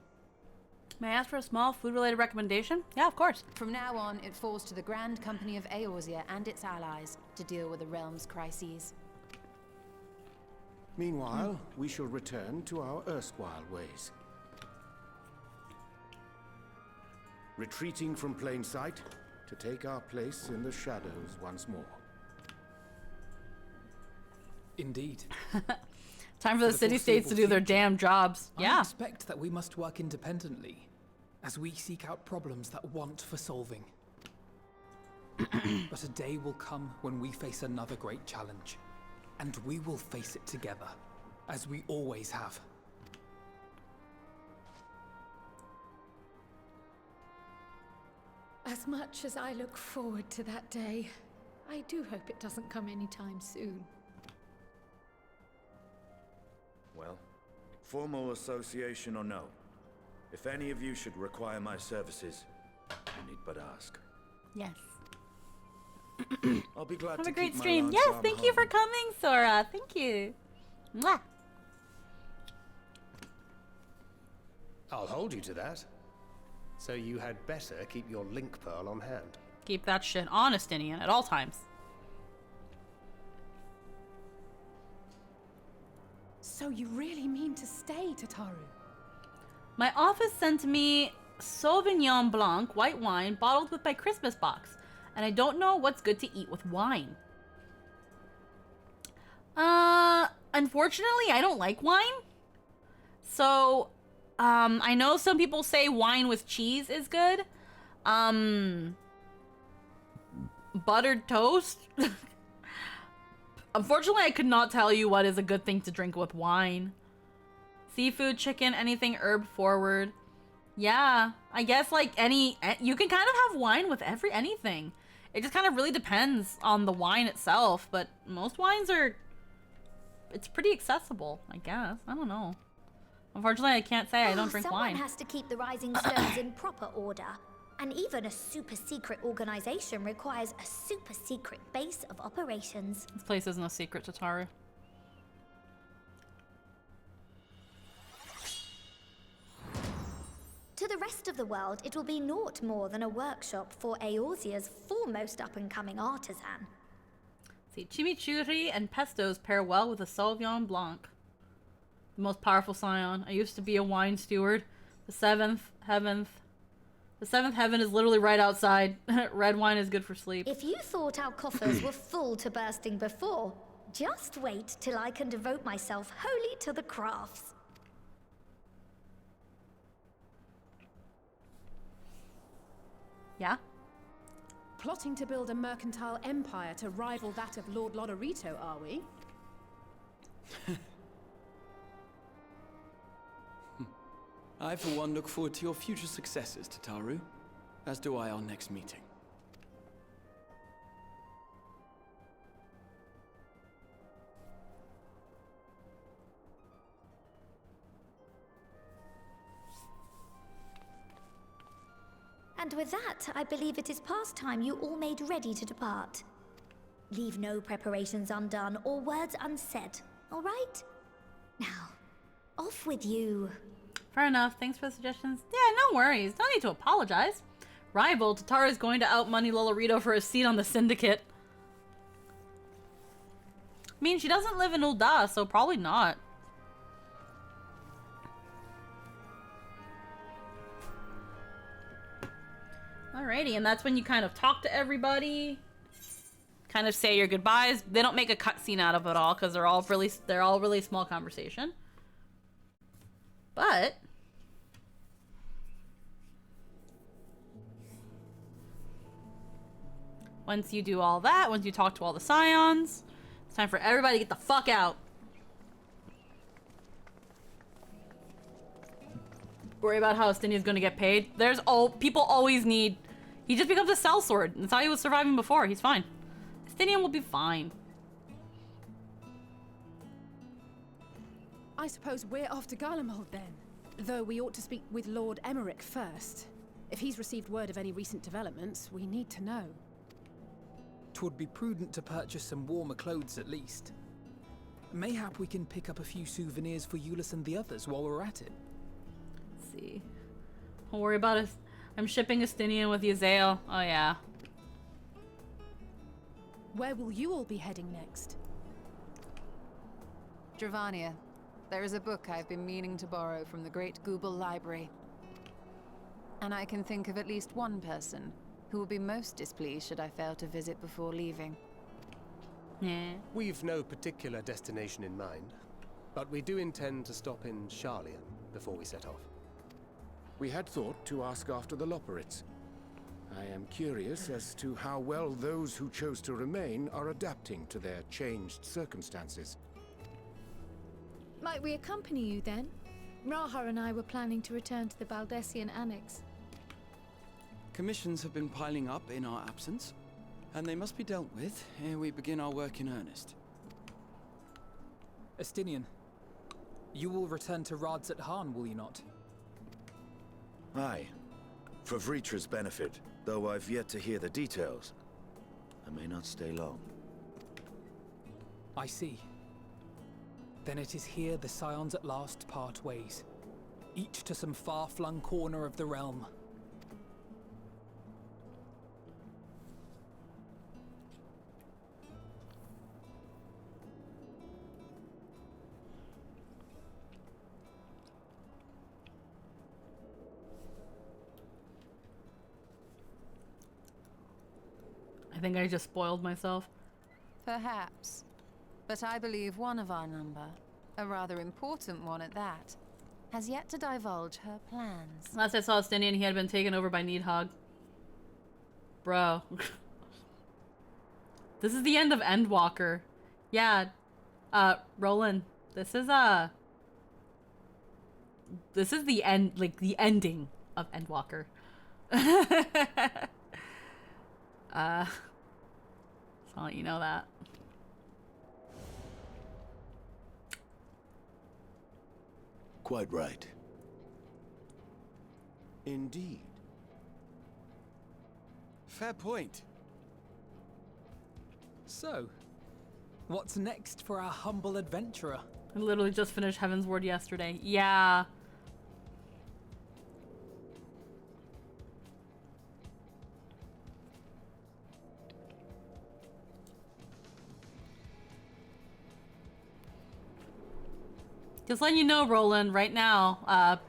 May I ask for a small food-related recommendation? Yeah, of course. From now on, it falls to the Grand Company of Eorzea and its allies to deal with the realm's crises. Meanwhile, we shall return to our erstwhile ways. Retreating from plain sight to take our place in the shadows once more. Indeed. Time for the city-states to do their damn jobs. Yeah. I expect that we must work independently as we seek out problems that want for solving. But a day will come when we face another great challenge. And we will face it together, as we always have. As much as I look forward to that day, I do hope it doesn't come anytime soon. Well, formal association or no, if any of you should require my services, you need but ask. Yes. I'll be glad Have to a great keep my stream. lance Yes, arm thank you for home. coming, Sora. Thank you. Mwah. I'll hold you to that. So you had better keep your link pearl on hand. Keep that shit honest, Inian, at all times. So you really mean to stay, Tataru? My office sent me Sauvignon Blanc, white wine, bottled with my Christmas box. And I don't know what's good to eat with wine. Unfortunately, I don't like wine. So, I know some people say wine with cheese is good. Buttered toast? Unfortunately, I could not tell you what is a good thing to drink with wine. Seafood, chicken, anything herb forward. Yeah, I guess like you can kind of have wine with anything. It just kind of really depends on the wine itself, but most wines it's pretty accessible, I guess. I don't know. Unfortunately, I can't say I don't drink wine. Someone has to keep the Rising Stones in proper order. And even a super secret organization requires a super secret base of operations. This place isn't a secret, Tataru. To the rest of the world, it will be naught more than a workshop for Eorzea's foremost up-and-coming artisan. See, chimichurri and pestos pair well with a Sauvignon Blanc. The most powerful scion. I used to be a wine steward. The seventh heaven is literally right outside. Red wine is good for sleep. If you thought our coffers were full to bursting before, Just wait till I can devote myself wholly to the crafts. Yeah? Plotting to build a mercantile empire to rival that of Lord Lodorito, are we? I, for one, look forward to your future successes, Tataru. As do I our next meeting. And with that, I believe it is past time you all made ready to depart. Leave no preparations undone or words unsaid, all right? Now, off with you. Fair enough. Thanks for the suggestions. Yeah, no worries. No need to apologize. Rival, Tataru is going to outmoney Lolorito for a seat on the Syndicate. I mean, she doesn't live in Ul'dah, so probably not. Alrighty, and that's when you kind of talk to everybody, kind of say your goodbyes. They don't make a cutscene out of it all because they're all really small conversation. But once you do all that, once you talk to all the Scions, it's time for everybody to get the fuck out. Worry about how Estinian's gonna get paid. People always need. He just becomes a sellsword. That's how he was surviving before. He's fine. Estinian will be fine. I suppose we're off to Garlemald then. Though we ought to speak with Lord Emmerich first. If he's received word of any recent developments, we need to know. 'Twould be prudent to purchase some warmer clothes at least. Mayhap we can pick up a few souvenirs for Euless and the others while we're at it. Let's see. Don't worry about it. I'm shipping Estinian with Yazael. Oh yeah. Where will you all be heading next? Dravania. There is a book I've been meaning to borrow from the Great Google Library. And I can think of at least one person who will be most displeased should I fail to visit before leaving. Yeah. We've no particular destination in mind, but we do intend to stop in Sharlayan before we set off. We had thought to ask after the Loporrits. I am curious as to how well those who chose to remain are adapting to their changed circumstances. Might we accompany you then? Raha and I were planning to return to the Baldessian Annex. Commissions have been piling up in our absence, and they must be dealt with ere we begin our work in earnest. Estinian, you will return to Radzat Han, will you not? Aye. For Vritra's benefit, though I've yet to hear the details. I may not stay long. I see. Then it is here the Scions at last part ways, each to some far-flung corner of the realm. I think I just spoiled myself. Perhaps. But I believe one of our number, a rather important one at that, has yet to divulge her plans. Last I saw Estinian, he had been taken over by Needhog. Bro. This is the end of Endwalker. Yeah. Roland, this is the end, like the ending of Endwalker. So I'll let you know that. Quite right. Indeed. Fair point. So, what's next for our humble adventurer? I literally just finished Heaven's Ward yesterday. Yeah. Just letting you know, Roland, right now,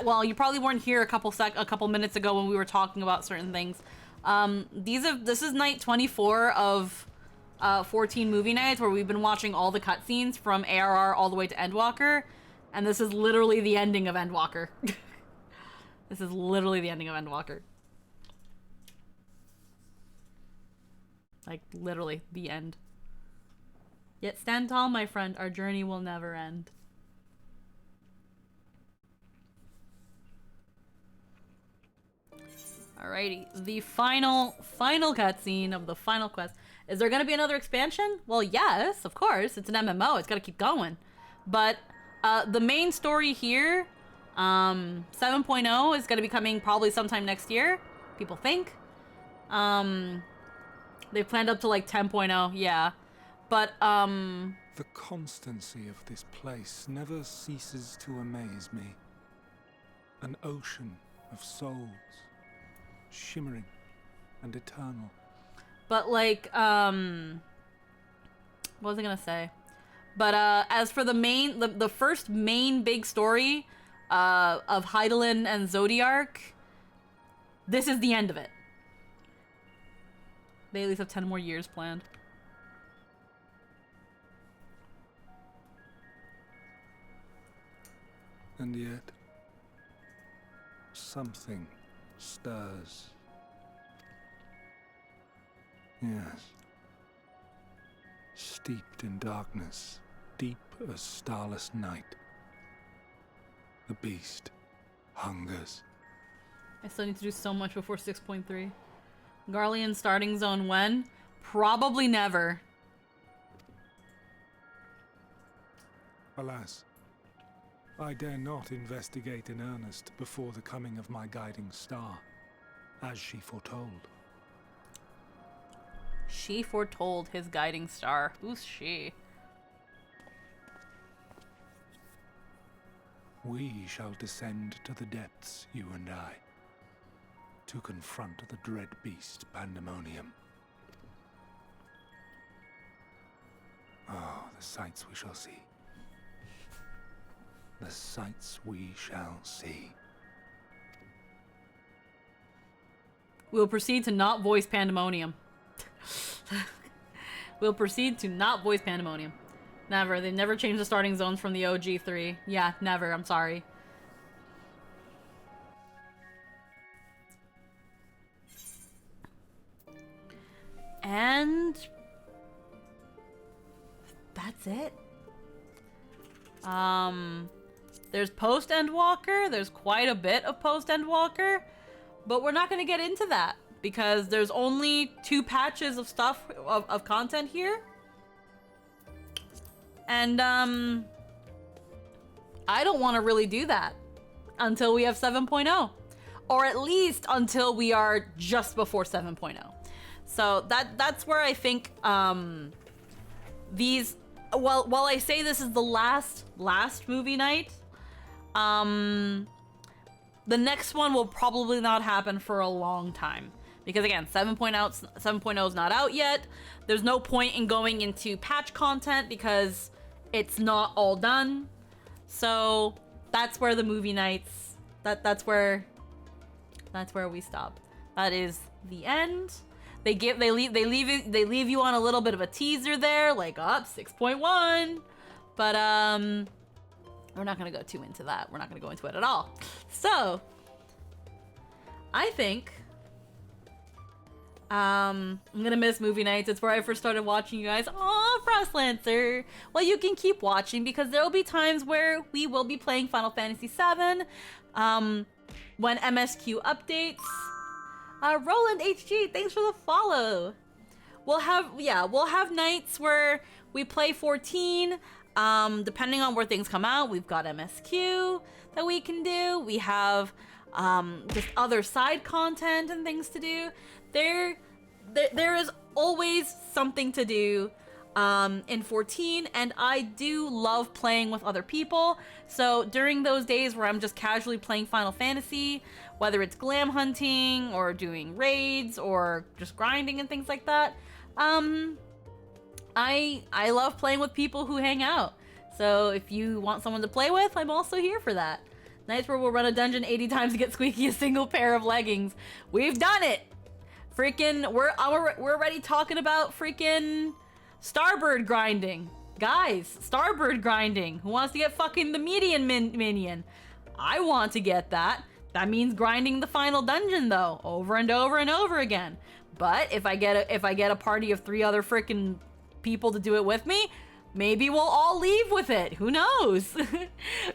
well, you probably weren't here a couple minutes ago when we were talking about certain things. This is night 24 of 14 movie nights where we've been watching all the cutscenes from ARR all the way to Endwalker, and this is literally the ending of Endwalker. This is literally the ending of Endwalker. Like, literally, the end. Yet stand tall, my friend, our journey will never end. Alrighty, the final cutscene of the final quest. Is there gonna be another expansion? Well, yes, of course. It's an MMO, it's gotta keep going. But the main story here, 7.0 is gonna be coming probably sometime next year, people think. They've planned up to like 10.0, yeah. But, The constancy of this place never ceases to amaze me. An ocean of souls, shimmering and eternal. But like, what was I gonna say? But as for the first main big story of Hydaelyn and Zodiark, this is the end of it. They at least have 10 more years planned. And yet, something stirs. Yes. Steeped in darkness, deep as starless night. The beast hungers. I still need to do so much before 6.3. Garlean starting zone when? Probably never. Alas, I dare not investigate in earnest before the coming of my guiding star, as she foretold. She foretold his guiding star. Who's she? We shall descend to the depths, you and I, to confront the dread beast Pandemonium. Oh, the sights we shall see. The sights we shall see. We'll proceed to not voice Pandemonium. We'll proceed to not voice Pandemonium. Never. They've never changed the starting zones from the OG 3. Yeah, never. I'm sorry. And that's it. There's post Endwalker. There's quite a bit of post Endwalker, but we're not going to get into that because there's only 2 patches of stuff of content here. And I don't want to really do that until we have 7.0, or at least until we are just before 7.0. So that's where I think these, while I say this is the last movie night, the next one will probably not happen for a long time. Because again, 7.0 is not out yet. There's no point in going into patch content because it's not all done. So that's where the movie nights, that's where we stop. That is the end. They leave you on a little bit of a teaser there, like 6.1. But we're not gonna go too into that. We're not gonna go into it at all. So I think I'm gonna miss movie nights. It's where I first started watching you guys. Aw, Frostlancer. Well, you can keep watching because there will be times where we will be playing Final Fantasy VII. When MSQ updates. Roland HG, thanks for the follow. We'll have nights where we play 14. Depending on where things come out, we've got MSQ that we can do. We have just other side content and things to do. There is always something to do in 14, and I do love playing with other people. So during those days where I'm just casually playing Final Fantasy, whether it's glam hunting or doing raids or just grinding and things like that, I love playing with people who hang out. So if you want someone to play with, I'm also here for that. Nights where we'll run a dungeon 80 times to get Squeaky a single pair of leggings. We've done it! Freaking, we're already talking about freaking Starboard grinding. Guys, starboard grinding. Who wants to get fucking the median minion? I want to get that. That means grinding the final dungeon though, over and over and over again. But if I get a party of 3 other freaking people to do it with me, maybe we'll all leave with it. Who knows?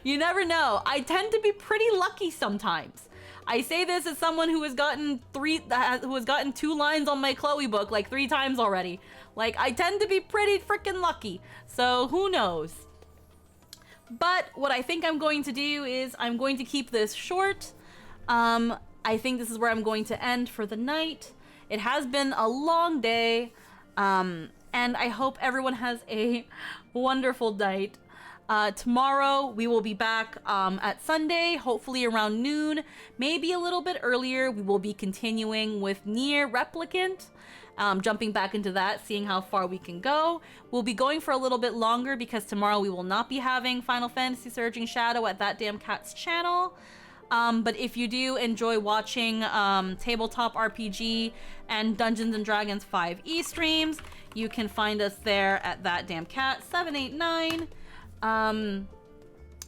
You never know. I tend to be pretty lucky sometimes. I say this as someone who has gotten 2 lines on my Chloe book like 3 times already. Like, I tend to be pretty freaking lucky. So who knows? But what I think I'm going to do is I'm going to keep this short. I think this is where I'm going to end for the night. It has been a long day. And I hope everyone has a wonderful night. Tomorrow we will be back at Sunday, hopefully around noon, maybe a little bit earlier. We will be continuing with Nier Replicant, jumping back into that, seeing how far we can go. We'll be going for a little bit longer because tomorrow we will not be having Final Fantasy Surging Shadow at That Damn Cat's channel. But if you do enjoy watching tabletop RPG and Dungeons & Dragons 5e streams, you can find us there at That Damn Cat 789.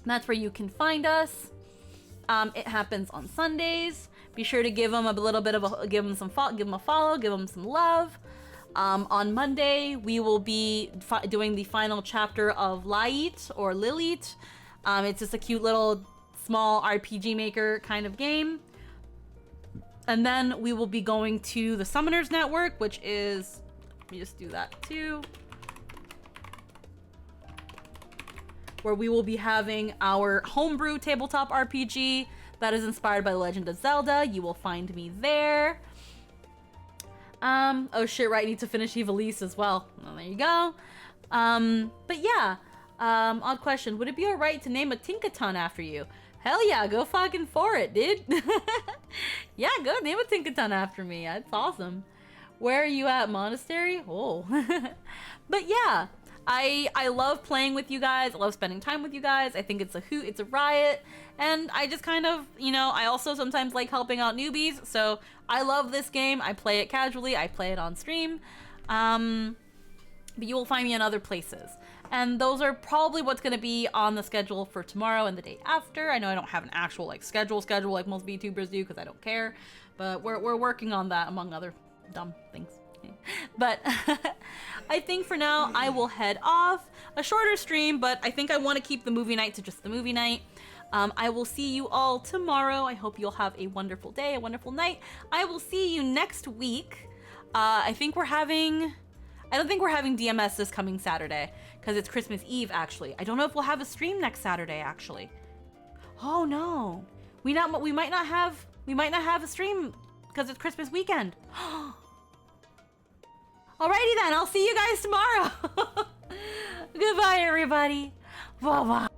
That's where you can find us. It happens on Sundays. Be sure to give them a little bit of a give them a follow, give them some love. On Monday we will be doing the final chapter of Lait or Lilith. It's just a cute little small RPG maker kind of game. And then we will be going to the Summoners Network, which is, let me just do that too, where we will be having our homebrew tabletop RPG that is inspired by The Legend of Zelda. You will find me there. Oh shit, right, I need to finish Ivalice as well. Well, there you go. But yeah, odd question. Would it be alright to name a Tinkaton after you? Hell yeah, go fucking for it, dude. Yeah, go name a Tinkaton after me. That's awesome. Where are you at, Monastery? Oh. But yeah, I love playing with you guys. I love spending time with you guys. I think it's a hoot, it's a riot. And I just kind of, you know, I also sometimes like helping out newbies. So I love this game. I play it casually. I play it on stream. But you will find me in other places. And those are probably what's going to be on the schedule for tomorrow and the day after. I know I don't have an actual like schedule like most VTubers do because I don't care. But we're working on that among other dumb things. But I think for now I will head off. A shorter stream, but I think I want to keep the movie night to just the movie night. I will see you all tomorrow. I hope you'll have a wonderful day, a wonderful night. I will see you next week. I don't think we're having DMS this coming Saturday because it's Christmas Eve actually. I don't know if we'll have a stream next Saturday actually. Oh no. We might not have a stream because it's Christmas weekend. Alrighty then, I'll see you guys tomorrow. Goodbye, everybody. Bye-bye.